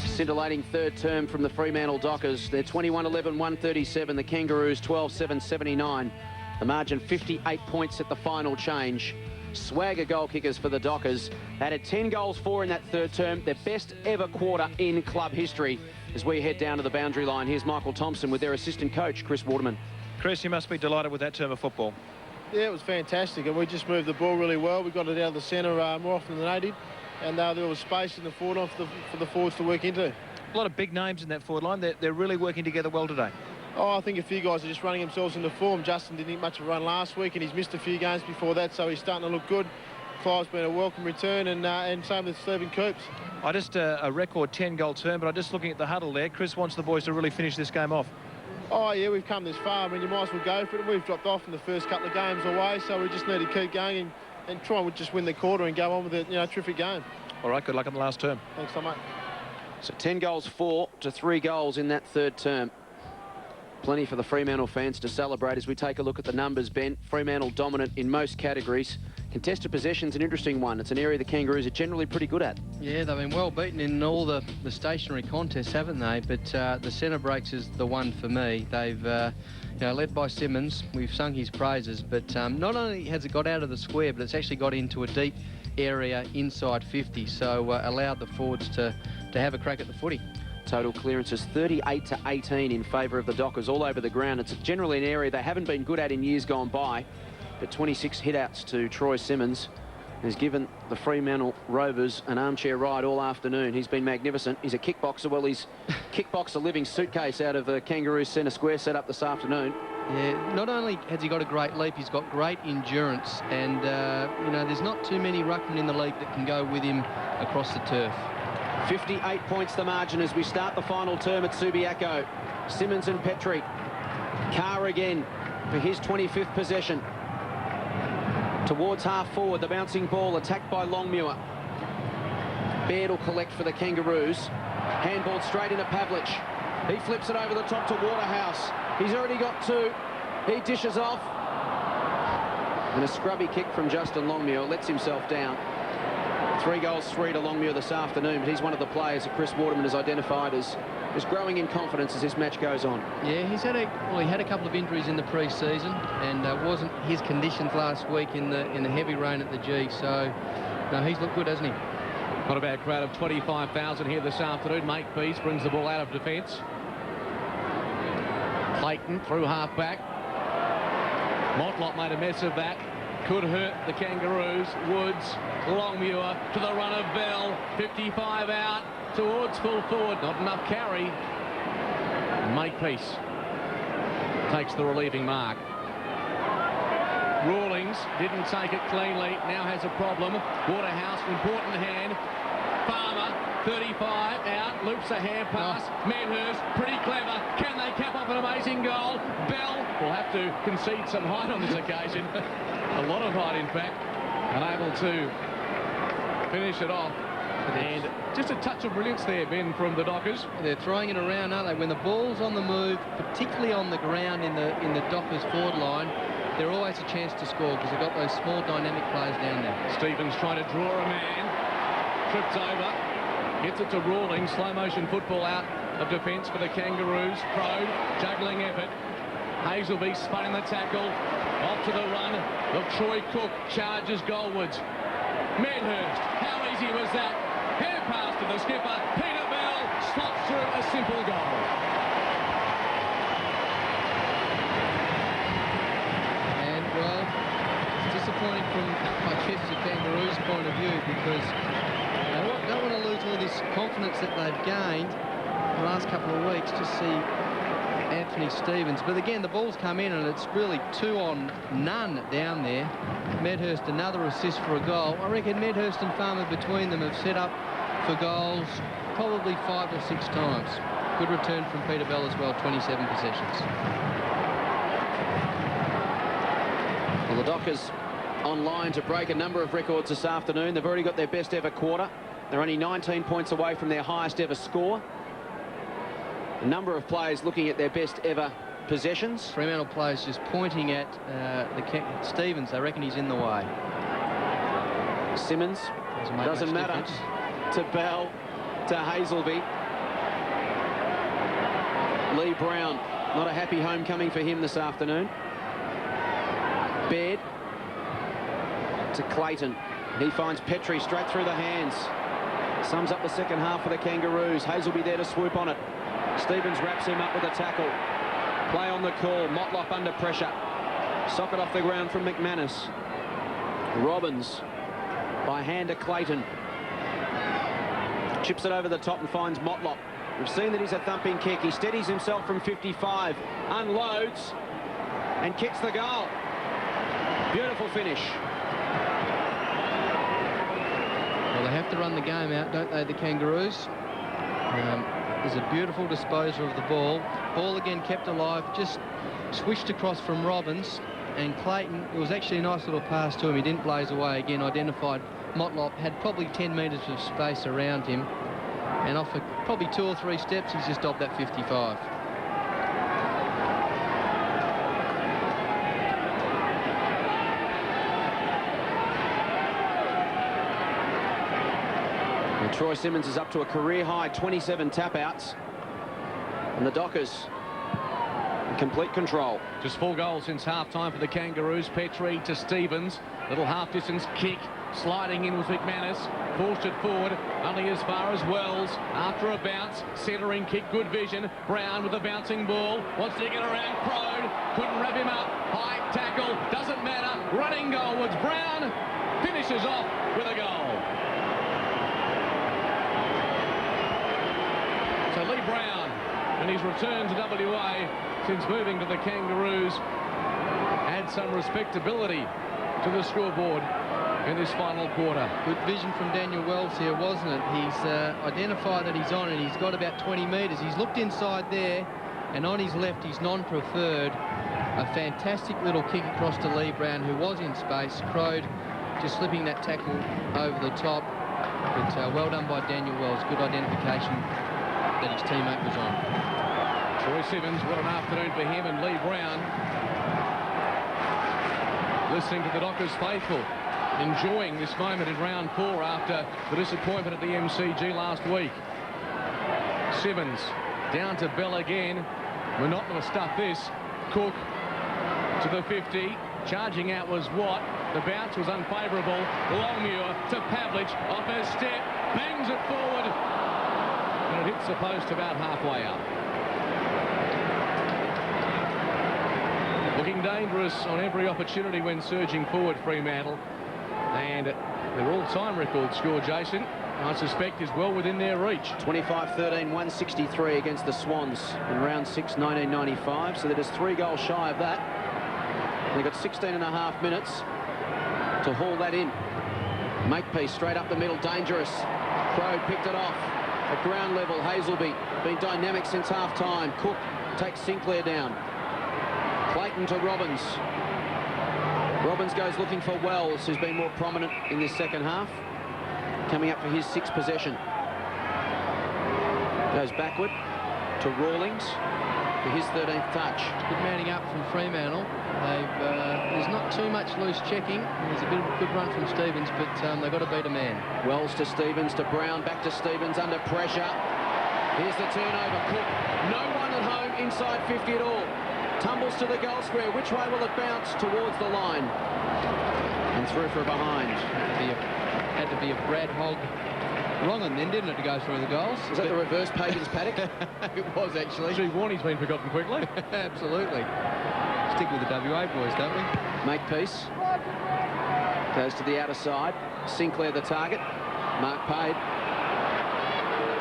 Scintillating third term from the Fremantle Dockers. They're 21-11-137. The Kangaroos 12-7-79. The margin 58 points at the final change. Swagger goal kickers for the Dockers. They had 10 goals for in that third term. Their best ever quarter in club history. As we head down to the boundary line, here's Michael Thompson with their assistant coach, Chris Waterman. Chris, you must be delighted with that term of football. Yeah, it was fantastic, and we just moved the ball really well. We got it out of the centre more often than they did. And there was space in the forward line for the forwards to work into. A lot of big names in that forward line. They're really working together well today. Oh, I think a few guys are just running themselves into form. Justin didn't get much of a run last week, and he's missed a few games before that, so he's starting to look good. Clive's been a welcome return, and same with Stephen Coops. I just a record 10-goal term, but I'm just looking at the huddle there. Chris wants the boys to really finish this game off. Oh, yeah, we've come this far. I mean, you might as well go for it. We've dropped off in the first couple of games away, so we just need to keep going and try and just win the quarter and go on with a terrific game. All right, good luck in the last term. Thanks so much. So 10 goals, 4 to 3 goals in that third term. Plenty for the Fremantle fans to celebrate as we take a look at the numbers, Ben. Fremantle dominant in most categories. Contested possession's an interesting one. It's an area the Kangaroos are generally pretty good at. Yeah, they've been well beaten in all the stationary contests, haven't they? But the centre breaks is the one for me. They've, led by Simmons. We've sung his praises, but not only has it got out of the square, but it's actually got into a deep area inside 50, so allowed the forwards to have a crack at the footy. Total clearances 38 to 18 in favour of the Dockers all over the ground. It's generally an area they haven't been good at in years gone by. But 26 hit-outs to Troy Simmons has given the Fremantle Rovers an armchair ride all afternoon. He's been magnificent. He's a kickboxer. Well, he's kickboxed a living suitcase out of the Kangaroos centre square set up this afternoon. Yeah, not only has he got a great leap, he's got great endurance. And, there's not too many ruckmen in the league that can go with him across the turf. 58 points the margin as we start the final term at Subiaco. Simmons and Petrie. Carr again for his 25th possession. Towards half forward, the bouncing ball attacked by Longmuir. Baird will collect for the Kangaroos. Handball straight into Pavlich. He flips it over the top to Waterhouse. He's already got 2. He dishes off. And a scrubby kick from Justin Longmuir lets himself down. 3 goals, 3 to Longmuir this afternoon, but he's one of the players that Chris Waterman has identified as growing in confidence as this match goes on. Yeah, he had a couple of injuries in the pre-season, and wasn't his conditions last week in the heavy rain at the G. So, no, he's looked good, hasn't he? Not a bad crowd of 25,000 here this afternoon. Makepeace brings the ball out of defence. Clayton through half back. Motlop made a mess of that. Could hurt the Kangaroos. Woods, Longmuir to the run of Bell. 55 out towards full forward. Not enough carry. Makepeace takes the relieving mark. Rawlings didn't take it cleanly. Now has a problem. Waterhouse, important hand. Farmer, 35 out. Loops a hand pass. Medhurst, pretty clever. Can they cap off an amazing goal? Bell will have to concede some height on this occasion. A lot of height, in fact, unable to finish it off. And just a touch of brilliance there, Ben, from the Dockers. They're throwing it around, aren't they? When the ball's on the move, particularly on the ground in the Dockers forward line, they're always a chance to score because they've got those small dynamic players down there. Stevens trying to draw a man. Trips over. Gets it to Rawlings. Slow motion football out of defence for the Kangaroos. Pro, juggling effort. Hazelby spun in the tackle. Off to the run of Troy Cook. Charges goalwards. Medhurst. How easy was that? Hair pass to the skipper. Peter Bell slots through a simple goal. And, well, it's disappointing from, I guess, the Kangaroos' point of view because they don't want to lose all this confidence that they've gained the last couple of weeks to see Anthony Stevens. But again, the ball's come in and it's really 2 on none down there. Medhurst, another assist for a goal. I reckon Medhurst and Farmer between them have set up for goals probably 5 or 6 times. Good return from Peter Bell as well, 27 possessions. Well, the Dockers online to break a number of records this afternoon. They've already got their best ever quarter. They're only 19 points away from their highest ever score. A number of players looking at their best ever possessions. Fremantle players just pointing at Stevens. They reckon he's in the way. Simmons, doesn't matter. Difference. To Bell, to Hazelby. Lee Brown, not a happy homecoming for him this afternoon. Baird to Clayton. He finds Petrie straight through the hands. Sums up the second half for the Kangaroos. Hazelby there to swoop on it. Stevens wraps him up with a tackle. Play on the call. Motlop under pressure. Socket off the ground from McManus. Robbins by hand to Clayton. Chips it over the top and finds Motlop. We've seen that he's a thumping kick. He steadies himself from 55. Unloads and kicks the goal. Beautiful finish. have to run the game out, don't they, the Kangaroos? There's a beautiful disposal of the ball. Ball again kept alive, just swished across from Robbins. And Clayton, it was actually a nice little pass to him. He didn't blaze away. Again, identified Motlop, had probably 10 metres of space around him. And off probably 2 or 3 steps, he's just dobbed that 55. And Troy Simmons is up to a career-high 27 tap-outs. And the Dockers in complete control. Just 4 goals since half-time for the Kangaroos. Petrie to Stevens. Little half-distance kick. Sliding in was McManus. Forced it forward. Only as far as Wells. After a bounce. Centering kick. Good vision. Brown with a bouncing ball. Wants to get around Crode. Couldn't wrap him up. High tackle. Doesn't matter. Running goalwards. Brown finishes off with a goal. So Lee Brown, and his return to WA since moving to the Kangaroos, adds some respectability to the scoreboard in this final quarter. Good vision from Daniel Wells here, wasn't it? He's identified that he's on it. He's got about 20 metres. He's looked inside there, and on his left, he's non-preferred. A fantastic little kick across to Lee Brown, who was in space. Crode just slipping that tackle over the top. But well done by Daniel Wells. Good identification that his teammate was on. Troy Simmons, what an afternoon for him and Lee Brown. Listening to the Dockers faithful, enjoying this moment in round 4 after the disappointment at the MCG last week. Simmons down to Bell again. Monotonous stuff this. Cook to the 50. Charging out was Watt. The bounce was unfavourable. Longmuir to Pavlich off her step. Bangs it forward. And it hits the post about halfway up. Looking dangerous on every opportunity when surging forward, Fremantle. And their all-time record score, Jason, I suspect is well within their reach. 25-13, 163 against the Swans in round 6, 1995. So they're just 3 goals shy of that. They've got 16.5 minutes to haul that in. Makepeace straight up the middle, dangerous. Crode picked it off. At ground level, Hazelby been dynamic since half-time. Cook takes Sinclair down. Clayton to Robbins. Robbins goes looking for Wells, who's been more prominent in this second half. Coming up for his 6th possession. Goes backward to Rawlings for his 13th touch. Good manning up from Fremantle. There's not too much loose checking. There's a bit of a good run from Stevens, but they've got to beat a man. Wells to Stevens, to Brown, back to Stevens under pressure. Here's the turnover. Cook, no one at home inside 50 at all. Tumbles to the goal square. Which way will it bounce? Towards the line. And through for a behind. Had to be a Brad Hogg wrong on then, didn't it, to go through the goals? Was that the reverse Pagans paddock? It was, actually. Gee, Warney's been forgotten quickly. Absolutely. Stick with the WA boys, don't we? Makepeace goes to the outer side. Sinclair the target. Mark paid.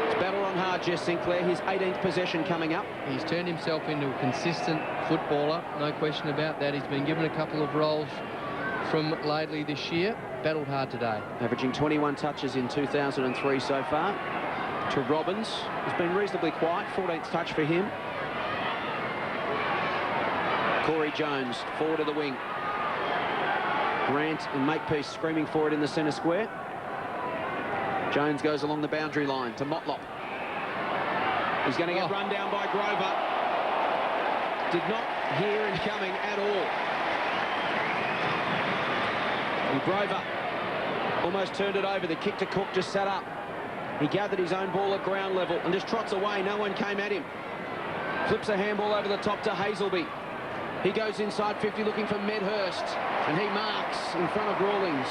It's battle on hard, Jess Sinclair. His 18th possession coming up. He's turned himself into a consistent footballer, no question about that. He's been given a couple of roles from Laidley this year. Battled hard today. Averaging 21 touches in 2003 so far. To Robbins. He's been reasonably quiet. 14th touch for him. Corey Jones, forward of the wing. Grant and Makepeace screaming for it in the centre square. Jones goes along the boundary line to Motlop. He's going to get run down by Grover. Did not hear him coming at all. And Grover almost turned it over. The kick to Cook just sat up. He gathered his own ball at ground level and just trots away. No one came at him. Flips a handball over the top to Hazelby. He goes inside 50 looking for Medhurst, and he marks in front of Rawlings.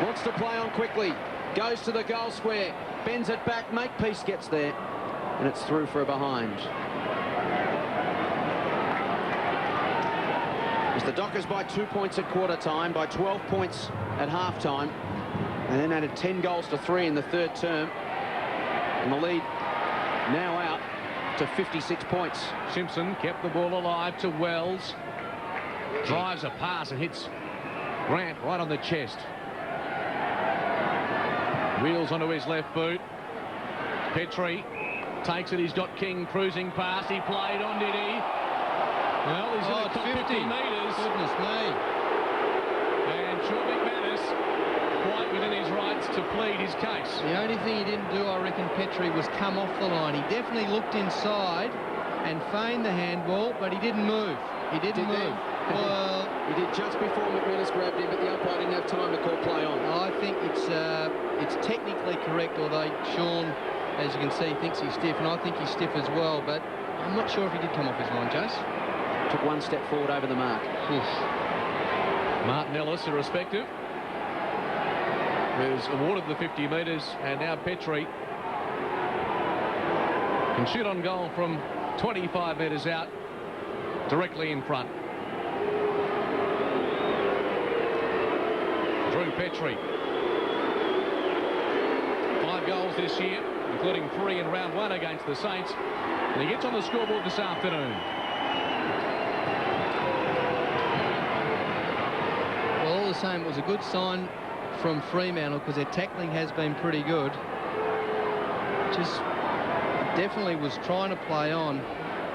Wants to play on quickly. Goes to the goal square. Bends it back. Makepeace gets there, and it's through for a behind. As the Dockers by 2 points at quarter time, by 12 points at half time, and then added 10 goals to 3 in the third term. And the lead now out to 56 points. Simpson kept the ball alive to Wells. Drives a pass and hits Grant right on the chest. Wheels onto his left boot. Petrie takes it. He's got King cruising past. He played on, did he? Well, he's in the top 50 metres. Goodness me. And Sean McManus quite within his rights to plead his case. The only thing he didn't do, I reckon, Petrie, was come off the line. He definitely looked inside and feigned the handball, but he didn't move. He didn't move. Well, he did just before McManus grabbed him, but the umpire didn't have time to call play on. I think it's technically correct, although Sean, as you can see, thinks he's stiff, and I think he's stiff as well, but I'm not sure if he did come off his line, Jace. Took one step forward over the mark. Oof. Martin Ellis, irrespective, is awarded the 50 metres, and now Petrie can shoot on goal from 25 metres out, directly in front. Drew Petrie. 5 goals this year, including 3 in round 1 against the Saints. And he gets on the scoreboard this afternoon. Well, all the same, it was a good sign from Fremantle because their tackling has been pretty good. Just definitely was trying to play on.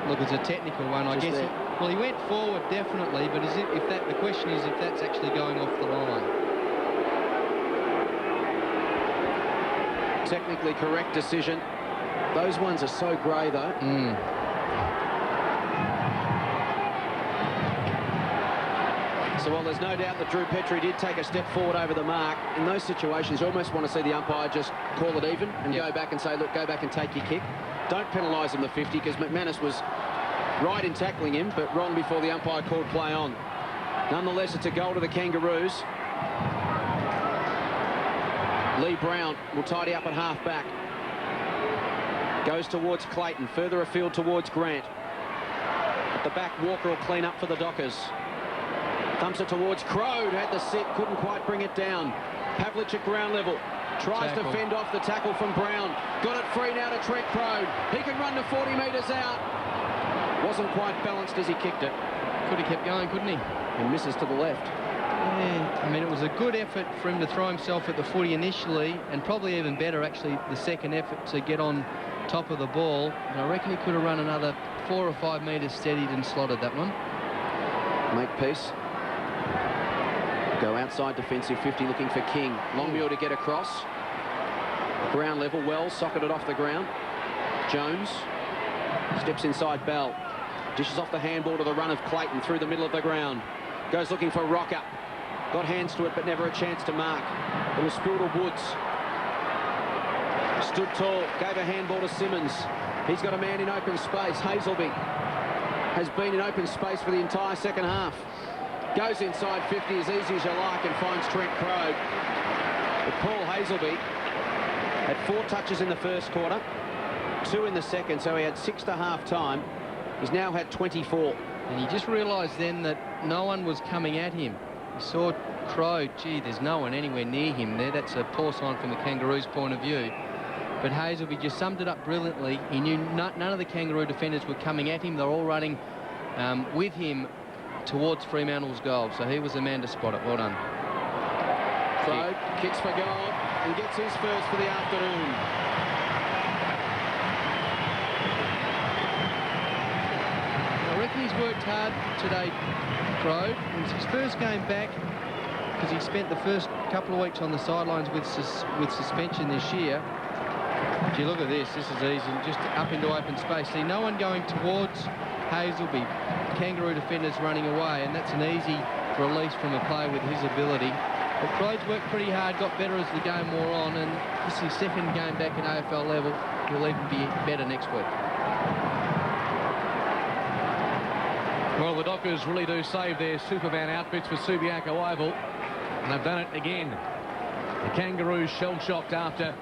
Look, it's a technical one, I guess. Well, he went forward definitely, but the question is if that's actually going off the line. Technically correct decision. Those ones are so grey, though. So while there's no doubt that Drew Petrie did take a step forward over the mark, in those situations you almost want to see the umpire just call it even and go back and say, look, go back and take your kick. Don't penalise him the 50, because McManus was right in tackling him, but wrong before the umpire called play on. Nonetheless, it's a goal to the Kangaroos. Lee Brown will tidy up at half-back. Goes towards Clayton, further afield towards Grant. At the back, Walker will clean up for the Dockers. Thumps it towards Crode, had the sit, couldn't quite bring it down. Pavlich at ground level. Tries to fend off the tackle from Brown. Got it free now to Trent Crode. He can run to 40 metres out. Wasn't quite balanced as he kicked it. Could have kept going, couldn't he? And misses to the left. Yeah, I mean, it was a good effort for him to throw himself at the footy initially, and probably even better, actually, the second effort to get on top of the ball. And I reckon he could have run another 4 or 5 metres steadied and slotted that one. Makepeace. Go outside defensive 50, looking for King. Longmuir to get across. Ground level, Wells socketed off the ground. Jones steps inside Bell. Dishes off the handball to the run of Clayton through the middle of the ground. Goes looking for Rocker. Got hands to it, but never a chance to mark. It was Spildle Woods. Stood tall, gave a handball to Simmons. He's got a man in open space. Hazelby has been in open space for the entire second half. Goes inside 50 as easy as you like and finds Trent Crode. But Paul Hazelby had 4 touches in the first quarter, 2 in the second, so he had 6 to half-time. He's now had 24. And he just realised then that no one was coming at him. He saw Crode, gee, there's no one anywhere near him there. That's a poor sign from the Kangaroos' point of view. But Hazelby just summed it up brilliantly. He knew none of the Kangaroo defenders were coming at him. They're all running with him towards Fremantle's goal. So he was the man to spot it. Well done. Crode kicks for goal and gets his first for the afternoon. I reckon he's worked hard today, Crode. It's his first game back because he spent the first couple of weeks on the sidelines with suspension this year. Gee, look at this. This is easy. Just up into open space. See, no one going towards Hazelby. Kangaroo defenders running away, and that's an easy release from a player with his ability. But Crode's worked pretty hard, got better as the game wore on, and this is his second game back at AFL level. He'll even be better next week. Well, the Dockers really do save their Superman outfits for Subiaco Oval, and they've done it again. The Kangaroos shell-shocked after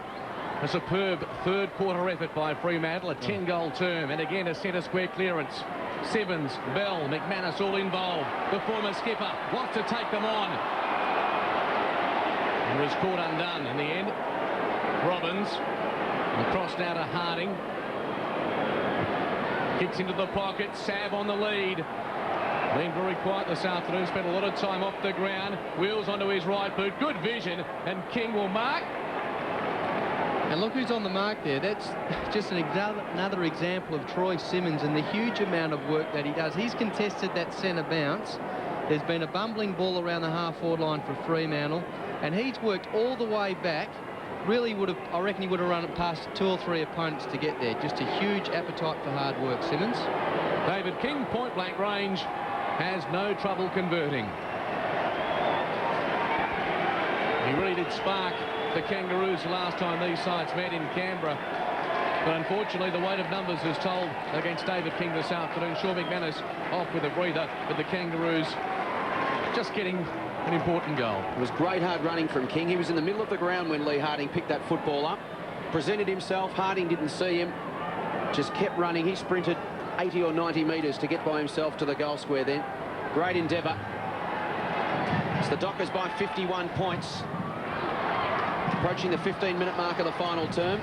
a superb third quarter effort by Fremantle, a 10-goal term, and again a centre square clearance. Sevens, Bell, McManus all involved. The former skipper wants to take them on. And was caught undone in the end. Robbins, across now to Harding. Kicks into the pocket, Sav on the lead. Been very quiet this afternoon, spent a lot of time off the ground. Wheels onto his right boot, good vision, and King will mark. And look who's on the mark there. That's just another example of Troy Simmons and the huge amount of work that he does. He's contested that centre bounce. There's been a bumbling ball around the half-forward line for Fremantle, and he's worked all the way back. Really would have, I reckon he would have run it past 2 or 3 opponents to get there. Just a huge appetite for hard work, Simmons. David King, point-blank range, has no trouble converting. He really did spark the Kangaroos the last time these sides met in Canberra. But unfortunately, the weight of numbers has told against David King this afternoon. Sean McManus off with a breather, but the Kangaroos just getting an important goal. It was great hard running from King. He was in the middle of the ground when Lee Harding picked that football up. Presented himself. Harding didn't see him. Just kept running. He sprinted 80 or 90 metres to get by himself to the goal square then. Great endeavour. It's the Dockers by 51 points. Approaching the 15-minute mark of the final term.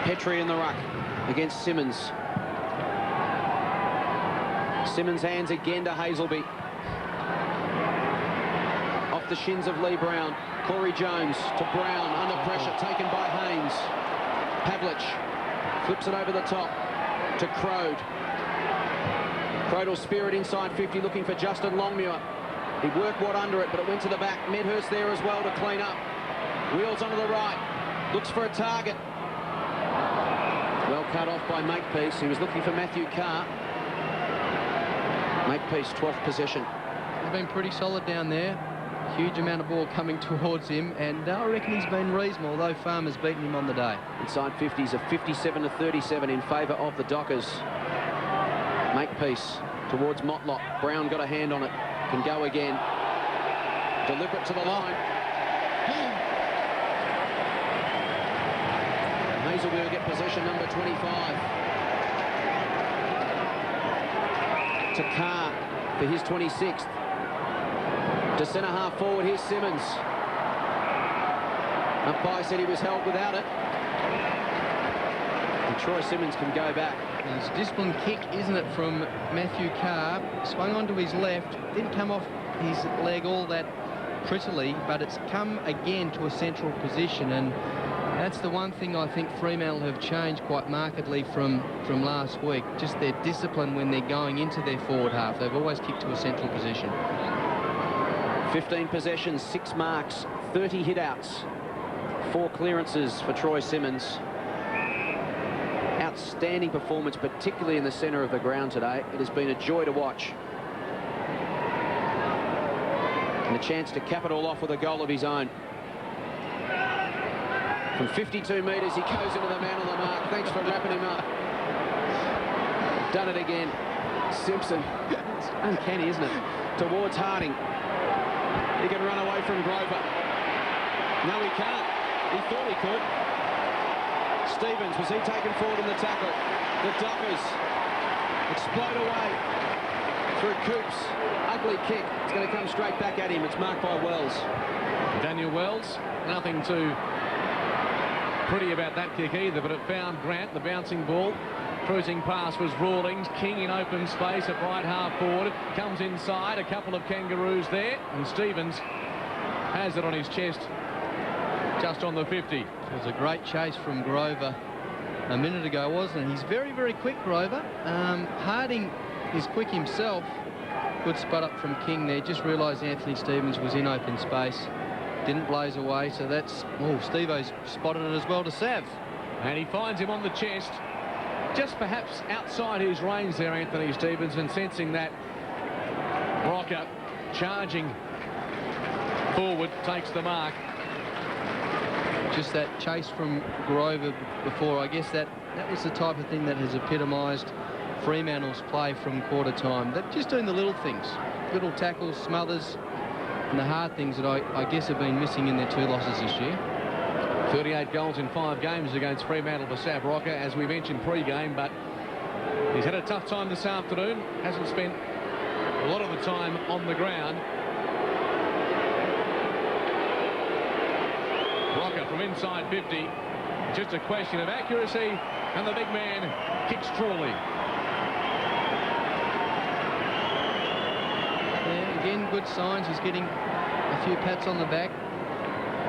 Petrie in the ruck against Simmons. Simmons hands again to Hazelby. Off the shins of Lee Brown. Corey Jones to Brown, under pressure, taken by Haynes. Pavlich flips it over the top to Crode. Crode will spear it inside 50, looking for Justin Longmuir. He worked Watt under it, but it went to the back. Medhurst there as well to clean up. Wheels onto the right, looks for a target. Well cut off by Makepeace. He was looking for Matthew Carr. Makepeace, 12th possession. He's been pretty solid down there. Huge amount of ball coming towards him, and I reckon he's been reasonable, although Farmer's beaten him on the day. Inside 50s, a 57-37 in favour of the Dockers. Makepeace towards Motlop. Brown got a hand on it. Can go again. Deliberate to the line. Hazelby will get possession, number 25. To Carr for his 26th. To centre half forward, here's Simmons. Umpire said he was held without it. And Troy Simmons can go back. It's a disciplined kick, isn't it, from Matthew Carr. Swung onto his left, didn't come off his leg all that prettily, but it's come again to a central position, and that's the one thing I think Fremantle have changed quite markedly from last week. Just their discipline when they're going into their forward half. They've always kicked to a central position. 15 possessions, 6 marks, 30 hit-outs, 4 clearances for Troy Simmons. Outstanding performance, particularly in the centre of the ground today. It has been a joy to watch. And a chance to cap it all off with a goal of his own. From 52 metres, he goes into the man on the mark. Thanks for wrapping him up. Done it again. Simpson. It's uncanny, isn't it? Towards Harding. He can run away from Grover. No, he can't. He thought he could. Stevens, was he taken forward in the tackle? The Dockers explode away through Coops. Ugly kick. It's going to come straight back at him. It's marked by Wells. Daniel Wells, nothing too pretty about that kick either, but it found Grant, the bouncing ball. Cruising pass was Rawlings. King in open space at right half forward. Comes inside, a couple of Kangaroos there, and Stevens has it on his chest just on the 50. It was a great chase from Grover a minute ago, wasn't it? He's very, very quick, Grover. Harding is quick himself. Good spot up from King there. Just realised Anthony Stevens was in open space. Didn't blaze away, so that's... Oh, Steve-O's spotted it as well to Sav. And he finds him on the chest. Just perhaps outside his range there, Anthony Stevens, and sensing that Rocker charging forward takes the mark. Just that chase from Grover before, I guess that was the type of thing that has epitomised Fremantle's play from quarter time. They're just doing the little things, little tackles, smothers, and the hard things that I guess have been missing in their 2 losses this year. 38 goals in 5 games against Fremantle for Sav Rocker, as we mentioned pre-game, but he's had a tough time this afternoon. Hasn't spent a lot of the time on the ground. Rocker from inside 50. Just a question of accuracy, and the big man kicks Trawley. good signs. He's getting a few pats on the back.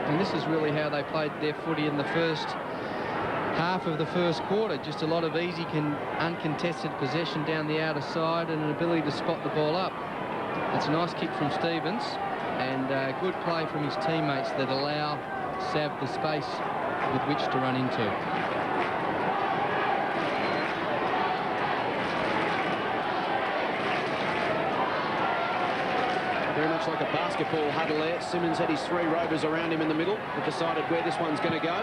And this is really how they played their footy in the first half of the first quarter. Just a lot of easy, uncontested possession down the outer side and an ability to spot the ball up. It's a nice kick from Stevens and good play from his teammates that allow Sav the space with which to run into. Very much like a basketball huddle there. Simmons had his 3 rovers around him in the middle. He decided where this one's going to go.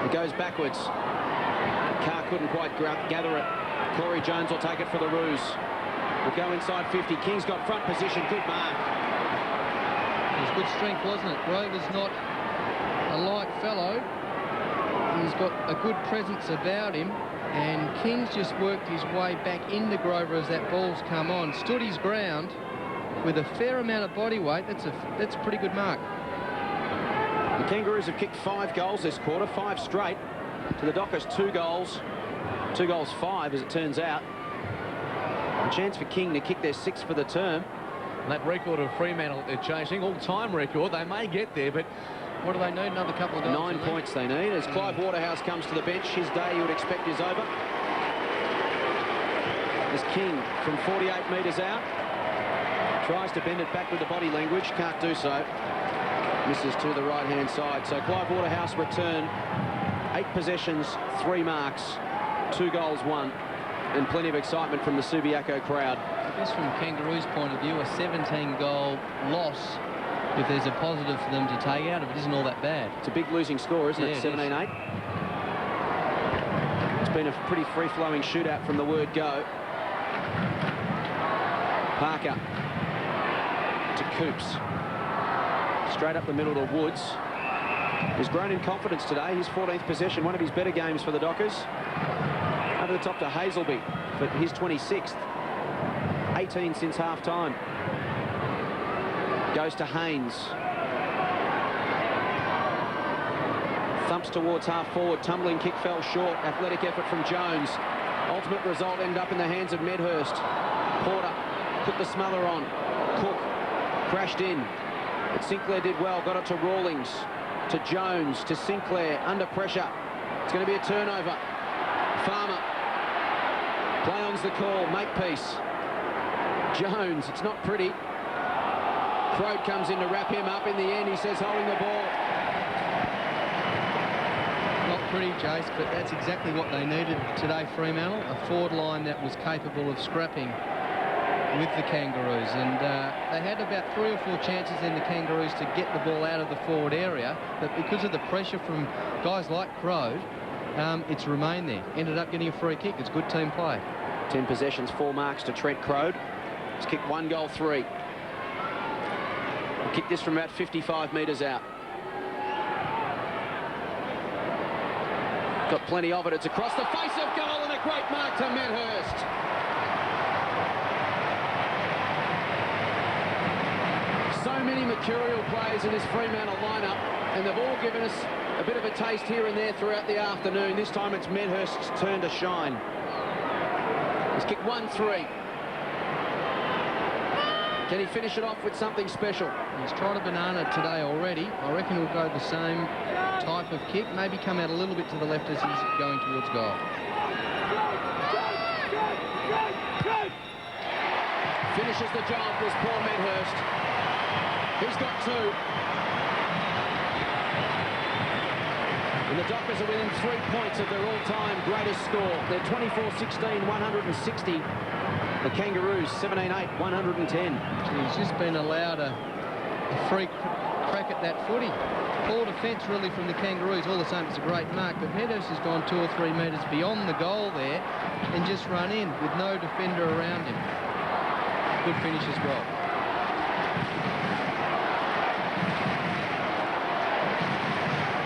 It goes backwards. Carr couldn't quite gather it. Corey Jones will take it for the Roos. Will go inside 50. King's got front position. Good mark. It was good strength, wasn't it? Grover's not a light fellow. He's got a good presence about him. And King's just worked his way back into Grover as that ball's come on. Stood his ground with a fair amount of body weight. That's a pretty good mark. The Kangaroos have kicked 5 goals this quarter, 5 straight. To the Dockers, 2 goals. 2 goals, 5 as it turns out. A chance for King to kick their 6th for the term. And that record of Fremantle they're chasing, all-time record, they may get there, but what do they need? Another couple of goals? 9 points they need. As Clive Waterhouse comes to the bench, his day you would expect is over. As King from 48 metres out tries to bend it back with the body language, can't do so. Misses to the right-hand side. So Clive Waterhouse return, 8 possessions, 3 marks, 2 goals, 1, and plenty of excitement from the Subiaco crowd. I guess from Kangaroos' point of view, a 17-goal loss, if there's a positive for them to take out of it, isn't all that bad. It's a big losing score, isn't it? 17-8. It's been a pretty free-flowing shootout from the word go. Parker to Coops. Straight up the middle to Woods. He's grown in confidence today. His 14th possession, one of his better games for the Dockers. Over the top to Hazelby for his 26th. 18 since half-time. Goes to Haynes. Thumps towards half-forward. Tumbling kick fell short. Athletic effort from Jones. Ultimate result ended up in the hands of Medhurst. Porter put the smother on. Cook crashed in. But Sinclair did well. Got it to Rawlings. To Jones. To Sinclair. Under pressure. It's going to be a turnover. Farmer. Play on's the call. Makepeace. Jones. It's not pretty. Crode comes in to wrap him up. In the end, he says holding the ball. Not pretty, Jace, but that's exactly what they needed today, Fremantle. A forward line that was capable of scrapping with the Kangaroos. And they had about 3 or 4 chances in the Kangaroos to get the ball out of the forward area. But because of the pressure from guys like Crode, it's remained there. Ended up getting a free kick. It's good team play. 10 possessions, 4 marks to Trent Crode. He's kicked 1 goal, 3. He'll kick this from about 55 metres out. Got plenty of it. It's across the face of goal and a great mark to Medhurst. So many mercurial players in this Fremantle lineup, and they've all given us a bit of a taste here and there throughout the afternoon. This time it's Medhurst's turn to shine. He's kicked 1-3. Can he finish it off with something special? He's tried a banana today already. I reckon he'll go the same type of kick, maybe come out a little bit to the left as he's going towards goal. Finishes the job, was Paul Medhurst. He's got 2. And the Dockers are within 3 points of their all-time greatest score. They're 24-16, 160. The Kangaroos, 17-8, 110. He's just been allowed a free crack at that footy. Poor defence, really, from the Kangaroos. All the same, it's a great mark. But Medhurst has gone 2 or 3 metres beyond the goal there and just run in with no defender around him. Good finish as well.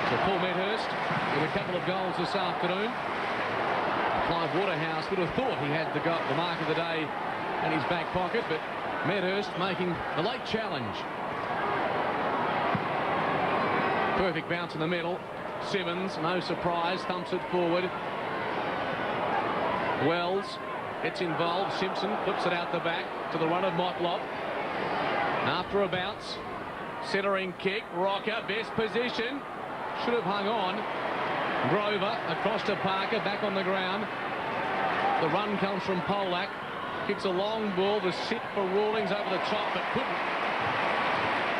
So Paul Medhurst with a couple of goals this afternoon. Clive Waterhouse would have thought he had the mark of the day in his back pocket, but Medhurst making the late challenge. Perfect bounce in the middle. Simmons, no surprise, thumps it forward. Wells gets involved. Simpson flips it out the back to the run of Motlop. After a bounce, centering kick, Rocker, best position, should have hung on. Grover across to Parker, back on the ground. The run comes from Polak, kicks a long ball, the sit for Rawlings over the top, but couldn't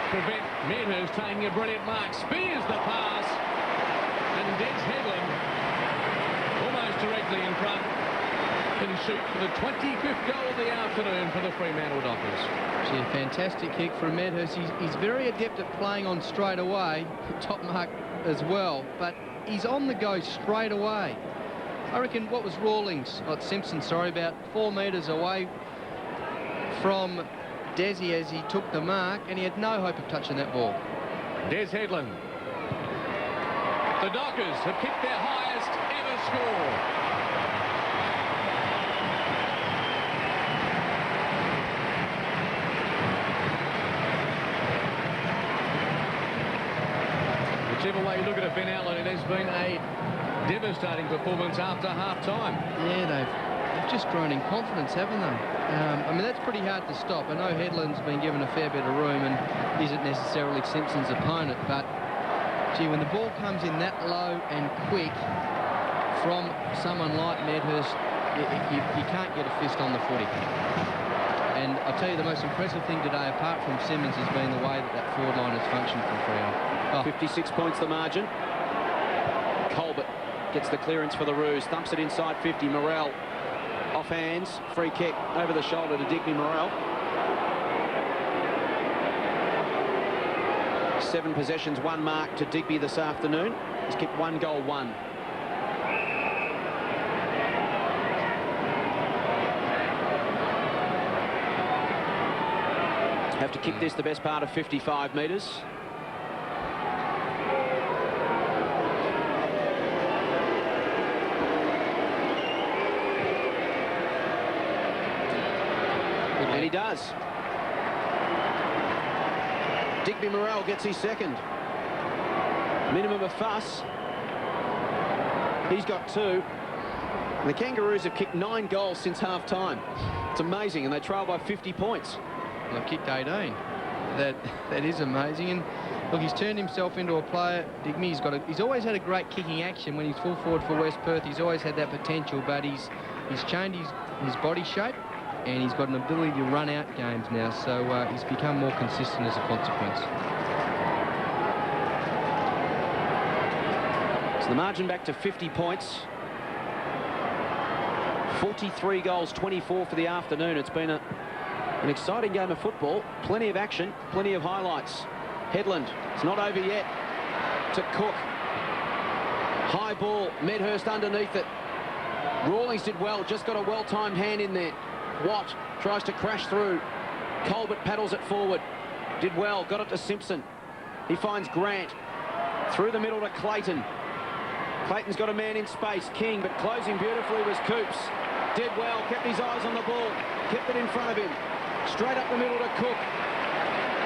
prevent Medhurst taking a brilliant mark. Spears the pass, and Des Headland, almost directly in front, can shoot for the 25th goal of the afternoon for the Fremantle Dockers. Gee, a fantastic kick from Medhurst. He's very adept at playing on straight away, top mark as well, but he's on the go straight away. I reckon what was Rawlings, Simpson, sorry, about 4 metres away from Desi as he took the mark, and he had no hope of touching that ball. Des Headland. The Dockers have kicked their highest ever score. Whichever way you look at it, Ben Allen, it has been a devastating performance after half-time. Yeah, they've just grown in confidence, haven't they? I mean, that's pretty hard to stop. I know Headland's been given a fair bit of room and isn't necessarily Simpson's opponent, but, gee, when the ball comes in that low and quick from someone like Medhurst, you can't get a fist on the footy. And I'll tell you, the most impressive thing today, apart from Simmons, has been the way that forward line has functioned for Freo. 56 points the margin. Colbert gets the clearance for the Roos, thumps it inside 50. Morrell off hands, free kick over the shoulder to Digby Morrell. 7 possessions, 1 mark to Digby this afternoon. He's kicked 1 goal, 1. Have to kick this the best part of 55 metres. And he does. Digby Morrell gets his second. Minimum of fuss. He's got 2. And the Kangaroos have kicked 9 goals since half-time. It's amazing, and they trail by 50 points. They've kicked 18. That is amazing. And look, he's turned himself into a player. Digby, he's always had a great kicking action when he's full forward for West Perth. He's always had that potential, but he's changed his body shape, and he's got an ability to run out games now, so he's become more consistent as a consequence. So the margin back to 50 points. 43 goals, 24 for the afternoon. It's been an exciting game of football. Plenty of action, plenty of highlights. Headland, it's not over yet, to Cook. High ball, Medhurst underneath it. Rawlings did well, just got a well-timed hand in there. Watt tries to crash through. Colbert paddles it forward. Did well, got it to Simpson. He finds Grant. Through the middle to Clayton. Clayton's got a man in space. King, but closing beautifully was Coops. Did well, kept his eyes on the ball. Kept it in front of him. Straight up the middle to Cook.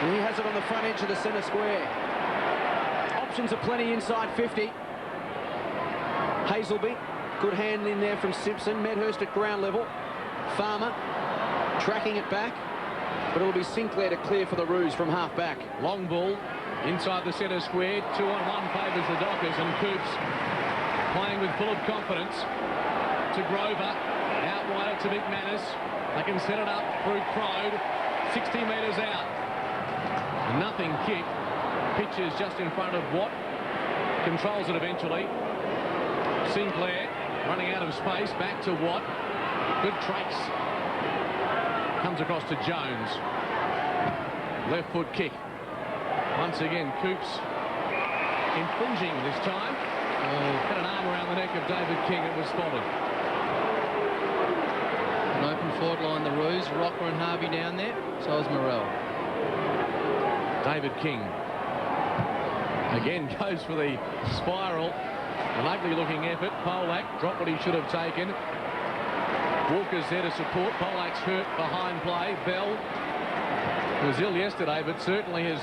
And he has it on the front edge of the centre square. Options are plenty inside 50. Hazelby, good hand in there from Simpson. Medhurst at ground level. Farmer tracking it back, but it'll be Sinclair to clear for the Roos from half back. Long ball inside the centre square. 2-on-1 favours the Dockers, and Coops playing with full of confidence to Grover. Out wide to McManus. They can set it up through Crode. 60 metres out. Nothing kick. Pitches just in front of Watt. Controls it eventually. Sinclair running out of space. Back to Watt. Good trace. Comes across to Jones. Left foot kick. Once again, Coops infringing this time. Had an arm around the neck of David King. It was spotted. An open forward line, the Roos. Rocker and Harvey down there. So is Morrell. David King again goes for the spiral. An ugly looking effort. Polak dropped what he should have taken. Walker's there to support. Polak's hurt behind play. Bell was ill yesterday, but certainly has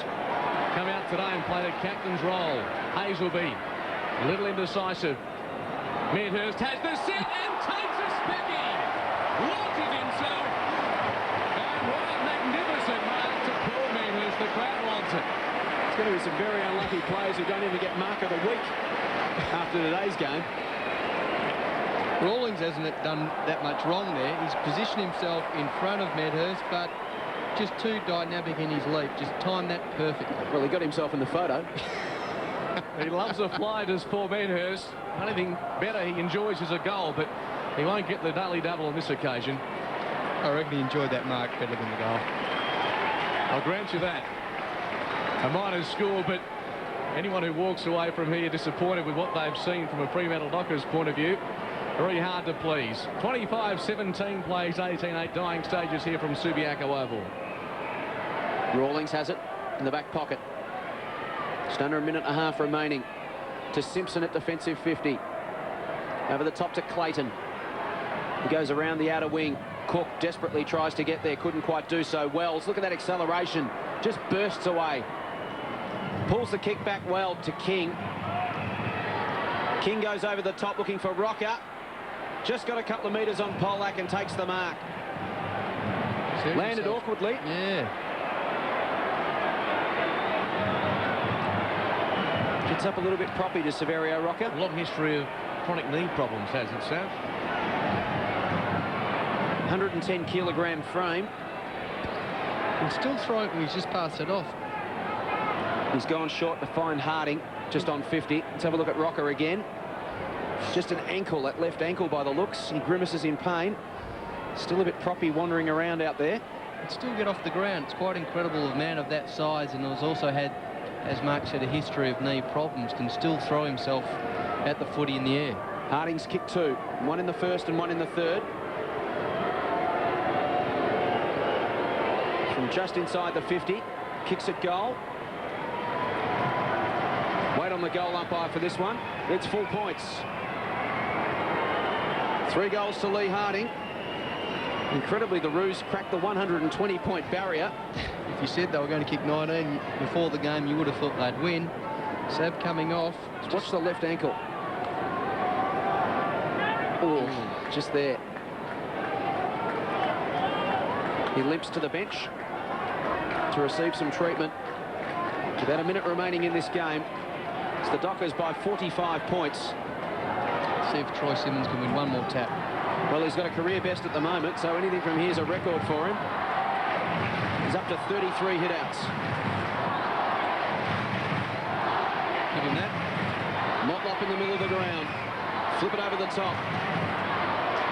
come out today and played a captain's role. Hazelby, a little indecisive. Medhurst has the set and takes a specky. What isn't it? It's going to be some very unlucky players who don't even get mark of the week after today's game. Rawlings hasn't done that much wrong there. He's positioned himself in front of Medhurst, but just too dynamic in his leap. Just timed that perfectly. Well, he got himself in the photo. He loves a fly, does Paul Medhurst. Anything better he enjoys is a goal, but he won't get the daily double on this occasion. I reckon he enjoyed that mark better than the goal. I'll grant you that. A minor score, but anyone who walks away from here disappointed with what they've seen from a Fremantle Dockers point of view, very hard to please. 25-17 plays, 18-8 dying stages here from Subiaco Oval. Rawlings has it in the back pocket. Just under a minute and a half remaining. To Simpson at defensive 50. Over the top to Clayton. He goes around the outer wing. Cook desperately tries to get there, couldn't quite do so. Wells, look at that acceleration, just bursts away. Pulls the kick back well to King. King goes over the top looking for Rocker. Just got a couple of metres on Polak and takes the mark. Landed awkwardly. Yeah. Gets up a little bit proppy to Severio Rocker. A long history of chronic knee problems, hasn't Sam? 110 kilogram frame. He's still throwing, he's just passed it off. He's gone short to find Harding, just on 50. Let's have a look at Rocker again. Just an ankle, that left ankle by the looks. He grimaces in pain. Still a bit proppy wandering around out there. He'd still get off the ground. It's quite incredible, a man of that size, and has also had, as Mark said, a history of knee problems, can still throw himself at the footy in the air. Harding's kicked two, one in the first and one in the third. From just inside the 50, kicks at goal. Wait on the goal umpire for this one. It's full points. 3 goals to Lee Harding. Incredibly, the Roos cracked the 120-point barrier. If you said they were going to kick 19 before the game, you would have thought they'd win. Sab coming off. Watch the left ankle. Oh, just there. He limps to the bench to receive some treatment. About a minute remaining in this game. It's the Dockers by 45 points. See if Troy Simmons can win one more tap. Well, he's got a career best at the moment, so anything from here is a record for him. He's up to 33 hit-outs. Give him that. Motlop in the middle of the ground. Flip it over the top.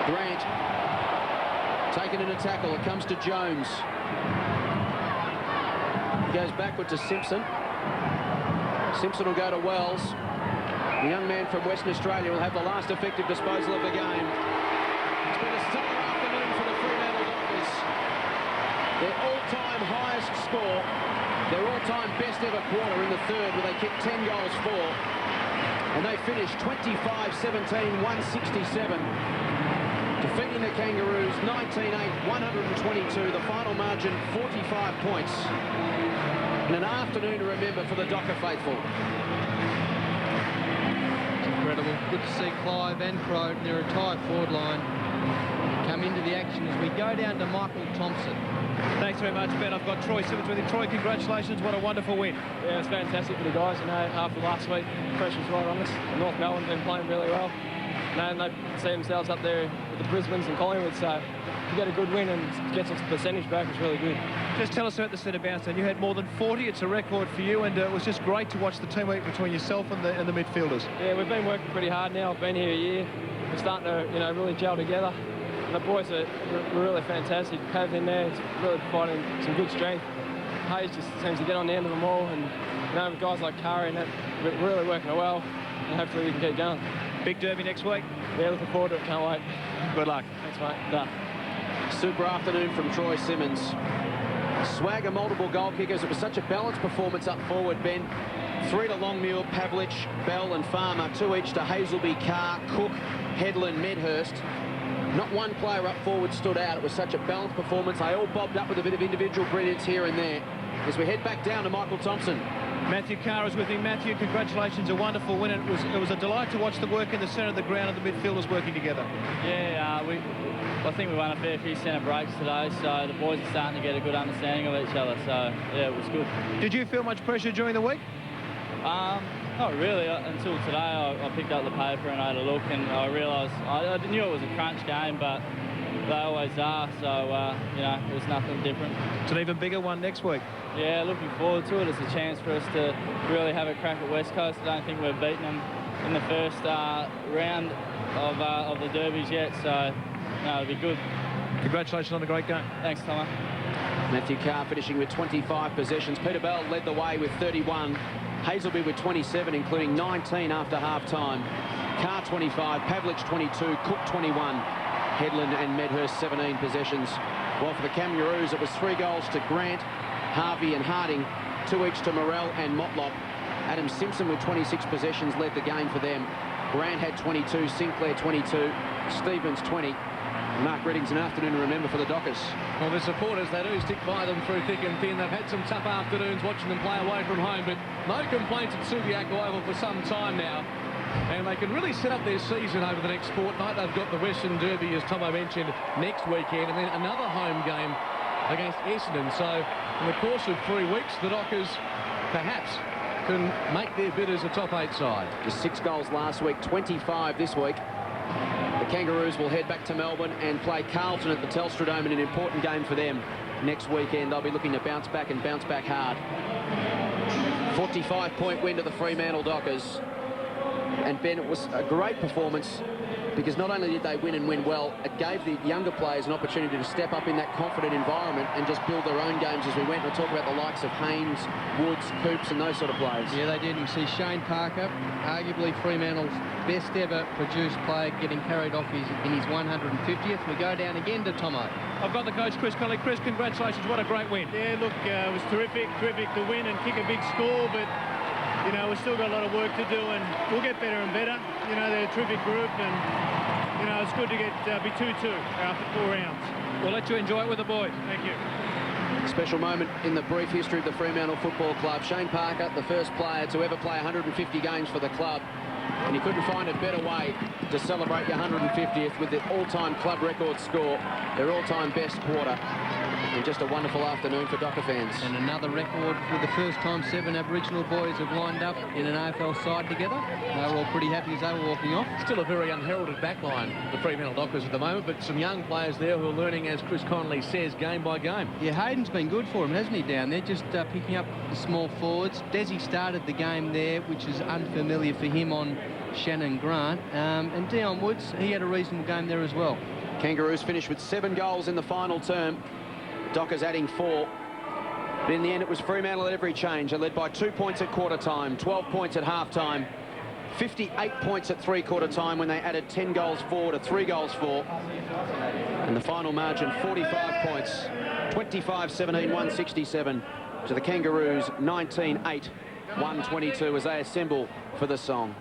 Grant. Taken in a tackle. It comes to Jones. He goes backward to Simpson. Simpson will go to Wells. The young man from Western Australia will have the last effective disposal of the game. It's been a stellar afternoon for the Fremantle Dockers. Their all-time highest score, their all-time best ever quarter in the third, where they kicked 10 goals for. And they finished 25-17, 167. Defeating the Kangaroos 19-8, 122. The final margin 45 points. And an afternoon to remember for the Docker faithful. Incredible. Good to see Clive and Crow, their entire forward line, come into the action as we go down to Michael Thompson. Thanks very much, Ben. I've got Troy Simmons with him. Troy, congratulations. What a wonderful win. Yeah, it's fantastic for the guys. You know, after last week, pressure's right on us. North Melbourne's been playing really well. And they see themselves up there with the Brisbanes and Collingwood, so to get a good win and get some percentage back is really good. Just tell us about the centre bounce, and you had more than 40. It's a record for you, and it was just great to watch the teamwork between yourself and the midfielders. Yeah, we've been working pretty hard now. I've been here a year. We're starting to, you know, really gel together. And the boys are really fantastic. Pav in there, it's really providing some good strength. Hayes just seems to get on the end of them all, and you know, with guys like Kari and that, we're really working well, and hopefully we can keep going. Big derby next week. Yeah, looking forward to it. Can't wait. Good luck. Thanks, mate. Duh. Super afternoon from Troy Simmons. Swagger, multiple goal kickers. It was such a balanced performance up forward, Ben. 3 to Longmuir, Pavlich, Bell and Farmer. 2 each to Hazelby, Carr, Cook, Headland, Medhurst. Not one player up forward stood out. It was such a balanced performance. They all bobbed up with a bit of individual brilliance here and there. As we head back down to Michael Thompson. Matthew Carr is with me. Matthew, congratulations, a wonderful win. It was a delight to watch the work in the centre of the ground and the midfielders working together. Yeah, I think we won a fair few centre breaks today, so the boys are starting to get a good understanding of each other, so yeah, it was good. Did you feel much pressure during the week? Not really. Until today, I picked up the paper and I had a look, and I realised I knew it was a crunch game, but they always are, so you know, it was nothing different. It's an even bigger one next week. Yeah, looking forward to it. It's a chance for us to really have a crack at West Coast. I don't think we've beaten them in the first round of the derbies yet, so no, it'll be good. Congratulations on a great game. Thanks, Tomo. Matthew Carr finishing with 25 possessions. Peter Bell led the way with 31. Hazelby with 27, including 19 after half-time. Carr 25, Pavlich 22, Cook 21. Headland and Medhurst 17 possessions. While for the Kangaroos, it was 3 goals to Grant, Harvey and Harding, 2 each to Morell and Motlop. Adam Simpson with 26 possessions led the game for them. Grant had 22, Sinclair 22, Stevens 20. Mark Redding's an afternoon to remember for the Dockers. Well, the supporters, they do stick by them through thick and thin. They've had some tough afternoons watching them play away from home, but no complaints at Subiaco Oval for some time now. And they can really set up their season over the next fortnight. They've got the Western Derby, as Tomo mentioned, next weekend, and then another home game against Essendon. So in the course of 3 weeks, the Dockers perhaps can make their bid as a top 8 side. Just 6 goals last week, 25 this week. The Kangaroos will head back to Melbourne and play Carlton at the Telstra Dome in an important game for them next weekend. They'll be looking to bounce back and bounce back hard. 45-point win to the Fremantle Dockers. And Ben, it was a great performance because not only did they win and win well, it gave the younger players an opportunity to step up in that confident environment and just build their own games as we went. We'll talk about the likes of Haynes, Woods, Coops and those sort of players. Yeah, they did. You see Shane Parker, arguably Fremantle's best ever produced player, getting carried off in his 150th. We go down again to Tomo. I've got the coach, Chris Conley. Chris, congratulations. What a great win. Yeah, look, it was terrific to win and kick a big score, but you know, we've still got a lot of work to do and we'll get better and better. You know, they're a terrific group and, you know, it's good to be 2-2 after 4 rounds. We'll let you enjoy it with the boys. Thank you. Special moment in the brief history of the Fremantle Football Club. Shane Parker, the first player to ever play 150 games for the club. And you couldn't find a better way to celebrate your 150th with the all-time club record score, their all-time best quarter. And just a wonderful afternoon for Docker fans. And another record for the first time 7 Aboriginal boys have lined up in an AFL side together. They were all pretty happy as they were walking off. Still a very unheralded backline, the Fremantle Dockers at the moment, but some young players there who are learning, as Chris Connolly says, game by game. Yeah, Hayden's been good for him, hasn't he, down there? Just picking up the small forwards. Desi started the game there, which is unfamiliar for him on Shannon Grant. And Dion Woods, he had a reasonable game there as well. Kangaroos finished with 7 goals in the final term. Dockers adding 4. But in the end, it was Fremantle at every change. They led by 2 points at quarter time, 12 points at half time, 58 points at 3/4 time when they added 10 goals forward to 3 goals for. And the final margin, 45 points, 25-17, 167 to the Kangaroos, 19-8, 122 as they assemble for the song.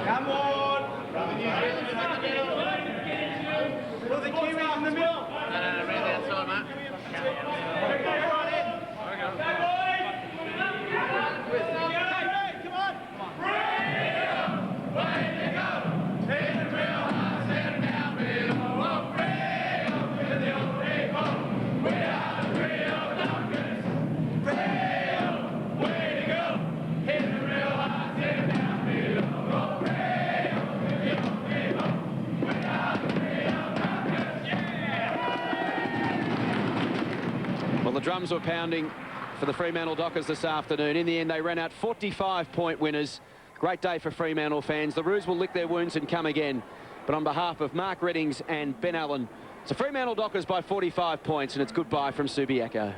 Come on! Well, the Kiwis in the middle. No, round the outside, mate. Well, the drums were pounding for the Fremantle Dockers this afternoon. In the end, they ran out 45-point winners. Great day for Fremantle fans. The Roos will lick their wounds and come again. But on behalf of Mark Reddings and Ben Allen, it's the Fremantle Dockers by 45 points, and it's goodbye from Subiaco.